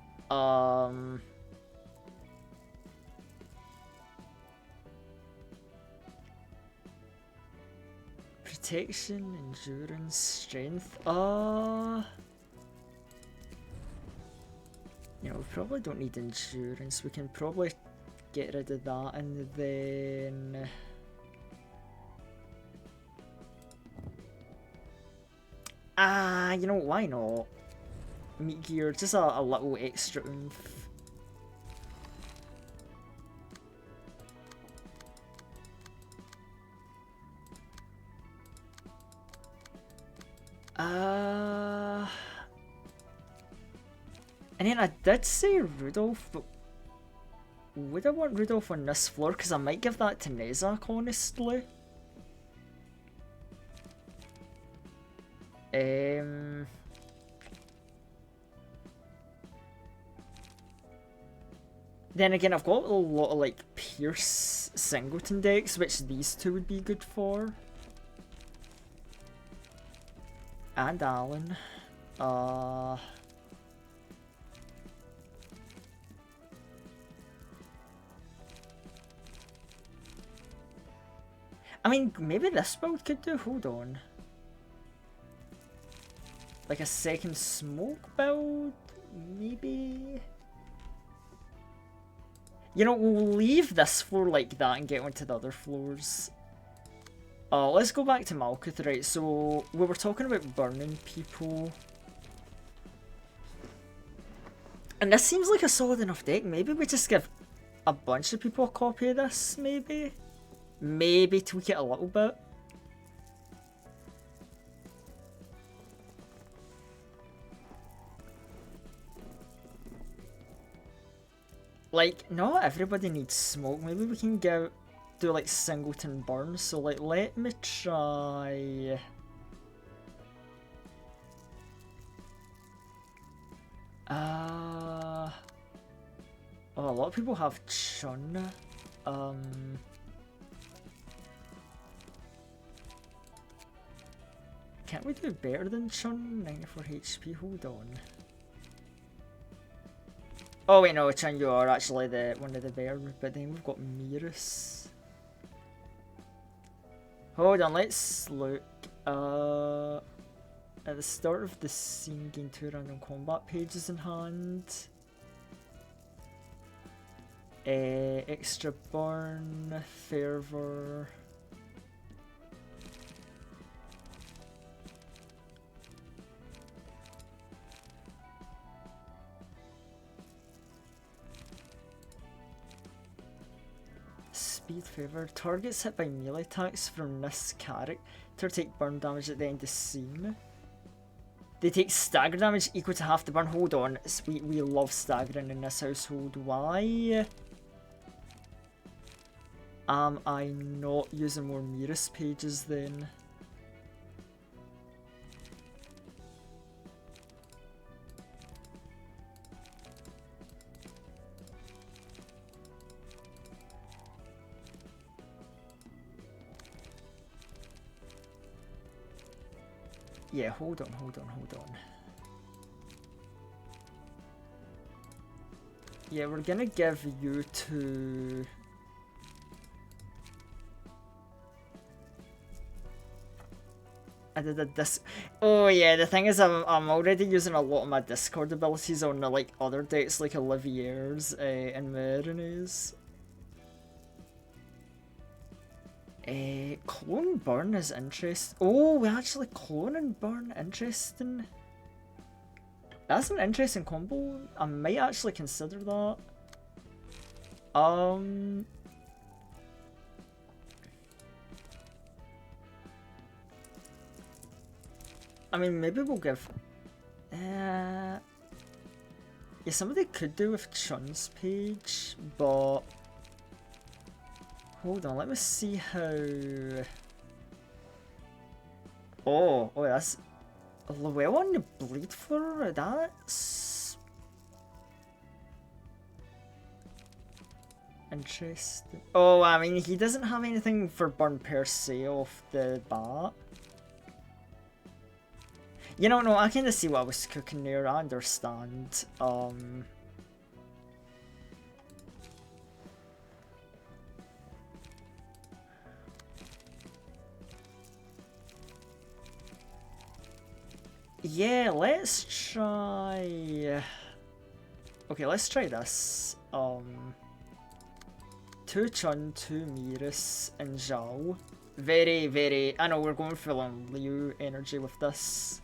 protection, endurance, strength. You know, we probably don't need endurance. We can probably get rid of that and then. You know, why not? Meat gear, just a little extra oomph. And then I did say Rudolph, but would I want Rudolph on this floor? Because I might give that to Nezak, honestly. Then again, I've got a lot of like Pierce Singleton decks, which these two would be good for. And Alan. I mean, maybe this build could do. Hold on. Like a second smoke build? Maybe? You know, we'll leave this floor like that and get onto the other floors. Let's go back to Malkuth, right? So, we were talking about burning people. And this seems like a solid enough deck. Maybe we just give a bunch of people a copy of this, maybe? Maybe tweak it a little bit. Like, not everybody needs smoke. Maybe we can do like Singleton burn. So like, let me try. Oh, a lot of people have Chun. can't we do better than Chun? 94 HP, hold on. Oh wait, no, Chun, you are actually the one of the better, but then we've got Miras. Hold on, let's look. At the start of the scene, gain 2 random combat pages in hand. Extra burn, fervor. Speed favor. Targets hit by melee attacks from this character take burn damage at the end of scene. They take stagger damage equal to half the burn. Hold on, we love staggering in this household. Why am I not using more Miras pages then? Yeah, hold on. Yeah, we're gonna give you to... I did a Oh yeah, the thing is I'm already using a lot of my Discord abilities on the like other decks like Olivier's and Marin's. Clone Burn is interesting. Oh, we actually clone and burn. Interesting. That's an interesting combo. I might actually consider that. I mean, maybe we'll give... yeah, somebody could do with Chun's page, but... Hold on, let me see how... Oh, that's... Llewellyn on the bleed for that's... interesting. Oh, I mean, he doesn't have anything for burn per se off the bat. You know, no, I kind of see what I was cooking there. I understand. Yeah, let's try... Okay, let's try this. 2 Chun, 2 Miras, and Zhao. Very... I know, we're going full on Liu energy with this.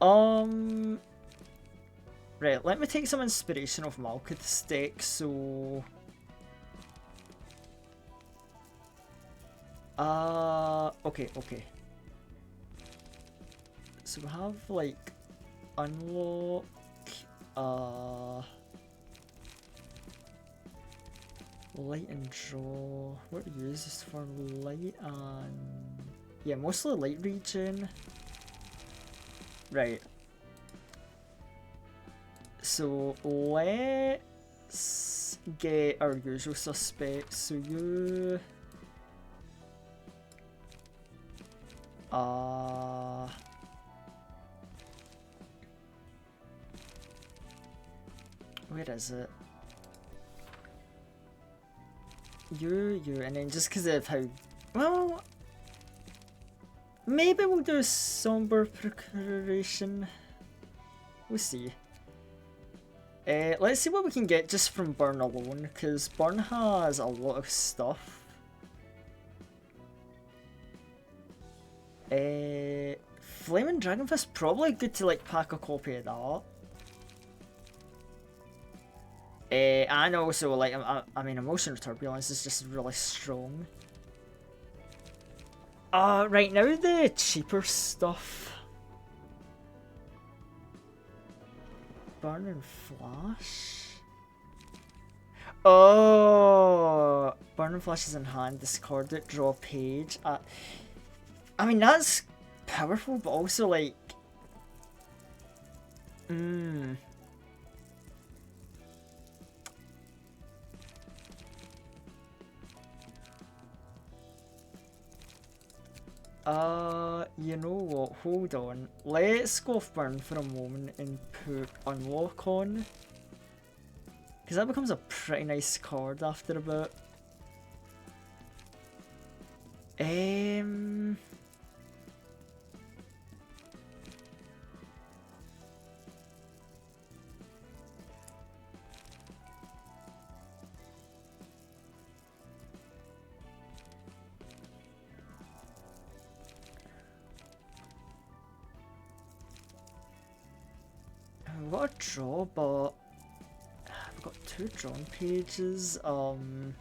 Right, let me take some inspiration of Malkuth's deck, so... Okay. So we have, like, unlock, light and draw. What do you use this for? Light and... yeah, mostly light regen. Right. So let's get our usual suspects. So you... where is it? You, and then just because of how... well... maybe we'll do a somber procuration. We'll see. Let's see what we can get just from Burn alone, because Burn has a lot of stuff. Flaming Dragonfist, probably good to like pack a copy of that. And also, like, I mean, Emotional Turbulence is just really strong. Right now, the cheaper stuff. Burn and Flash? Oh! Burn and Flash is in hand, discard it, draw a page. I mean, that's powerful, but also, like... You know what? Hold on. Let's go off burn for a moment and put unlock on. Because that becomes a pretty nice card after a bit. I've got a draw, but I've got 2 drawn pages. When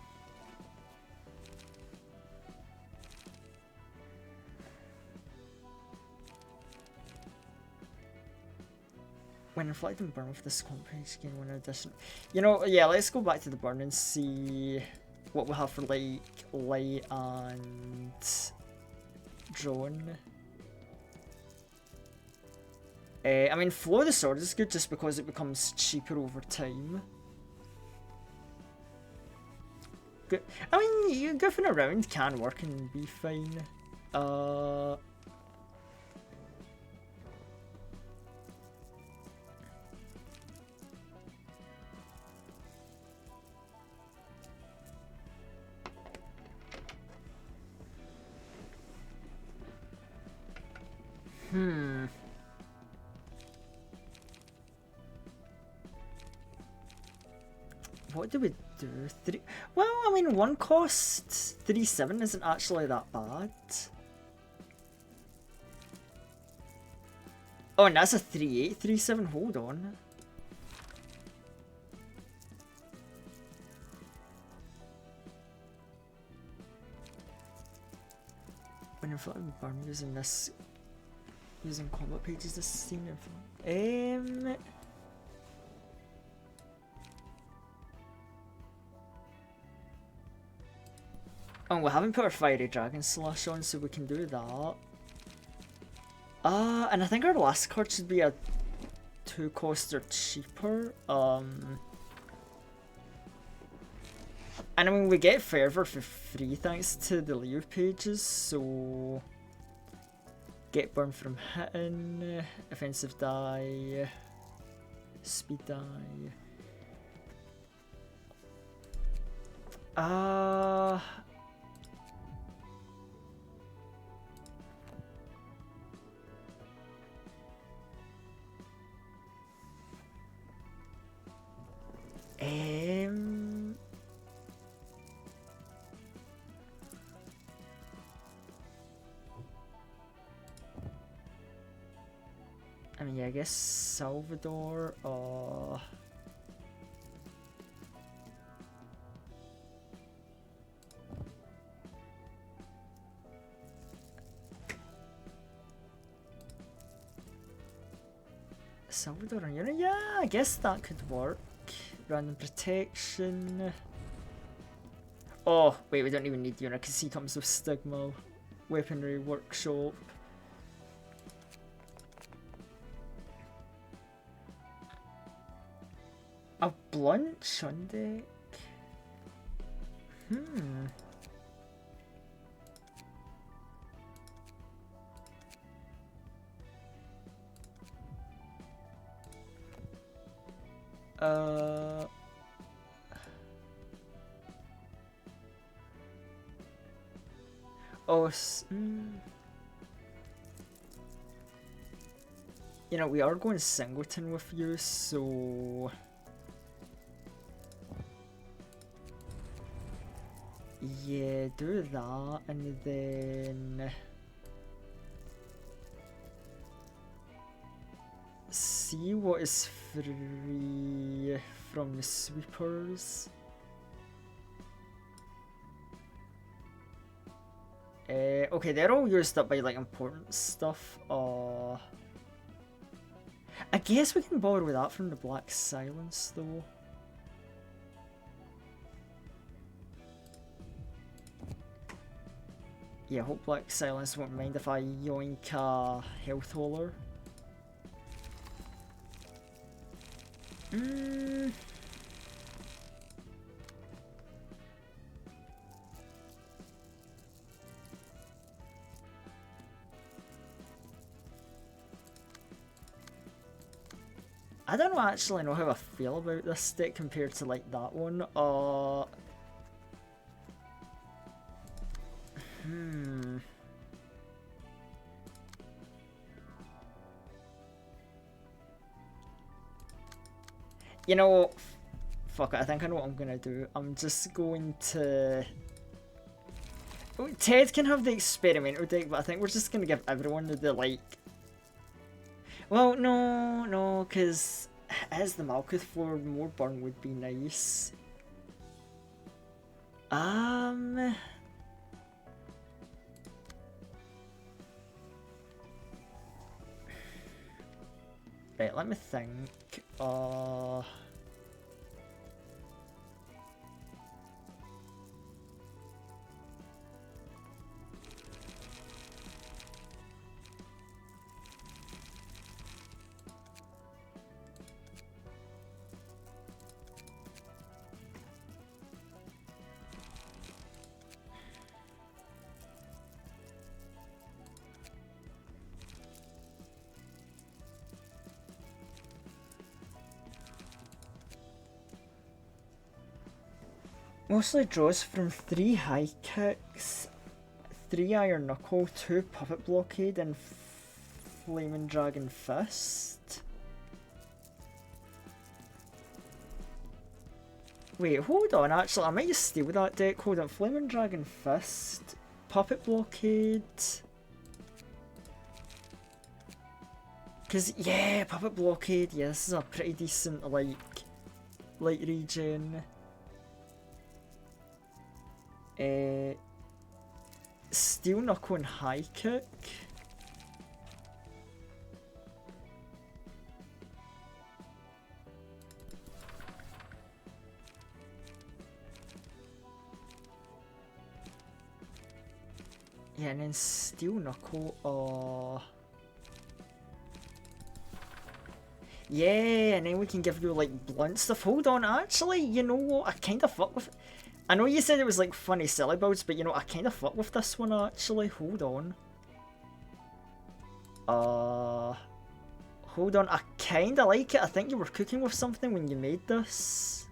reflecting burn with this comp page, gain 1 addition. You know, yeah, let's go back to the burn and see what we have for like light and drone. I mean, Flow of the Sword is good just because it becomes cheaper over time. Good. I mean, you goofing around can work and be fine. What do we do? Well, I mean, 1 cost 3/7 isn't actually that bad. Oh, and that's a 3/8, 3/7. Hold on. When inflicting burn using this, using combat pages, this scene in Oh, we haven't put our Fiery Dragon Slash on, so we can do that. And I think our last card should be a 2 cost or cheaper. And I mean, we get Fervor for free thanks to the Leo pages, so... Get burn from hitting, offensive die, speed die. I mean, yeah, I guess Salvador, Salvador and Yuna, yeah, I guess that could work. Random protection. Oh, wait, we don't even need Yuna because he comes with Stigma. Weaponry Workshop. A blunt Shundek? You know, we are going singleton with you, so... Yeah, do that, and then... See what is free from the sweepers. Okay, they're all used up by like important stuff. I guess we can borrow that from the Black Silence though. Yeah, hope Black Silence won't mind if I yoink a health hauler. I don't actually know how I feel about this deck compared to like that one. You know, fuck it, I think I know what I'm gonna do. I'm just going to... Oh, Ted can have the experimental deck, but I think we're just gonna give everyone the, like... Well, no, because as the Malkuth floor, more burn would be nice. Right, let me think. Mostly draws from 3 high kicks, 3 iron knuckle, 2 puppet blockade, and flaming dragon fist. Wait, hold on, actually, I might just steal that deck. Hold on, flaming dragon fist, puppet blockade. Cause yeah, puppet blockade. Yeah, this is a pretty decent like light regen. Steel knuckle and high kick. Yeah, and then steel knuckle. Yeah, and then we can give you like blunt stuff. Hold on, actually, you know what? I kind of fuck with. I know you said it was like funny silly builds, but you know, I kind of fuck with this one actually. Hold on. Hold on. I kind of like it. I think you were cooking with something when you made this.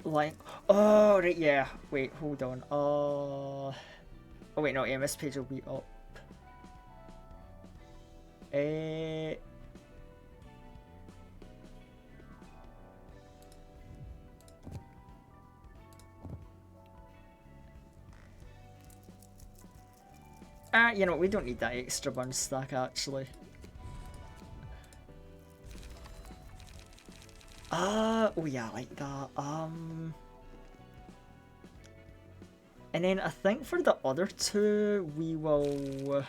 Like, oh right, yeah. Wait, hold on. Oh wait, no, MS page will be up. You know, we don't need that extra burn stack actually. Oh yeah, I like that. And then I think for the other two, we will...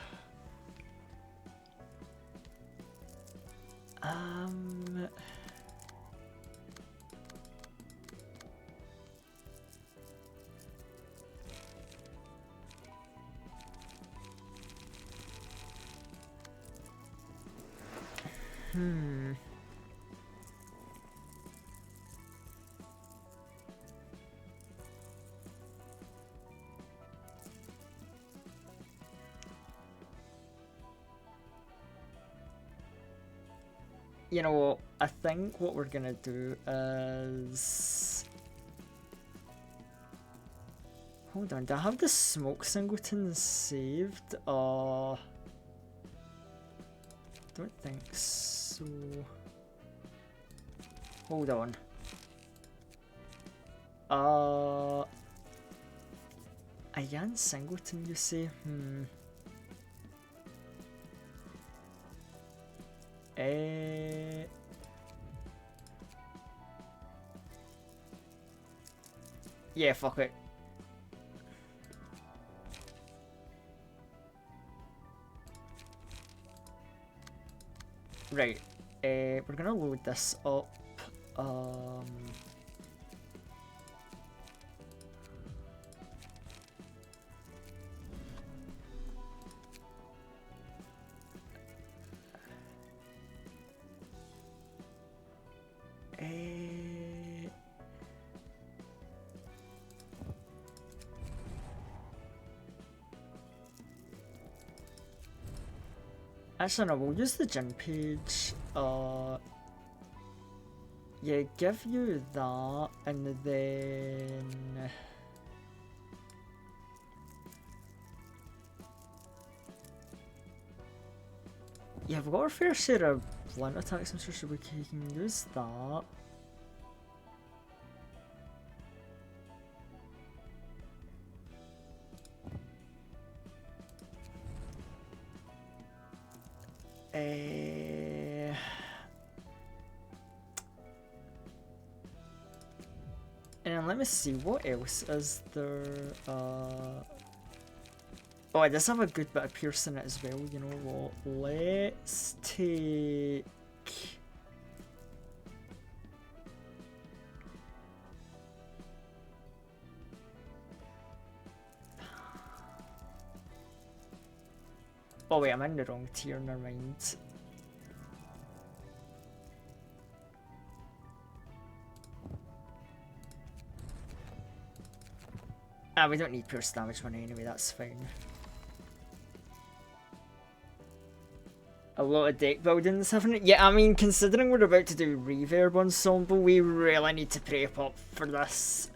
You know, I think what we're gonna do is... Hold on, do I have the smoke singletons saved? Don't think so. Hold on. A Jan Singleton, you say? Yeah, fuck it. Right. We're gonna load this up. Actually, no, we'll use the gym page. Yeah, give you that, and then... Yeah, we've got our fair share of blunt attacks, I'm sure we can use that. And let me see, what else is there? Oh, it does have a good bit of pierce in it as well, you know what? Let's take... Oh wait, I'm in the wrong tier, never mind. Ah, we don't need pierce damage one anyway, that's fine. A lot of deck buildings, haven't it? Yeah, I mean, considering we're about to do reverb ensemble, we really need to prep up for this.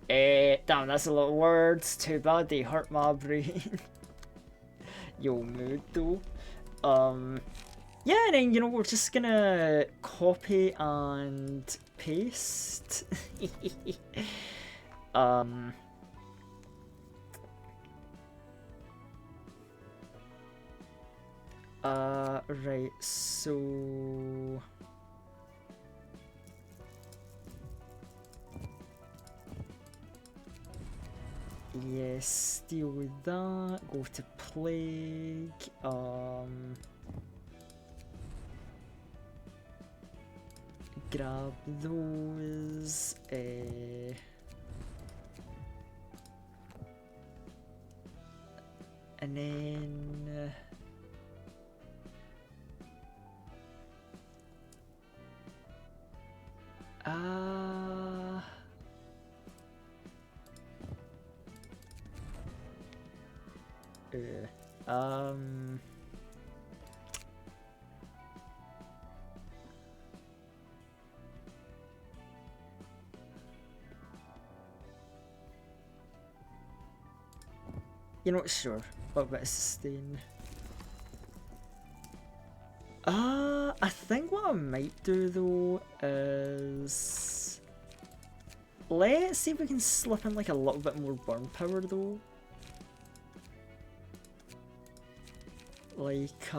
Damn, that's a lot of words. Too bad they hurt my brain. Yo, mood though. Yeah, and then, you know, we're just gonna copy and paste. Right, so... Yes, steal that, go to plague, grab those, and then... You know what, sure. What about sustain? I think what I might do though is... Let's see if we can slip in like a little bit more burn power though. Like,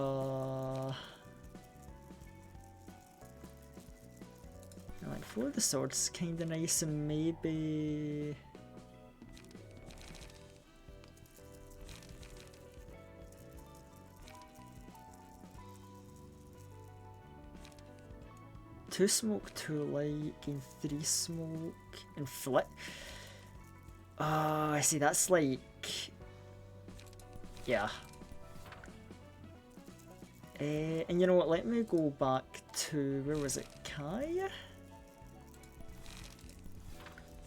like, for the sword's kinda nice, and maybe... Two smoke, two light, gain 3 smoke, and flip. I see, that's like... Yeah. And you know what, let me go back to, where was it, Kaya?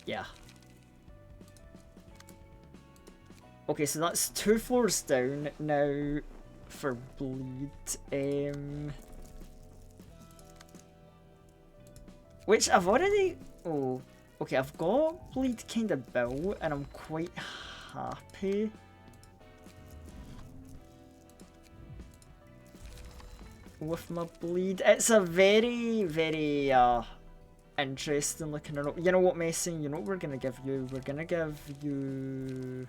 Yeah. Okay, so that's 2 floors down now for bleed. Which I've already... Oh, okay, I've got bleed kind of built and I'm quite happy. With my bleed. It's a very, very interesting looking. You know what, Mason? You know what we're gonna give you? We're gonna give you...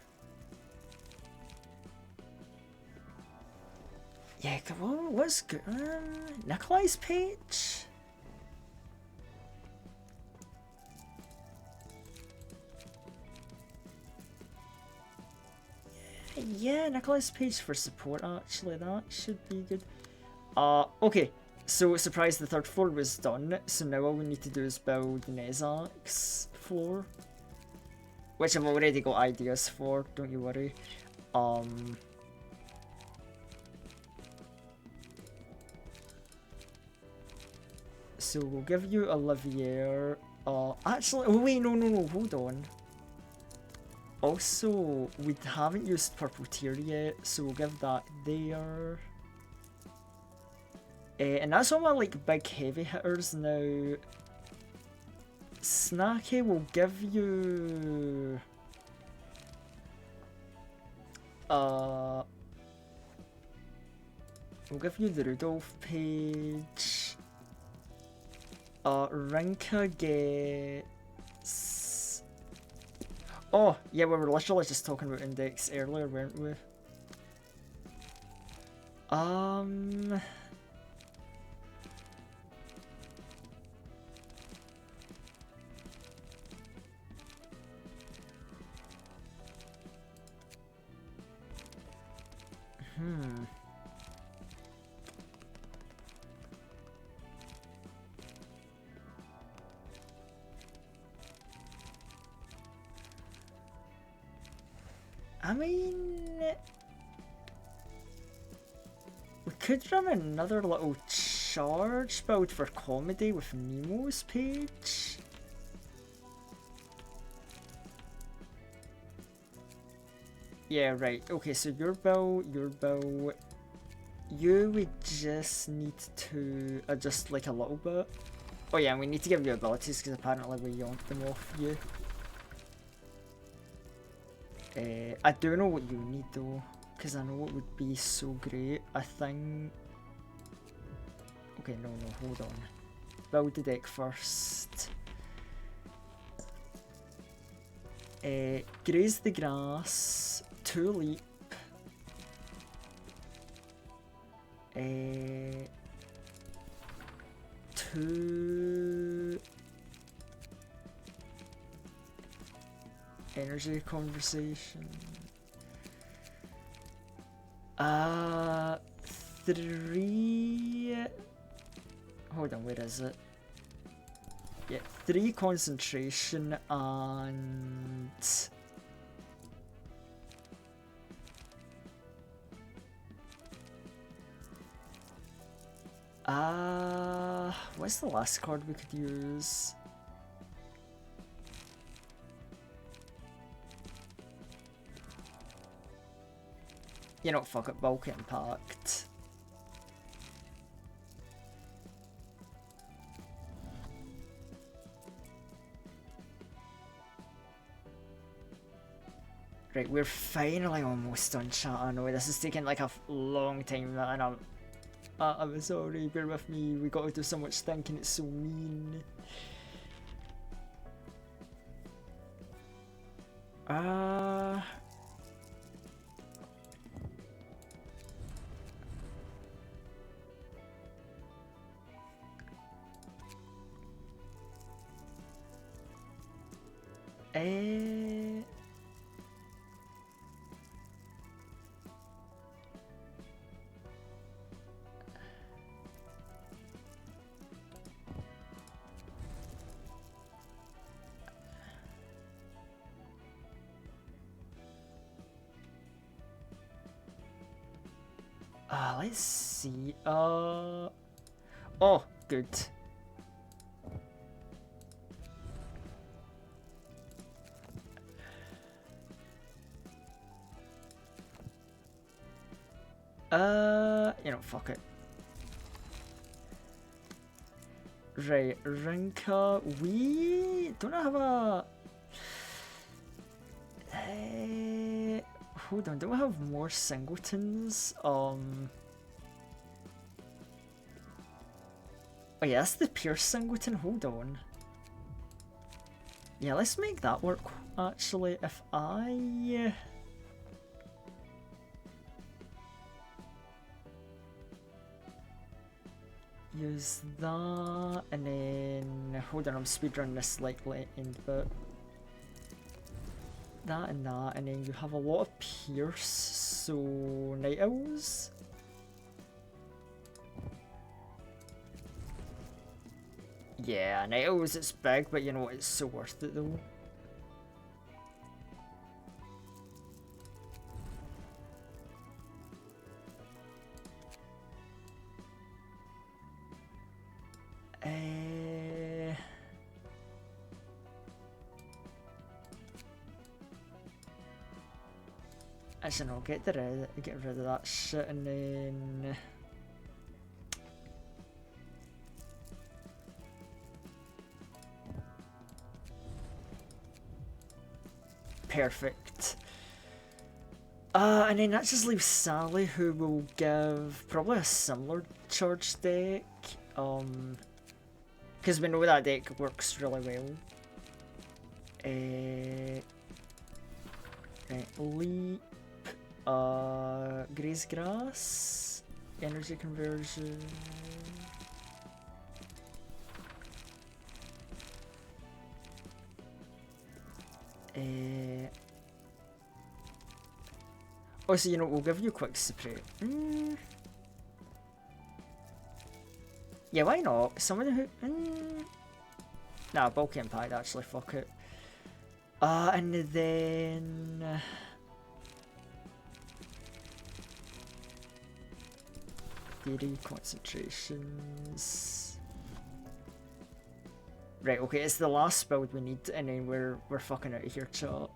Yeah, come on, what's good? Nikolai's page? Yeah, Nikolai's page for support actually, that should be good. Okay. So, surprised the third floor was done, so now all we need to do is build Nezak's floor. Which I've already got ideas for, don't you worry. So we'll give you Olivier. Actually, oh wait, no, hold on. Also, we haven't used Purple Tear yet, so we'll give that there. And that's all my like big heavy hitters now. Snacky will give you we'll give you the Rudolph page. Rinka gets... Oh, yeah, we were literally just talking about Index earlier, weren't we? I mean, we could run another little charge build for comedy with Nemo's page. Yeah, right. Okay, so your bill, you we just need to adjust like a little bit. Oh yeah, and we need to give you abilities because apparently we yanked them off you. I do know what you need though, because I know it would be so great. I think... Okay, no, hold on. Build the deck first. Graze the grass, 2 leap. 2 energy conversation. 3. Hold on, where is it? Yeah, 3 concentration and what's the last card we could use? You know, fuck it, bulk impact. Right, we're finally almost done, chat. I know this is taking like a long time, and I'm sorry, bear with me. We gotta do so much thinking, it's so mean. Let's see. Oh, good. You know, fuck it. Right, Rinka, we don't have a... hold on, don't we have more singletons? Oh yeah, that's the pure singleton, hold on. Yeah, let's make that work, actually. If I... use that, and then... Hold on, I'm speedrunning this slightly, but... That and that, and then you have a lot of Pierce, so... Night Owls? Yeah, Nightingales, it's big, but you know what, it's so worth it though. Actually, no, get rid of that shit and then... Perfect. And then that just leaves Sally, who will give probably a similar charge deck. Because we know that deck works really well. Right, leap. Graze Grass. Energy conversion. Oh, so you know, we'll give you a quick spray. Yeah, why not? Someone who... Nah, bulk impact, actually, fuck it. And then... Theory, concentrations... Right, okay, it's the last build we need, and then we're fucking out of here, chat.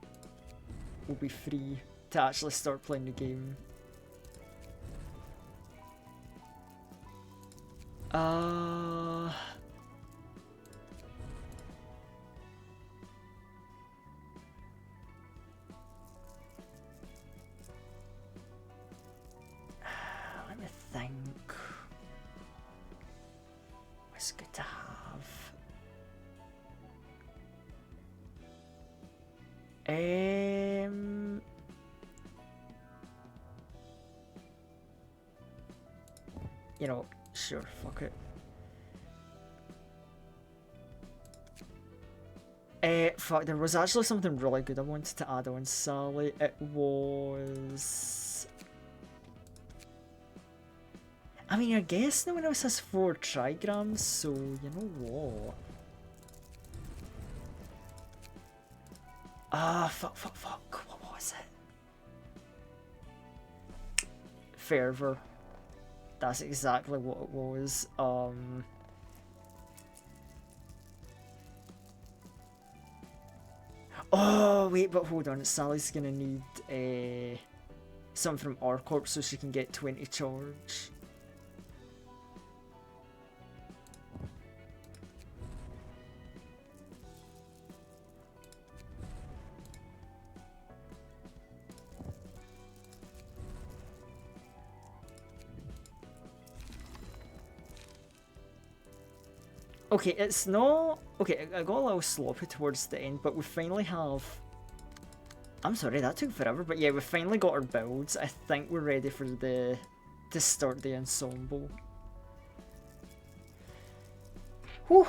We'll be free to actually start playing the game. Let me think. What's good to have? You know, sure, fuck it. Fuck, there was actually something really good I wanted to add on Sally. It was... I mean, I guess no one else has 4 trigrams, so you know what? Fuck. What was it? Fervor. That's exactly what it was. Oh, wait, but hold on. Sally's gonna need something from R-Corp so she can get 20 charge. Okay, it's not... Okay, I got a little sloppy towards the end, but we finally have... I'm sorry, that took forever, but yeah, we finally got our builds. I think we're ready for the... to start the ensemble. Whew.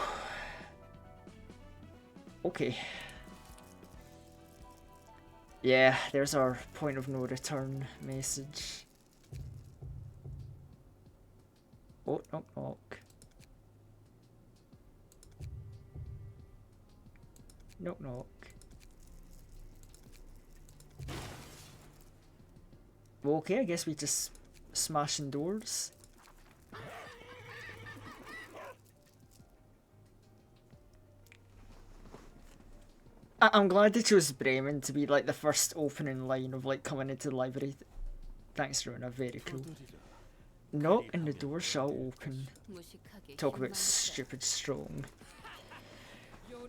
Okay. Yeah, there's our point of no return message. Oh, knock knock. Knock knock. Well, okay, I guess we just smashing doors. I'm glad they chose Bremen to be like the first opening line of like coming into the library. Thanks, Rona, very cool. Knock and the door shall open. Talk about stupid strong.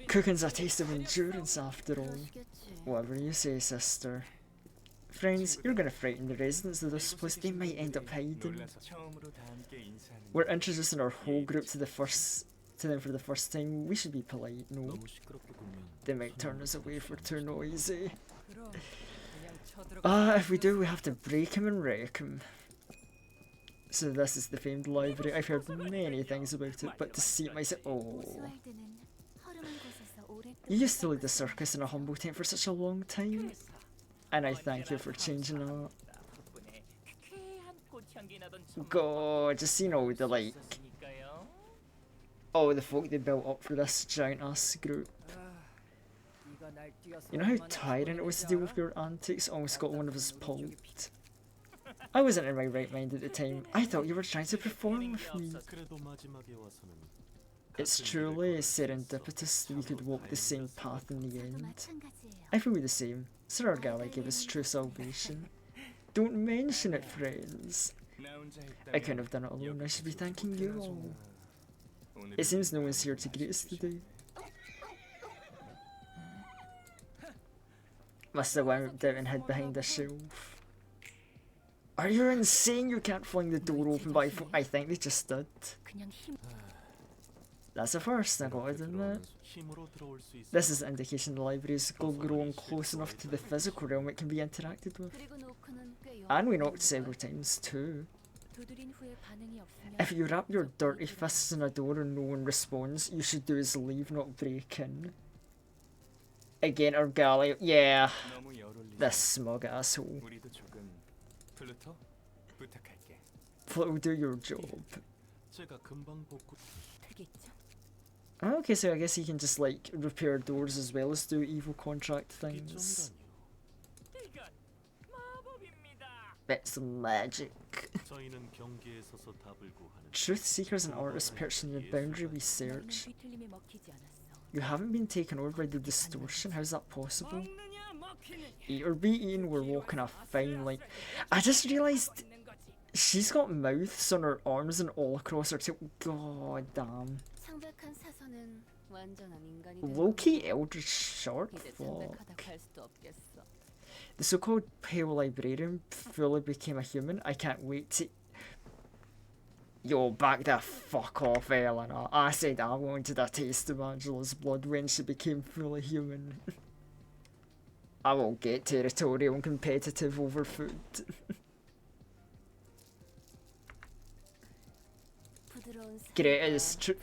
Cooking's a taste of endurance after all. Whatever you say, sister. Friends, you're gonna frighten the residents of this place. They might end up hiding. We're introducing our whole group to them for the first time. We should be polite, no? They might turn us away if we're too noisy. If we do, we have to break him and wreck him. So this is the famed library. I've heard many things about it, but to see it myself... Oh. You used to lead the circus in a humble tent for such a long time. And I thank you for changing that. God, just, you know, the like... Oh, the folk they built up for this giant ass group. You know how tiring it was to deal with your antics? Almost got one of us pulled. I wasn't in my right mind at the time. I thought you were trying to perform with me. 그래도 마지막에 와서는 It's truly serendipitous that we could walk the same path in the end. I feel the same. Sir Argyle gave us true salvation. Don't mention it, friends. I couldn't have done it alone. I should be thanking you all. It seems no one's here to greet us today. Must have went out and hid behind the shelf. Are you insane? You can't fling the door open by I think they just did. That's a first, I gotta admit. 힘으로 들어올 수 있어. This is an indication the library is growing close enough to the physical realm it can be interacted with. And we knocked several times too. If you wrap your dirty fists in a door and no one responds, you should do is leave, not break in. Again, Argali, yeah, 너무 열흘리. this smug asshole. 우리도 조금 플루토 부탁할게. Flo, do your job. 제가 금방 복구. Okay, so I guess he can just like repair doors as well as do evil contract things. That's magic. 저희는 경계에 서서 답을 구하는. Truth seekers and artists perched on the boundary we search. You haven't been taken over by the distortion? How's that possible? Eat or be eaten, we're walking a fine line. I just realised she's got mouths on her arms and all across her tail. God damn. Low-key Eldritch Shark? Fuck. The so-called Pale Librarian fully became a human. I can't wait to... Yo, back the fuck off, Eleanor. I said I wanted a taste of Angela's blood when she became fully human. I will get territorial and competitive over food. Greta is true.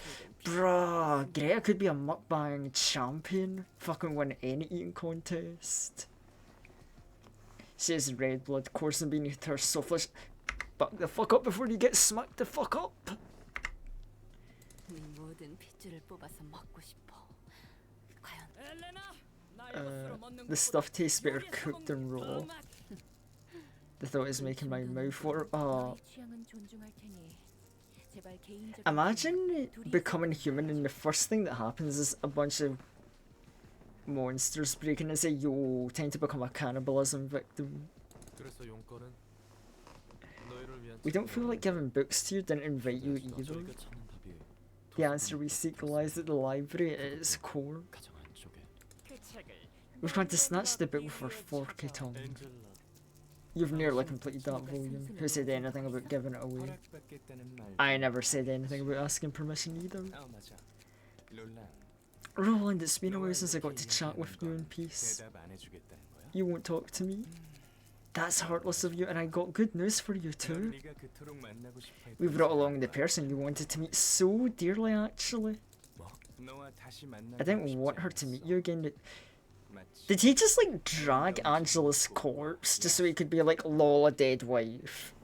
Bruh, Greta could be a mukbang champion. Fucking win any eating contest. She has red blood coursing beneath her soft. Back the fuck up before you get smacked the fuck up. The stuff tastes better cooked than raw. The thought is making my mouth water. Oh. Imagine becoming human and the first thing that happens is a bunch of monsters break in and say, yo, time to become a cannibalism victim. 그래서 용건은 너희를 위한. We don't feel like giving books to you, didn't invite you either. 저희가 찾는 답이 The answer we seek lies at the library at its core. 가장 안쪽에. We've tried to snatch the book with our forky tongue. 엔젤라. You've nearly completed that volume. Who said anything about giving it away? 허락받겠다는 말. I never said anything about asking permission either. 아 맞아. 롤란. Roland, it's been a while since I got to chat with you in peace. 대답 안 해주겠다는 거야? You won't talk to me? That's heartless of you, and I got good news for you 넌 too. 네가 그토록 만나고 싶어 We brought along the person you wanted to meet so dearly, actually. 뭐? 너와 다시 만나고 I didn't 싶지 want her to 않았어. meet you again. 마치 Did he just like drag Angela's corpse just so he could be like, lol, a dead wife?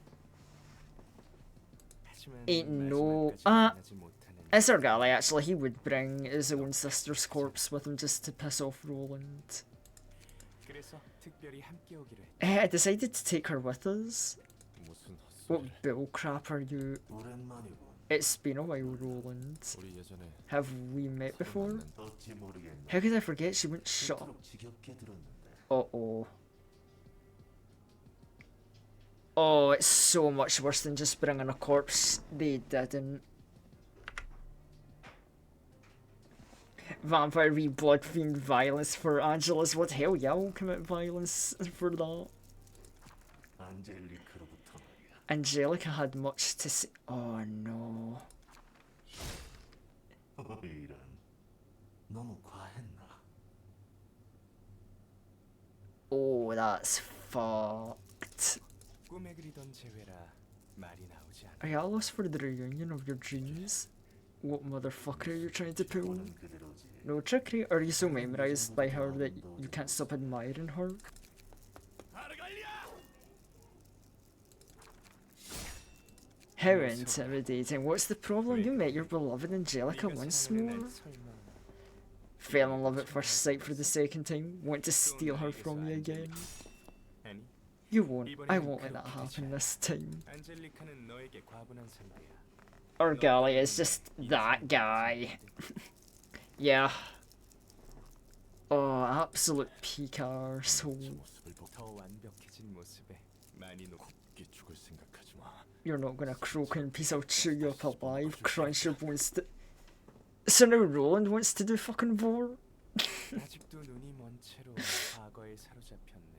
하지만 Ain't no- 마지막까지 만나지 못하는 It's our guy, actually. He would bring his own sister's corpse with him just to piss off Roland. 그래서 특별히 함께 오기로 했. I decided to take her with us. 무슨 What 헛소리를. bull crap are you? 오랜만이고 It's been a while, Roland. 우리 예전에 Have we met before? 어찌 모르겠네. How could I forget she wouldn't shut up? 그토록 지겹게 들었는데. Uh-oh. Oh, it's so much worse than just bringing a corpse. They didn't. Vampire v blood fiend violence for Angela's. What hell, yeah, I'll commit violence for that. 안젤리크로부터 말이야. Angelica had much to say. Oh no. 이런 너무 과했나? Oh, that's fucked. 꿈에 그리던 재회라 말이 나오지 않아. Are you at loss for the reunion of your dreams? What motherfucker are you trying to pull? 보는 그대로지. No trickery? Or are you so memorized by her that you can't stop admiring her? How intimidating. What's the problem? You met your beloved Angelica once more? Fell in love at first sight for the second time? Want to steal her from me again? 아니, You won't. I won't let that happen this time. 안젤리카는 너에게 과분한 상대야. Orgali is just that guy. Yeah. Oh, absolute peak arsehole. 모습을 보고 더 완벽해진 모습에 많이 곱게 죽을 생각하지 마. You're not gonna croak and piece I'll chew you up alive, crunch your bones to... So now Roland wants to do fucking vor? 아직도 눈이 먼 채로 과거에 사로잡혔네.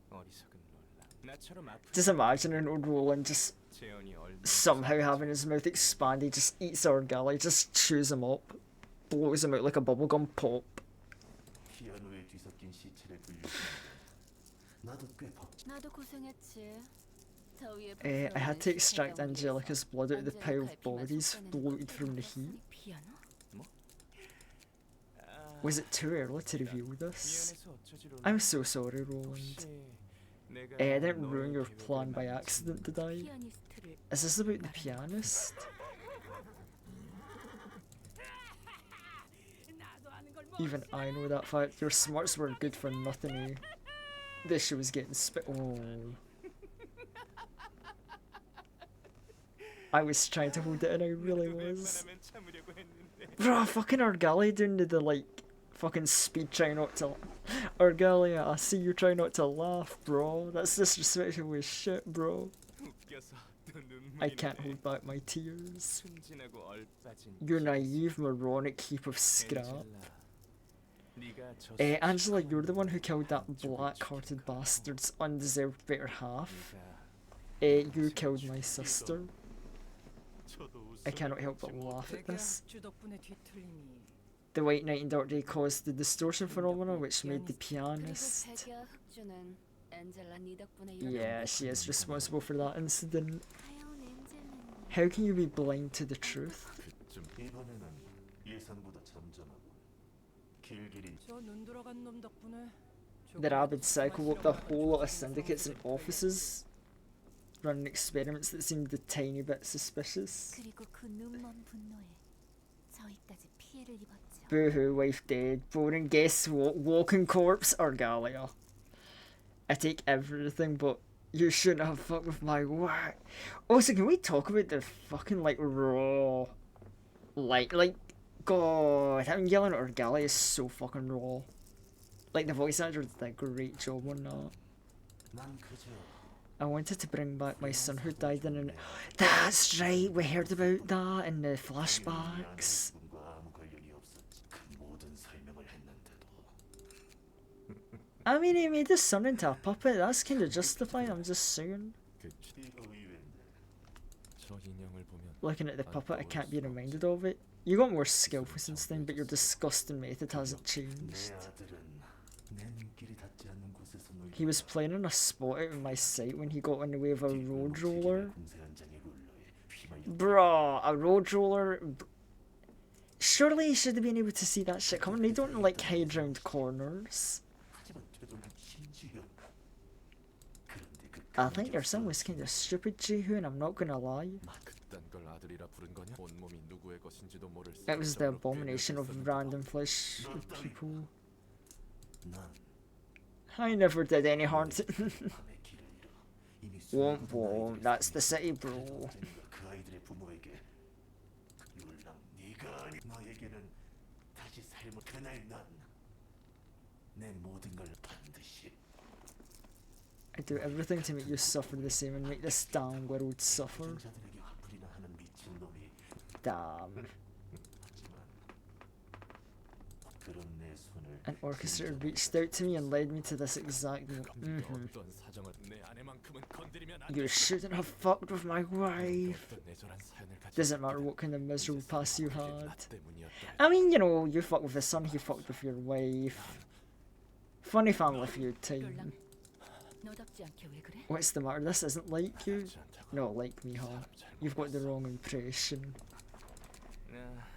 어리석은 놀라. 나처럼 아픈 Just imagine an old Roland just 재현이 얼마 somehow having his mouth expanded, just eats Orgali, just chews him up, blows him out like a bubblegum pop. 피아노에 뒤섞인 시체를 분류. 나도 꽤 나도 고생했지. I had to extract Angelica's blood out of the pile of bodies floated from the heat. Was it too early to reveal this? 미안해서 어쩌지로 I'm so sorry, Roland. 혹시 내가 I didn't ruin 너의 your 기억을 plan by 만들지 accident, did I? 피아니스트를 Is this about the pianist? Even I know that fact. Your smarts were good for nothing, eh? This shit was getting spit. Oh. I was trying to hold it in, I really was. 웬만하면 참으려고 했는데. Bro, fucking Orgali doing the like fucking speed try not to. Orgali, I see you try not to laugh, bro. That's disrespectful as shit, bro. 웃겨서 또 눈물이 I can't 나네. hold back my tears. 순진하고 얼빠진 Your naive, moronic heap of scrap. 엔젤라, 네가 저 Angela, you're the one who killed that black-hearted bastard's undeserved better half. 네가 You killed my sister. 저도 I 웃음을 cannot help but 참지 laugh at this. 주 덕분에 뒤틀리니. The White Knight and Dark Day caused the distortion phenomena which made the pianist. 백야 흑주는 엔젤라 네 덕분에 Yeah, she is responsible for that incident. 하여운 엔젤라는 How can you be blind to the truth? 그쯤 이번에는 예상보다 점점하고 길길이 저눈 들어간 놈 덕분에. The rabid cycle up the whole lot of syndicates and offices, running experiments that seemed a tiny bit suspicious. 그리고 그 눈먼 분노에 저희까지 피해를 입었죠. Boo-hoo, wife dead. Boring, guess what? Walking corpse, Orgalia. I take everything, but you shouldn't have fucked with my work. Also, can we talk about the fucking, like, raw... Like, God, I'm yelling at Orgalia is so fucking raw. Like, the voice actor did a great job on that. 난 그저 I wanted to bring back my son who died in an... That's right, we heard about that in the flashbacks. 분과 아무 관련이 없었지. 그 모든 설명을 했는데도 I mean, he made his son into a puppet, that's kinda justified, I'm just saying. 그 이거 의외인데. 저 인형을 보면 Looking at the puppet, I can't be reminded of it. You got more skillful since then, but your disgusting method hasn't changed. 내 아들은 내 눈길이 닿지 않는 곳에서 놀고 He was playing on a spot out of my sight when he got in the way of a road roller. 공세 현장의 룰러에 휘말려 Bruh, a road roller... Surely he should have been able to see that shit coming. They don't, like, hide round corners. 하지만 되돌린 심지어 그런데 그 I think your son was kinda stupid, Jihu, and I'm not gonna lie. 그딴 걸 아들이라 부른 거냐? 온몸이 누구의 것인지도 모를 It was the 정도로 abomination of 괴멸됐었는데. random flesh people. 난 I never did any harm to... 밤의 길을 잃어 이미 Womp 수많은 womp, 아이들이 that's the 있으니 city, bro. 그때가 그 아이들의 부모에게 율랑 네가 아니 너에게는 다시 삶을 그날 난 내 모든 걸 반드시 I do everything to make you suffer the same and make this damn world suffer. 자들에게 화풀이나 하는 미친 놈이 Damn. 하지만 그런 내 손을 An orchestra reached out to me and led me to this exact moment. 어떤 사정을 내 아내만큼은 건드리면 안 You shouldn't have fucked with my wife. 어떤 내절한 사연을 가지고 Doesn't matter what kind of miserable past you 그게 had. 나 때문이었다. I mean, you know, you fucked with the son, he fucked with your wife. Funny family feud time. 너답지 않게 왜 그래? What's the matter? This isn't like you. 그렇지 않다고. No, like me, huh? 사람 잘 You've got the 몰라서. wrong impression. 아,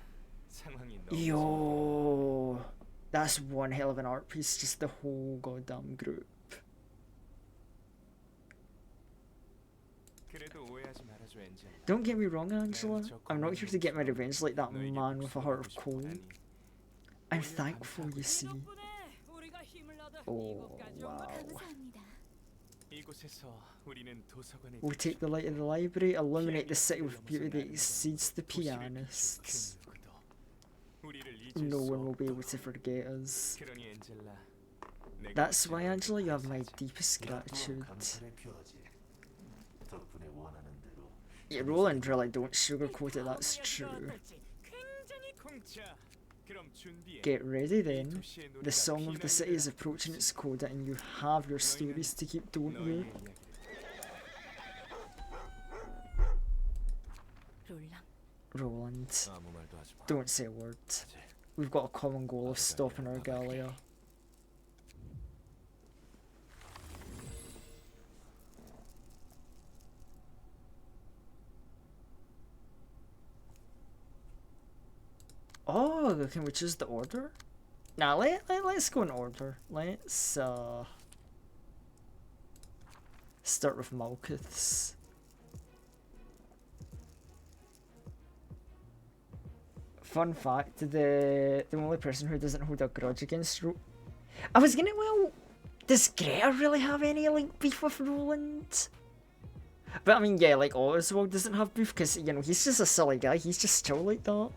상황이 너무 Yo, that's one hell of an art piece. Just the whole goddamn group. 그래도 오해하지 말아줘. 알려줘, 엔젤. Don't get me wrong, Angela. I'm not here to get my revenge like that 너에게 man with a heart of 복수하고 coal. 싶은 I'm 오히려 thankful, you 감사하고 see. 덕분에 우리가 힘을 얻어 Oh, 이곳까지 온 wow. 거다. 감사합니다. 이곳에서 우리는 도서관에 We'll take the light of the library, illuminate the city with beauty that exceeds the pianists. No one will be able to forget us. 그러니 엔젤라, 내가 That's why, 지금 Angela, you have my 사실 deepest gratitude. 감사를 표하지. 덕분에 원하는 대로 Yeah, Roland really don't sugarcoat it, that's true. 굉장히 공짜. 그럼 준비해. Get ready then. 도시의 The 노래가 song of the city is approaching its coda and you have your stories to keep, don't you? 너희의 이야기를 롤랑, Roland, 아무 말도 하지 마. don't say a word. We've got a common goal of stopping our Gallia. Oh, can we choose the order? Nah, let's go in order. Let's start with Malkuth's. Fun fact, the only person who doesn't hold a grudge against I was gonna, well, does Greta really have any, like, beef with Roland? But I mean, yeah, like, Oswald doesn't have beef because, you know, he's just a silly guy, he's just chill like that.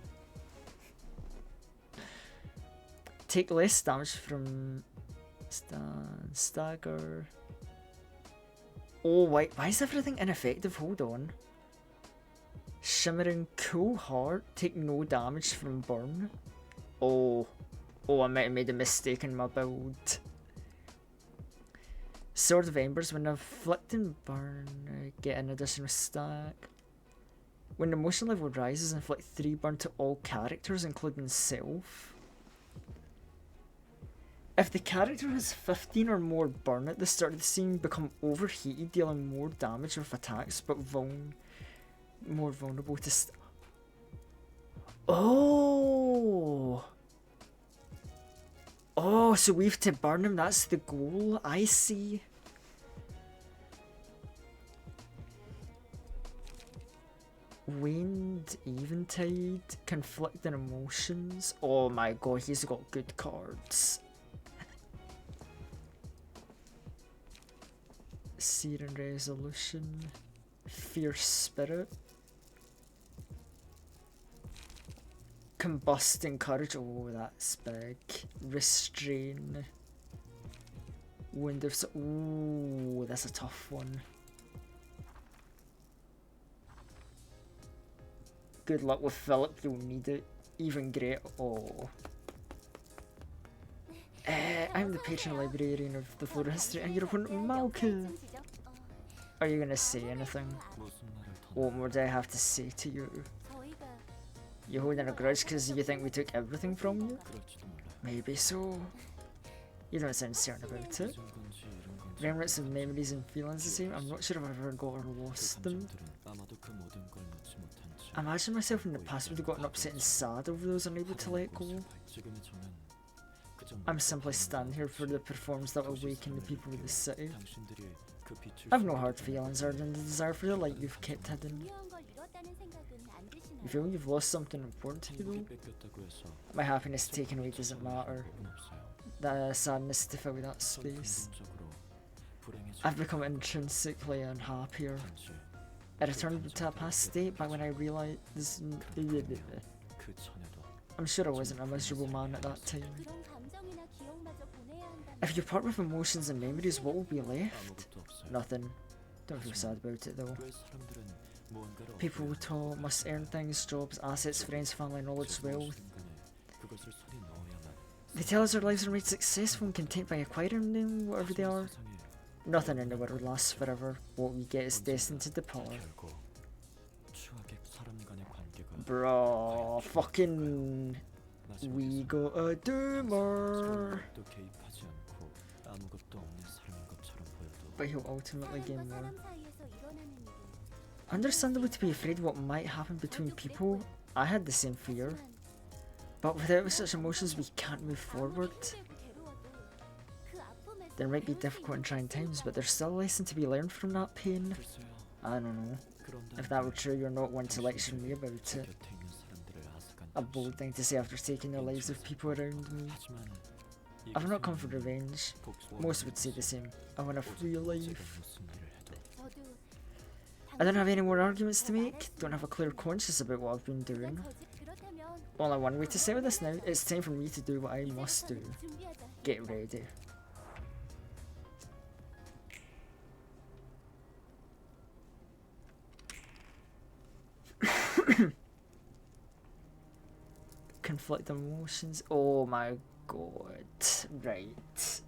Take less damage from stagger. Oh, wait, why is everything ineffective? Hold on. Shimmering Cool Heart, take no damage from burn. Oh, I might have made a mistake in my build. Sword of Embers, when afflicting burn, get an additional stack. When the motion level rises, inflict 3 burn to all characters, including self. If the character has 15 or more burn at the start of the scene, become overheated, dealing more damage with attacks, but more vulnerable to Oh, so we have to burn him, that's the goal, I see. Wind, Eventide, Conflicting Emotions. Oh my god, he's got good cards. Searing Resolution, Fierce Spirit, Combusting Courage, oh that's big, Restrain, Wind of ooh, that's a tough one. Good luck with Philip, you'll need it. Even great, oh. I'm the patron librarian of the Flora History and your opponent Malka. Are you gonna say anything? What more do I have to say to you? You holding a grudge because you think we took everything from you? Maybe so. You don't sound certain about it. Remnants of memories and feelings the same. I'm not sure if I've ever got or lost them. I imagine myself in the past would have gotten upset and sad over those unable to let go. I'm simply standing here for the performance that will awaken the people of the city. I've no hard feelings other than the desire for the light you've kept hidden. You feel you've lost something important to you though? My happiness taken away doesn't matter. The sadness to fill that space. I've become intrinsically unhappier. I returned to a past state back when I realized I'm sure I wasn't a miserable man at that time. If you part with emotions and memories, what will be left? Nothing. Don't feel sad about it though. People must earn things, jobs, assets, friends, family, knowledge, wealth. They tell us our lives are made successful and content by acquiring them, whatever they are. Nothing in the world lasts forever. What we get is destined to depart. Bro, fucking... We got a doomer! But he'll ultimately gain more. Understandable to be afraid what might happen between people. I had the same fear. But without such emotions we can't move forward. There might be difficult and trying times, but there's still a lesson to be learned from that pain. I don't know. If that were true, you're not one to lecture me about it. A bold thing to say after taking the lives of people around me. I've not come for revenge. Most would say the same. I want a free life. 저도 I don't have any more arguments to make. Don't have a clear conscience about what I've been doing. 그렇다면 Only one way to settle this now. It's time for me to do what I must do. 준비하자. Get ready. Conflict emotions. Oh my god. Right.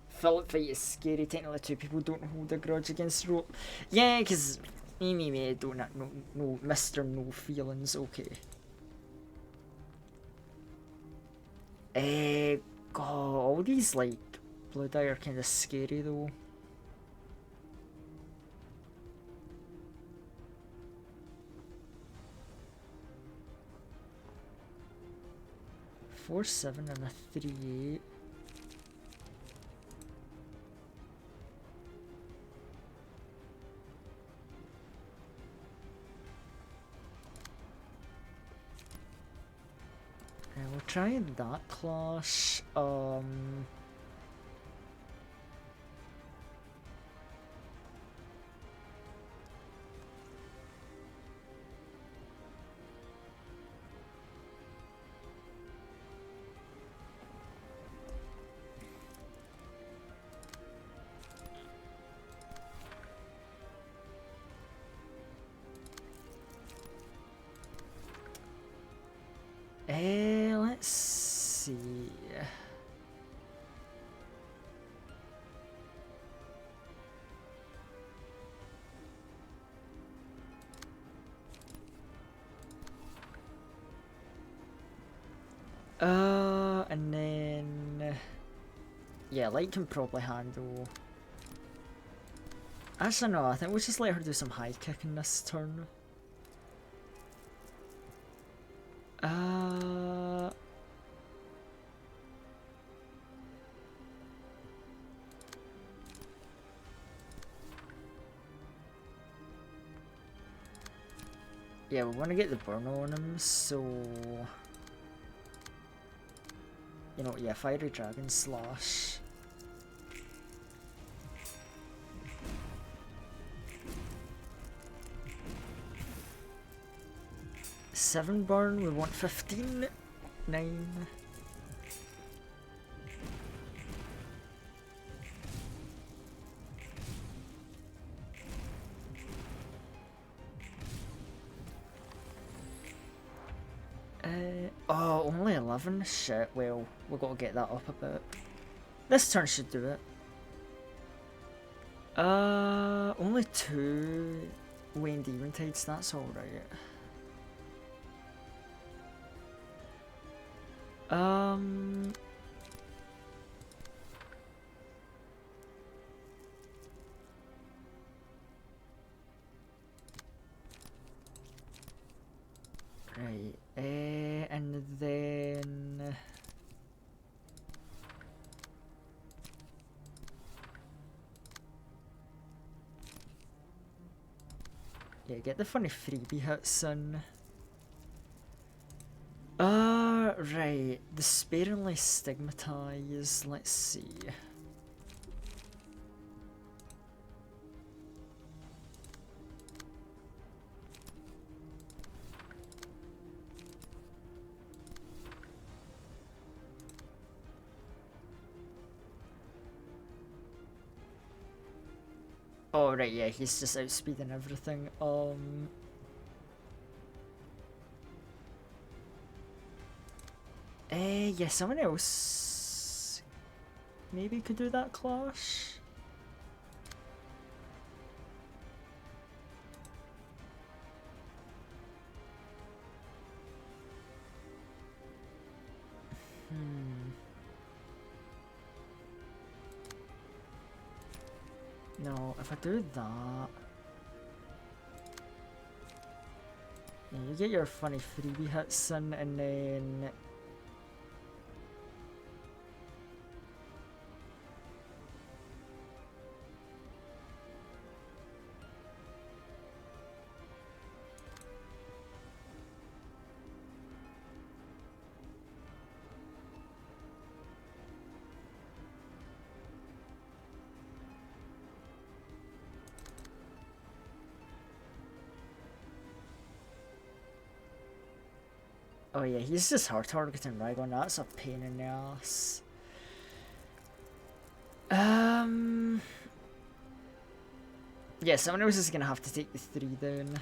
Philip fight is scary. Technically, two people don't hold a grudge against Rope. Yeah, because me don't have no Mr. No feelings. Okay. God, all these like Blood Eye are kind of scary though. Four, 7 and a 3, 8. We'll try that clash. Let's see. And then yeah, Light can probably handle. Actually, no, I think we'll just let her do some high kicking this turn. Yeah, we want to get the burn on him, so you know, yeah, Fiery Dragon slash. Seven burn, we want 15. 9. Oh, only 11? Shit, well, we've got to get that up a bit. This turn should do it. Only 2 Wayne Demon-Tides, that's alright. Right, and then yeah, get the funny freebie hits in. Right, the sparingly stigmatized, let's see. Oh right, yeah, he's just outspeeding everything. Yeah, someone else maybe could do that clash. No, if I do that, yeah, you get your funny freebie hits in, and then Oh yeah, he's just hard targeting Raigon. That's a pain in the ass. Yeah, someone else is gonna have to take the 3 down.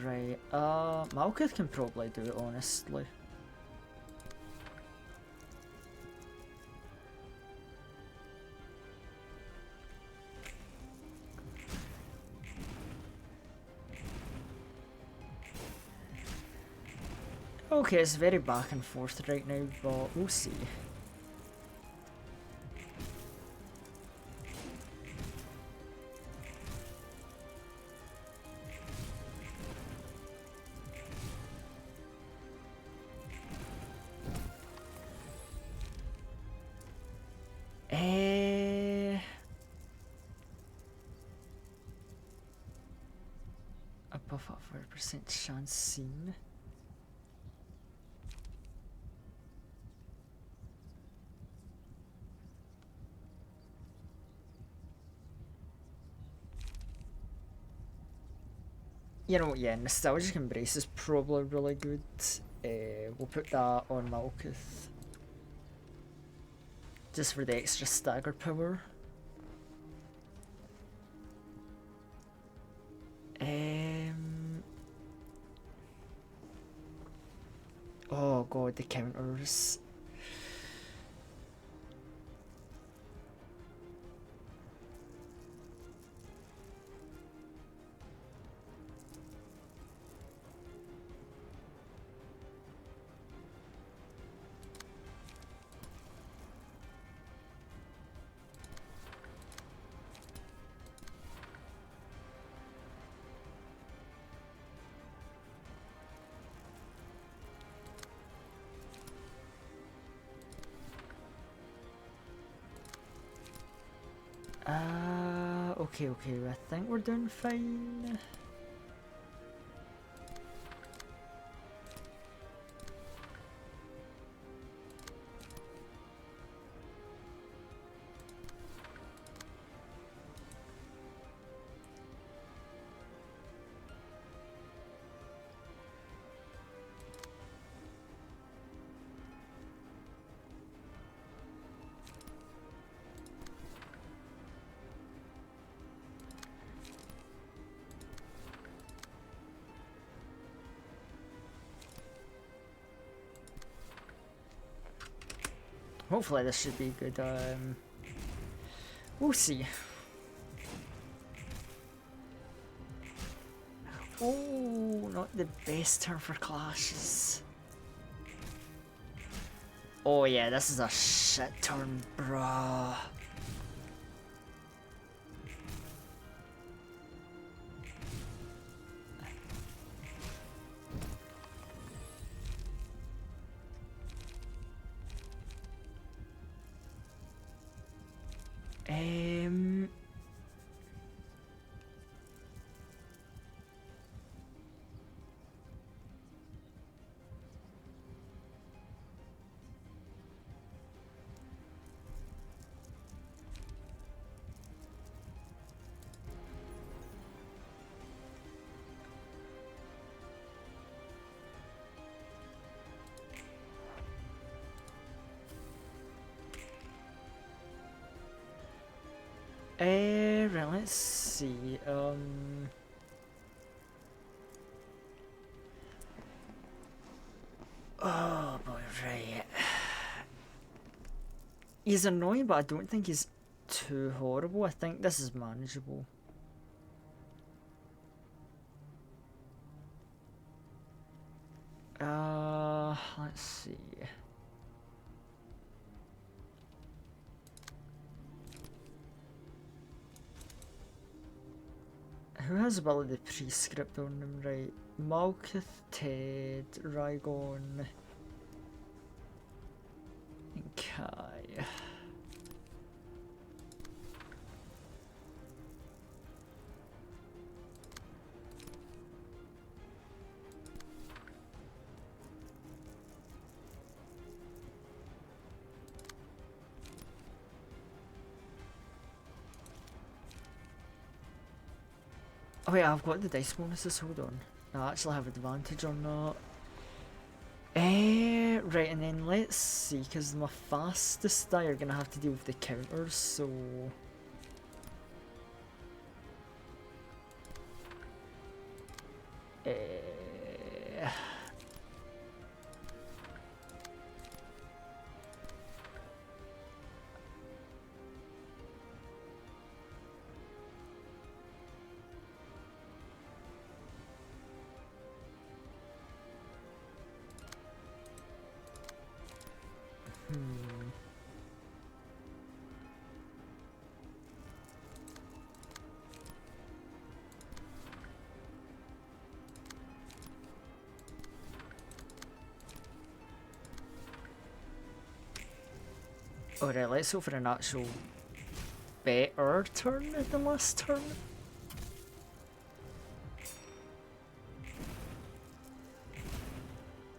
Right. Malkuth can probably do it, honestly. Okay, it's very back and forth right now, but we'll see. Above a 4% chance seen. You know, yeah, Nostalgic Embrace is probably really good. We'll put that on Malkuth. Just for the extra stagger power. Oh god, the counters. Okay, I think we're doing fine. Hopefully this should be good. We'll see. Oh, not the best turn for clashes. Oh yeah, this is a shit turn, bruh. Right, let's see. Oh boy, right. He's annoying, but I don't think he's too horrible. I think this is manageable. Let's see. Who has ability prescript on them, right? Malkuth, Ted, Raigon, and Kai. Oh yeah, I've got the dice bonuses, hold on. I actually have advantage on that. Right, and then let's see, because my fastest die are gonna have to deal with the counters, so... Alright, let's go for an actual better turn than last turn.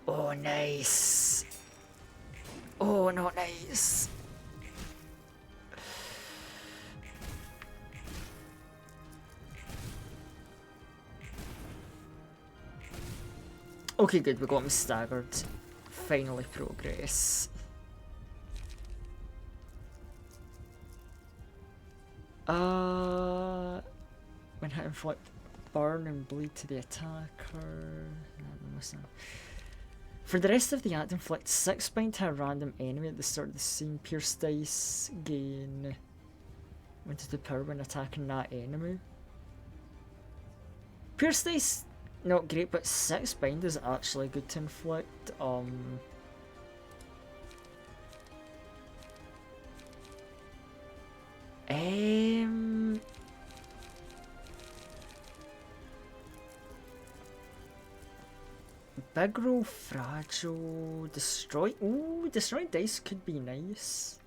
Oh, nice. Oh, not nice. Okay, good, we got him staggered. Finally progress. When hit inflict burn and bleed to the attacker. For the rest of the act, inflict 6 bind to a random enemy at the start of the scene. Pierce dice gain 1 power when attacking that enemy. Pierce dice not great, but 6 bind is actually good to inflict. Big roll, fragile, destroy. Ooh, destroy dice could be nice.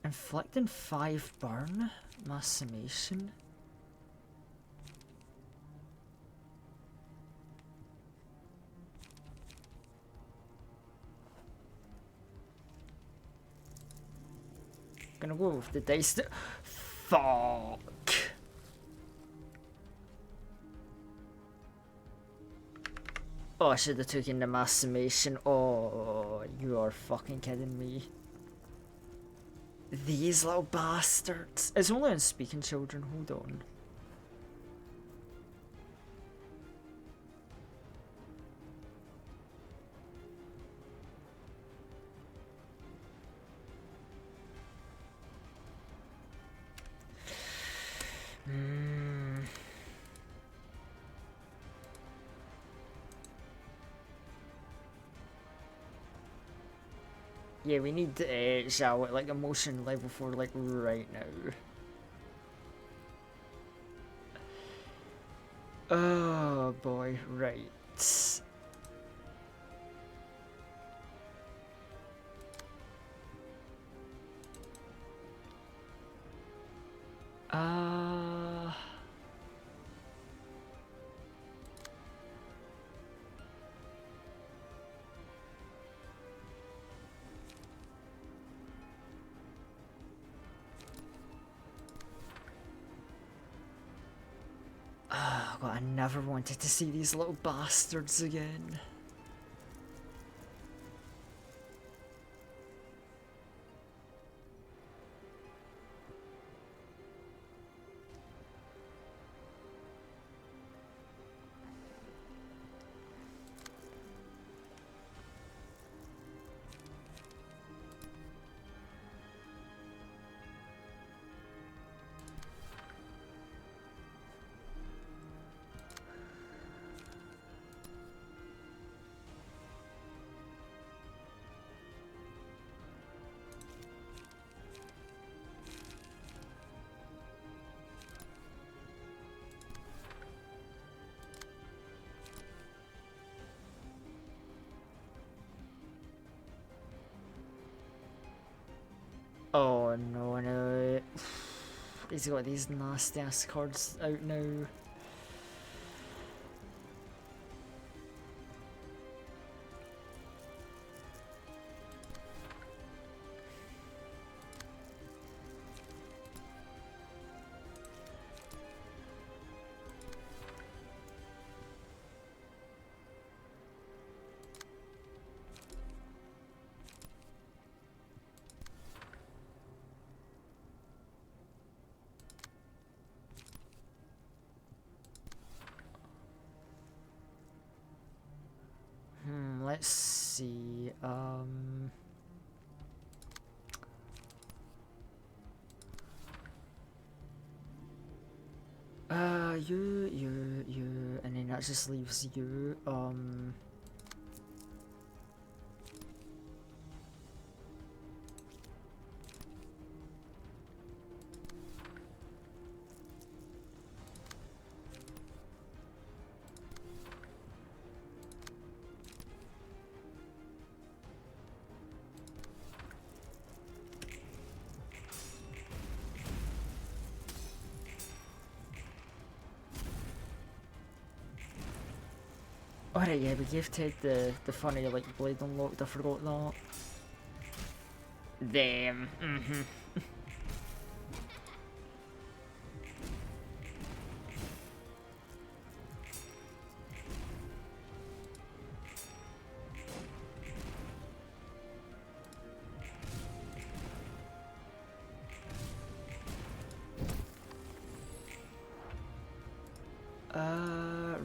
Inflicting 5 burn, mass summation. Gonna go with the dice. Fuck. Oh, I should have taken the mass summation. Oh, you are fucking kidding me. These little bastards. It's only on Speaking Children, hold on. Yeah, we need Zhao at like emotion level 4 like right now. Oh boy, right. Oh god, I never wanted to see these little bastards again. Oh no, no. He's got these nasty ass cards out now. let's see. You, and then that just leaves you. Alright, yeah, we gave Ted the funny like blade unlocked. I forgot that. Them.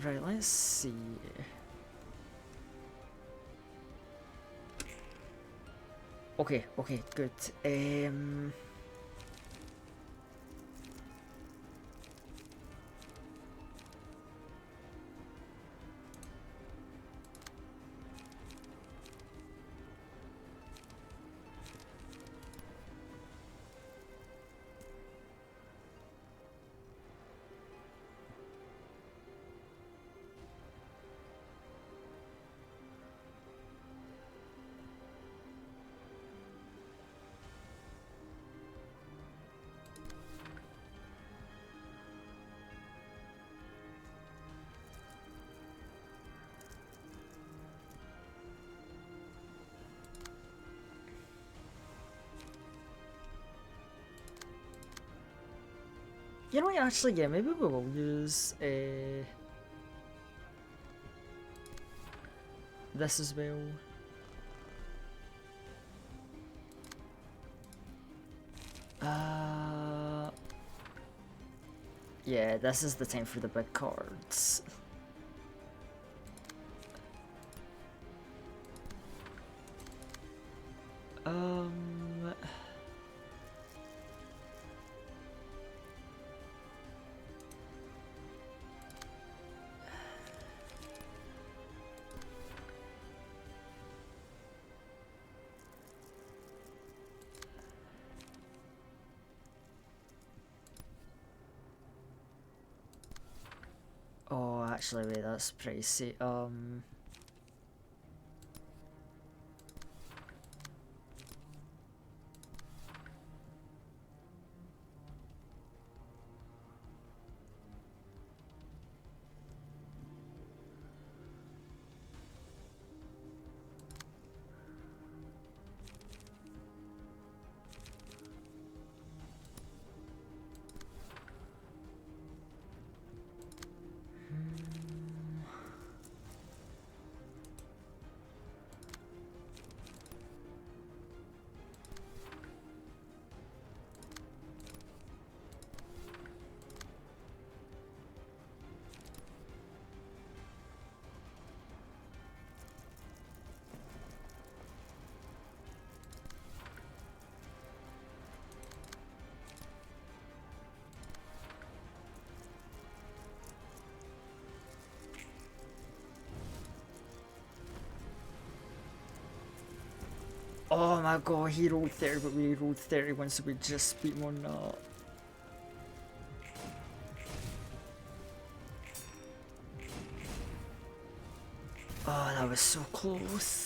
Right, let's see. Okay, good. You know what, actually, yeah, maybe we will use this as well. Yeah, this is the time for the big cards. Oh, actually, wait, that's pricey. Oh my god, he rolled 30, but we rolled 31, so we just beat him on that. Oh, that was so close.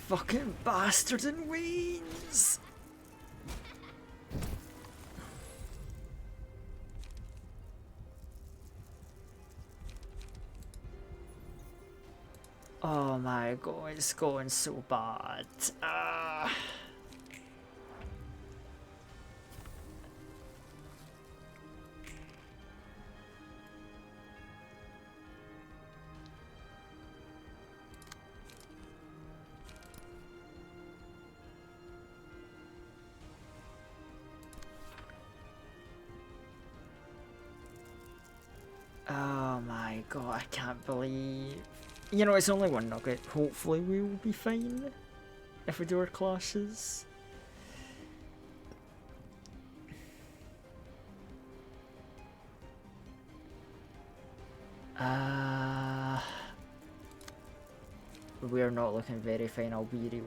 Fucking bastard and wins! Oh my god, it's going so bad. Oh my god, I can't believe... You know, it's only one nugget. Hopefully we will be fine if we do our clashes. We're not looking very fine, I'll be real.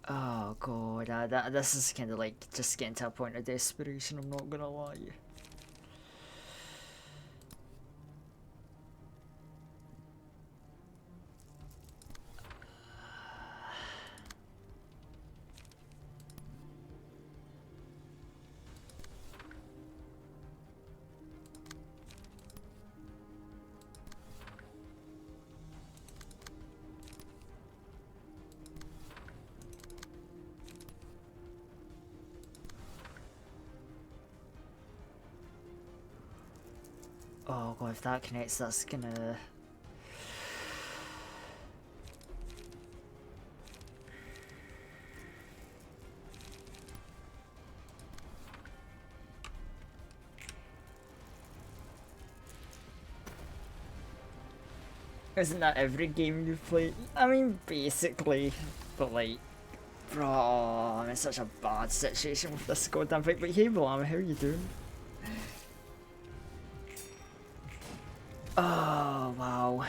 Oh god, this is kind of like just getting to a point of desperation, I'm not gonna lie. Oh god, if that connects, that's gonna... Isn't that every game you play? I mean, basically, but like... Bro, I'm in such a bad situation with this goddamn fight. But hey, Blam, how are you doing? Oh, wow.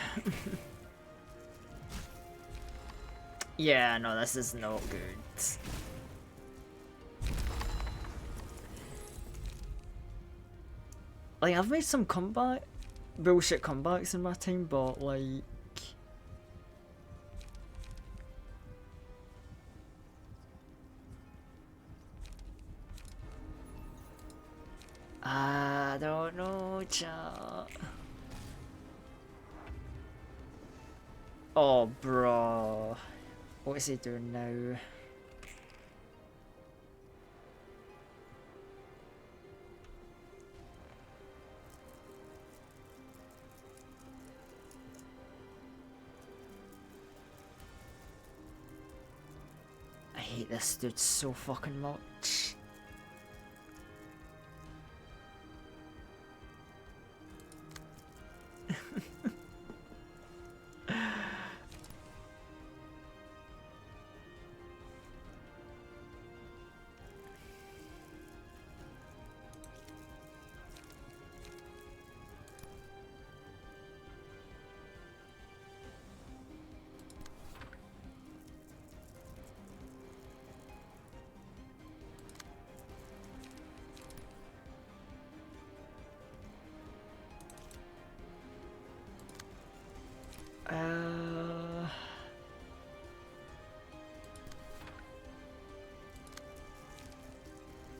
Yeah, no, this is not good. Like, I've made some bullshit comebacks in my time, but like... I don't know, chat. Oh, bro. What is he doing now? I hate this dude so fucking much.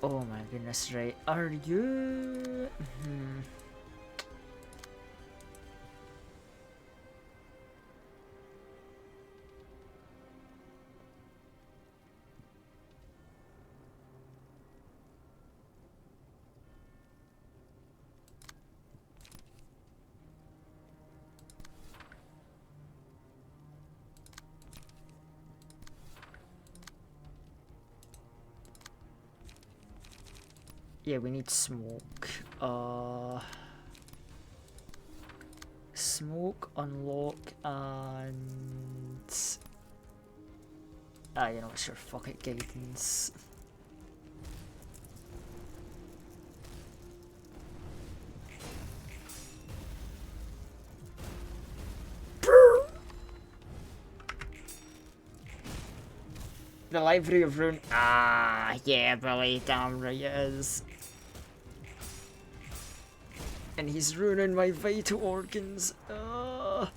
Oh my goodness, right. Are you... Yeah, we need smoke. Smoke, unlock, and... you know what, sure, fuck it, guidance. The Library of Ruin. Yeah, Billy, damn right it is. And he's ruining my vital organs. Oh,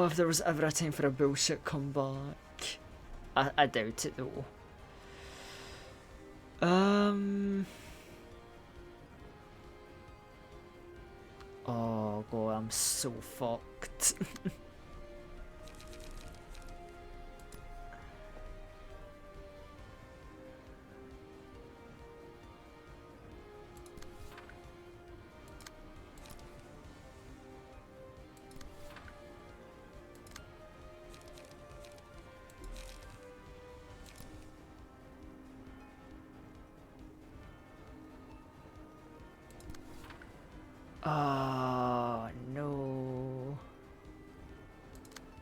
if there was ever a time for a bullshit comeback. I doubt it though. Oh god, I'm so fucked.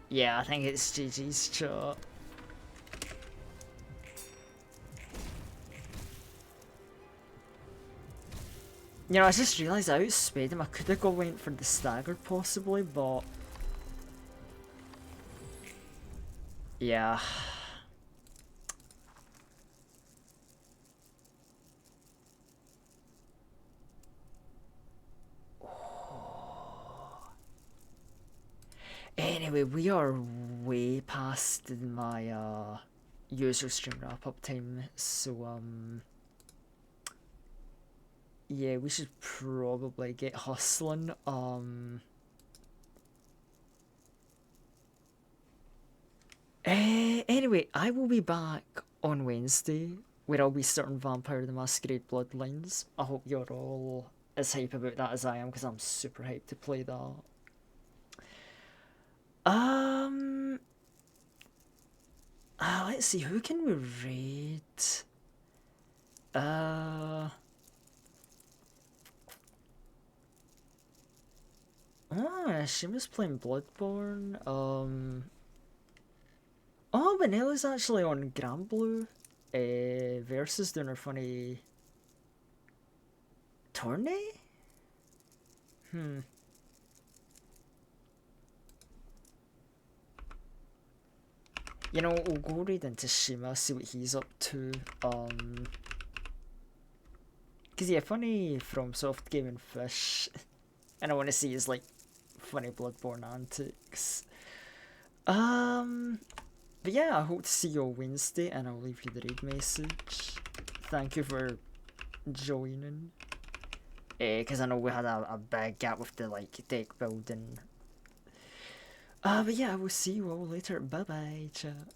Yeah, I think it's GG's chat. You know, I just realised I outsped him. I could have went for the stagger possibly, but yeah. Anyway, we are way past my user stream wrap up time, so yeah, we should probably get hustling. Anyway, I will be back on Wednesday where I'll be starting Vampire the Masquerade Bloodlines. I hope you're all as hype about that as I am, because I'm super hyped to play that. Let's see, who can we raid? She was playing Bloodborne. Oh, Benella's actually on Granblue. Versus doing her funny tourney? You know, we'll go raid into Shima, see what he's up to. Cause yeah, funny from Soft Gaming Fish. And I wanna see his like funny Bloodborne antics. But yeah, I hope to see you on Wednesday, and I'll leave you the raid message. Thank you for joining. Cause I know we had a big gap with the like deck building. But yeah, I will see you all later. Bye bye, chat.